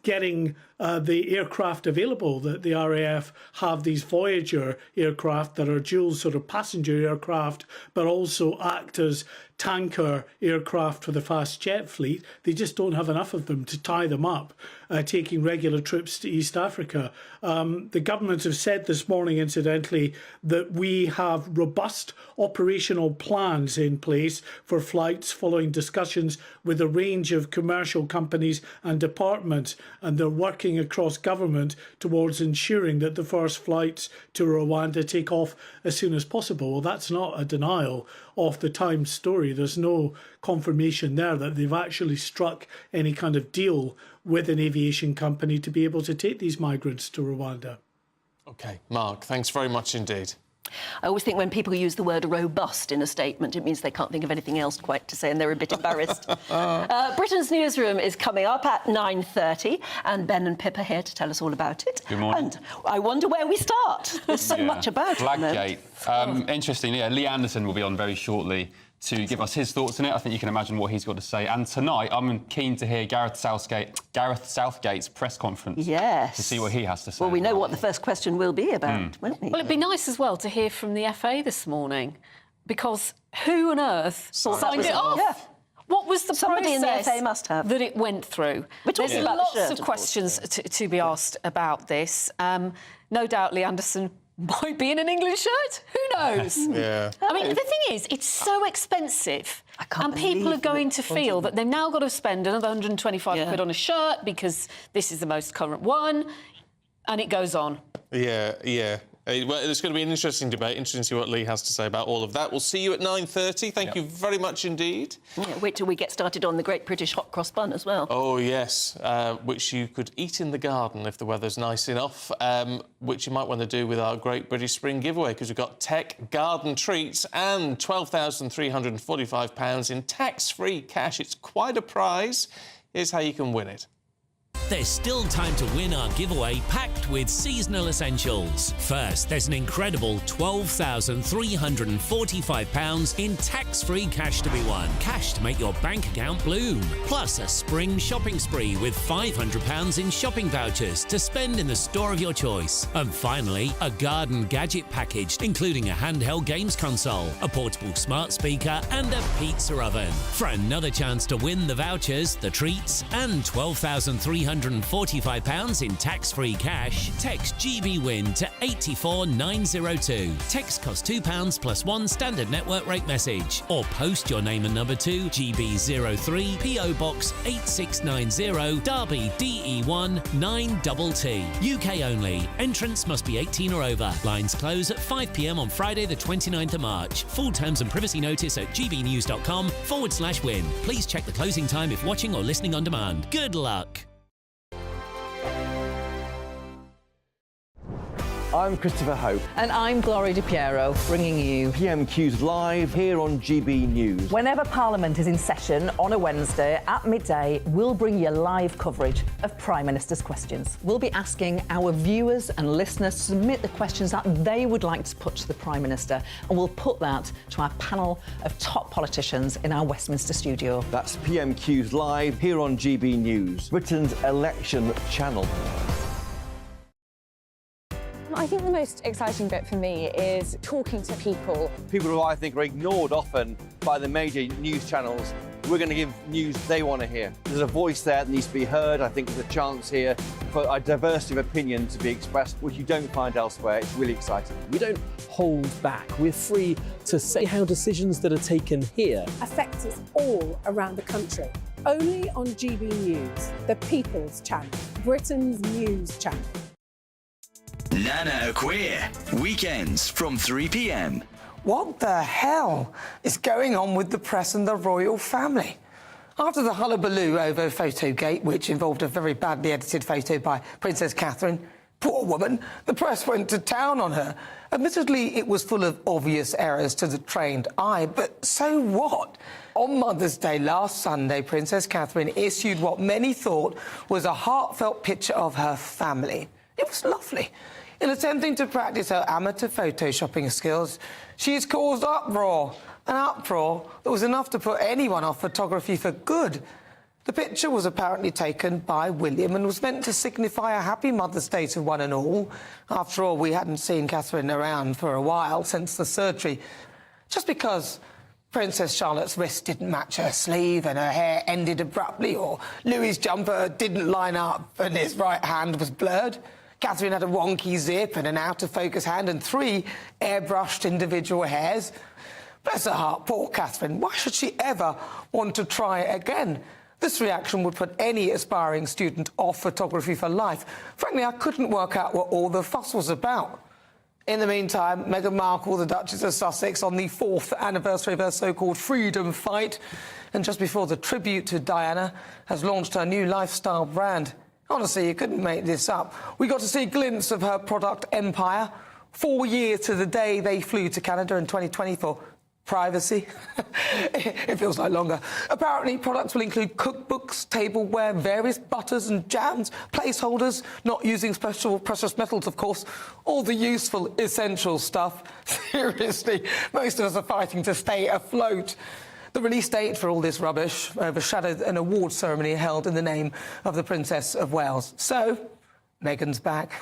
Speaker 7: getting the aircraft available. That the RAF have these Voyager aircraft that are dual sort of passenger aircraft, but also act as tanker aircraft for the fast jet fleet. They just don't have enough of them to tie them up, taking regular trips to East Africa. The government have said this morning, incidentally, that we have robust operational plans in place for flights following discussions with a range of commercial companies and departments, and they're working across government towards ensuring that the first flights to Rwanda take off as soon as possible. Well, that's not a denial of the Times story. There's no confirmation there that they've actually struck any kind of deal with an aviation company to be able to take these migrants to Rwanda.
Speaker 1: OK, Mark, thanks very much indeed.
Speaker 19: I always think when people use the word robust in a statement, it means they can't think of anything else quite to say and they're a bit embarrassed. Britain's Newsroom is coming up at 9:30 and Ben and Pip are here to tell us all about it.
Speaker 9: Good morning.
Speaker 19: And I wonder where we start. There's so much about it.
Speaker 9: Flaggate. Interesting, yeah. Lee Anderson will be on very shortly to give us his thoughts on it. I think you can imagine what he's got to say. And tonight, I'm keen to hear Gareth Southgate's press conference.
Speaker 19: Yes.
Speaker 9: To see what he has to say.
Speaker 19: Well, we know what the first question will be about, won't we?
Speaker 17: Well, it'd be nice as well to hear from the FA this morning, because who on earth signed it off?
Speaker 19: Yeah.
Speaker 17: What was the
Speaker 19: Somebody in the
Speaker 17: process
Speaker 19: FA must have.
Speaker 17: that it went through?
Speaker 19: We're talking
Speaker 17: There's
Speaker 19: about the
Speaker 17: lots
Speaker 19: shirt,
Speaker 17: of
Speaker 19: of
Speaker 17: questions to be asked about this. No doubt Lee Anderson might be in an England shirt. Who knows?
Speaker 1: Yeah.
Speaker 17: I mean, the thing is, it's so expensive. And people are going to feel that they've now got to spend another 125 quid on a shirt because this is the most current one. And it goes on.
Speaker 1: Yeah. Well, it's going to be an interesting debate. Interesting to see what Lee has to say about all of that. We'll see you at 9:30. Thank you very much indeed.
Speaker 19: Yeah, wait till we get started on the Great British Hot Cross Bun as well.
Speaker 1: Oh, yes, which you could eat in the garden if the weather's nice enough, which you might want to do with our Great British Spring giveaway, because we've got tech garden treats and £12,345 in tax-free cash. It's quite a prize. Here's how you can win it.
Speaker 13: There's still time to win our giveaway packed with seasonal essentials. First, there's an incredible £12,345 in tax-free cash to be won. Cash to make your bank account bloom. Plus a spring shopping spree with £500 in shopping vouchers to spend in the store of your choice. And finally, a garden gadget package, including a handheld games console, a portable smart speaker and a pizza oven. For another chance to win the vouchers, the treats and £12,345 £245 in tax-free cash, text GBWIN to 84902. Text costs £2 plus one standard network rate message. Or post your name and number to GB03 PO Box 8690 Derby DE1 9TT. UK only. Entrance must be 18 or over. Lines close at 5 p.m. on Friday the 29th of March. Full terms and privacy notice at gbnews.com/win. Please check the closing time if watching or listening on demand. Good luck.
Speaker 20: I'm Christopher Hope.
Speaker 21: And I'm Gloria Di Piero, bringing you
Speaker 20: PMQ's live here on GB News.
Speaker 21: Whenever Parliament is in session on a Wednesday at midday, we'll bring you live coverage of Prime Minister's questions. We'll be asking our viewers and listeners to submit the questions that they would like to put to the Prime Minister, and we'll put that to our panel of top politicians in our Westminster studio.
Speaker 20: That's PMQ's live here on GB News, Britain's election channel.
Speaker 22: I think the most exciting bit for me is talking to people.
Speaker 20: People who I think are ignored often by the major news channels. We're going to give news they want to hear. There's a voice there that needs to be heard. I think there's a chance here for a diversity of opinion to be expressed, which you don't find elsewhere. It's really exciting.
Speaker 23: We don't hold back. We're free to say how decisions that are taken here
Speaker 24: affect us all around the country. Only on GB News, the People's Channel, Britain's news channel.
Speaker 11: Nana Queer, weekends from 3 p.m.
Speaker 25: What the hell is going on with the press and the royal family? After the hullabaloo over Photogate, which involved a very badly edited photo by Princess Catherine, poor woman, the press went to town on her. Admittedly, it was full of obvious errors to the trained eye, but so what? On Mother's Day last Sunday, Princess Catherine issued what many thought was a heartfelt picture of her family. It was lovely. In attempting to practice her amateur photoshopping skills, she has caused uproar, an uproar that was enough to put anyone off photography for good. The picture was apparently taken by William and was meant to signify a happy Mother's Day to one and all. After all, we hadn't seen Catherine around for a while since the surgery. Just because Princess Charlotte's wrist didn't match her sleeve and her hair ended abruptly, or Louis's jumper didn't line up and his right hand was blurred. Catherine had a wonky zip and an out-of-focus hand and 3 airbrushed individual hairs. Bless her heart, poor Catherine. Why should she ever want to try again? This reaction would put any aspiring student off photography for life. Frankly, I couldn't work out what all the fuss was about. In the meantime, Meghan Markle, the Duchess of Sussex, on the 4th anniversary of her so-called freedom fight, and just before the tribute to Diana, has launched her new lifestyle brand. Honestly, you couldn't make this up. We got to see a glimpse of her product empire. 4 years to the day they flew to Canada in 2020 for privacy. It feels like longer. Apparently, products will include cookbooks, tableware, various butters and jams, placeholders, not using special precious metals, of course, all the useful, essential stuff. Seriously, most of us are fighting to stay afloat. The release date for all this rubbish overshadowed an award ceremony held in the name of the Princess of Wales. So, Meghan's back.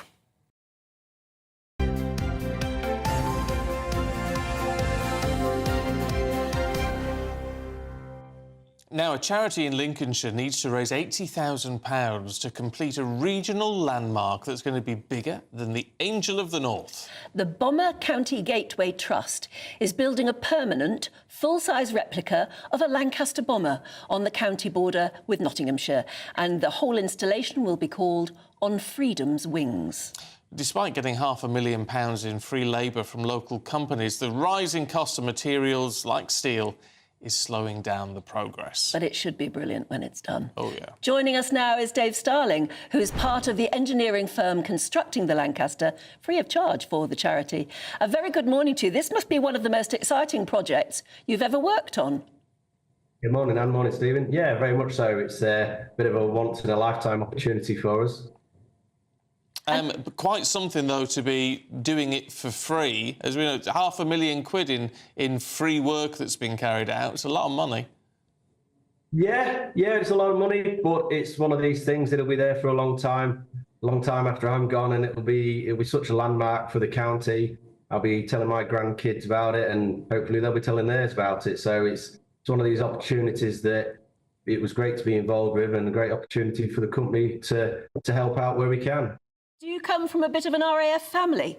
Speaker 1: Now, a charity in Lincolnshire needs to raise £80,000 to complete a regional landmark that's going to be bigger than the Angel of the North.
Speaker 19: The Bomber County Gateway Trust is building a permanent, full-size replica of a Lancaster bomber on the county border with Nottinghamshire, and the whole installation will be called On Freedom's Wings.
Speaker 1: Despite getting £500,000 in free labour from local companies, the rising cost of materials like steel is slowing down the progress.
Speaker 19: But it should be brilliant when it's done.
Speaker 1: Oh, yeah.
Speaker 19: Joining us now is Dave Starling, who is part of the engineering firm constructing the Lancaster, free of charge for the charity. A very good morning to you. This must be one of the most exciting projects you've ever worked on.
Speaker 27: Good morning, Anne. Morning, Stephen. Yeah, very much so. It's a bit of a once-in-a-lifetime opportunity for us.
Speaker 1: But quite something, though, to be doing it for free. As we know, it's £500,000 in free work that's been carried out. It's a lot of money.
Speaker 27: Yeah, it's a lot of money, but it's one of these things that'll be there for a long time after I'm gone, and it'll be such a landmark for the county. I'll be telling my grandkids about it, and hopefully they'll be telling theirs about it. So it's one of these opportunities that it was great to be involved with, and a great opportunity for the company to help out where we can.
Speaker 19: Do you come from a bit of an RAF family?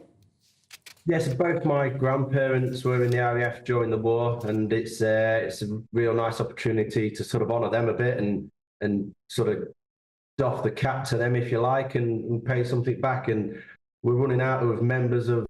Speaker 27: Yes, both my grandparents were in the RAF during the war, and it's a real nice opportunity to sort of honour them a bit and sort of doff the cap to them, if you like, and pay something back. And we're running out of members of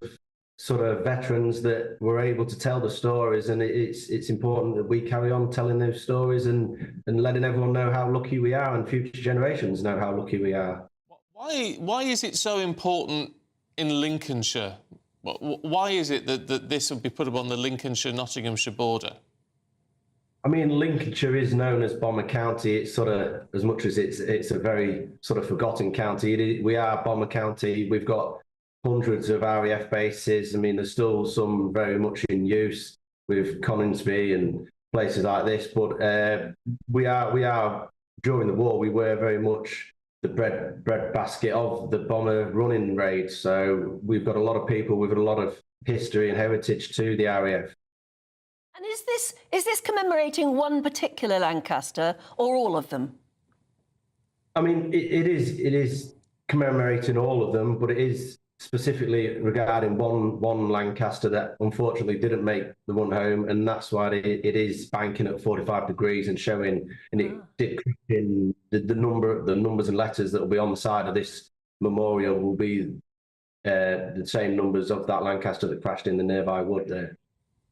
Speaker 27: sort of veterans that were able to tell the stories, and it's important that we carry on telling those stories and letting everyone know how lucky we are, and future generations know how lucky we are.
Speaker 1: Why is it so important in Lincolnshire? Why is it that this would be put upon the Lincolnshire-Nottinghamshire border?
Speaker 27: I mean, Lincolnshire is known as Bomber County. It's sort of, as much as it's a very sort of forgotten county, we are Bomber County. We've got hundreds of RAF bases. I mean, there's still some very much in use with Coningsby and places like this. But we are during the war, we were very much the bread basket of the bomber running raids. So we've got a lot of people with a lot of history and heritage to the RAF.
Speaker 19: And is this commemorating one particular Lancaster or all of them?
Speaker 27: I mean, it is commemorating all of them, but it is specifically regarding one Lancaster that unfortunately didn't make the run home, and that's why it is banking at 45 degrees and showing, and it did in the numbers and letters that will be on the side of this memorial will be the same numbers of that Lancaster that crashed in the nearby wood there.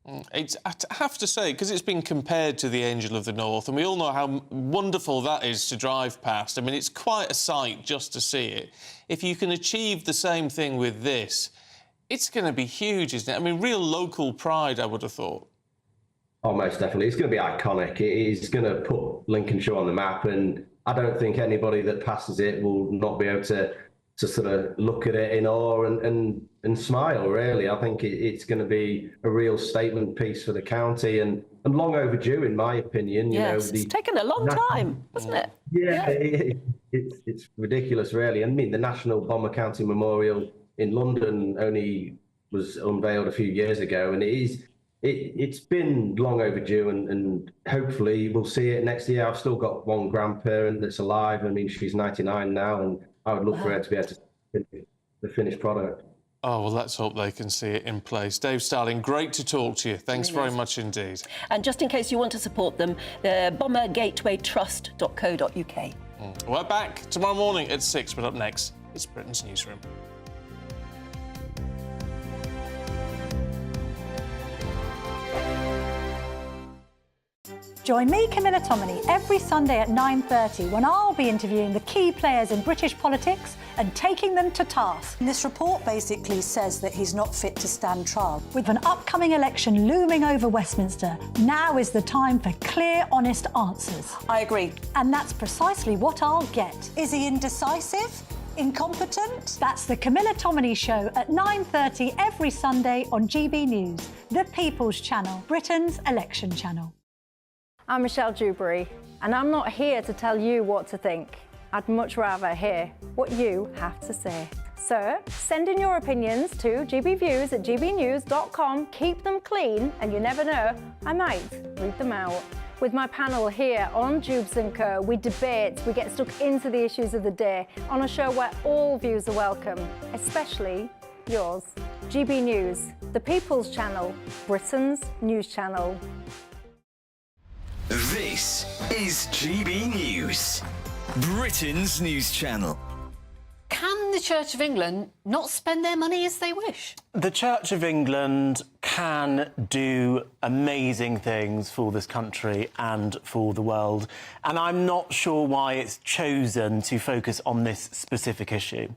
Speaker 1: I have to say, because it's been compared to the Angel of the North, and we all know how wonderful that is to drive past. I mean, it's quite a sight just to see it. If you can achieve the same thing with this, it's going to be huge, isn't it? I mean, real local pride, I would have thought.
Speaker 27: Oh, most definitely. It's going to be iconic. It is going to put Lincolnshire on the map, and I don't think anybody that passes it will not be able to sort of look at it in awe and smile, really. I think it's going to be a real statement piece for the county, and long overdue, in my opinion.
Speaker 19: Yes, it's taken a long time, hasn't it?
Speaker 27: Yeah, it's ridiculous, really. I mean, the National Bomber County Memorial in London only was unveiled a few years ago, and it's been long overdue, and hopefully we'll see it next year. I've still got one grandparent that's alive. I mean, she's 99 now, and I would love for her to be able to see the finished product.
Speaker 1: Oh, well, let's hope they can see it in place. Dave Starling, great to talk to you. Thanks very much indeed.
Speaker 19: And just in case you want to support them, bombergatewaytrust.co.uk.
Speaker 1: We're back tomorrow morning at 6, but up next, it's Britain's Newsroom.
Speaker 2: Join me, Camilla Tominey, every Sunday at 9:30 when I'll be interviewing the key players in British politics and taking them to task.
Speaker 4: This report basically says that he's not fit to stand trial.
Speaker 2: With an upcoming election looming over Westminster, now is the time for clear, honest answers.
Speaker 4: I agree.
Speaker 2: And that's precisely what I'll get.
Speaker 4: Is he indecisive? Incompetent?
Speaker 2: That's the Camilla Tominey Show at 9:30 every Sunday on GB News, the People's Channel, Britain's election channel.
Speaker 5: I'm Michelle Dewberry, and I'm not here to tell you what to think. I'd much rather hear what you have to say. So send in your opinions to gbviews@gbnews.com. Keep them clean, and you never know, I might read them out. With my panel here on Jubes & Co, we debate, we get stuck into the issues of the day on a show where all views are welcome, especially yours. GB News, the People's Channel, Britain's news channel.
Speaker 11: This is GB News, Britain's news channel.
Speaker 17: Can the Church of England not spend their money as they wish?
Speaker 10: The Church of England can do amazing things for this country and for the world, and I'm not sure why it's chosen to focus on this specific issue.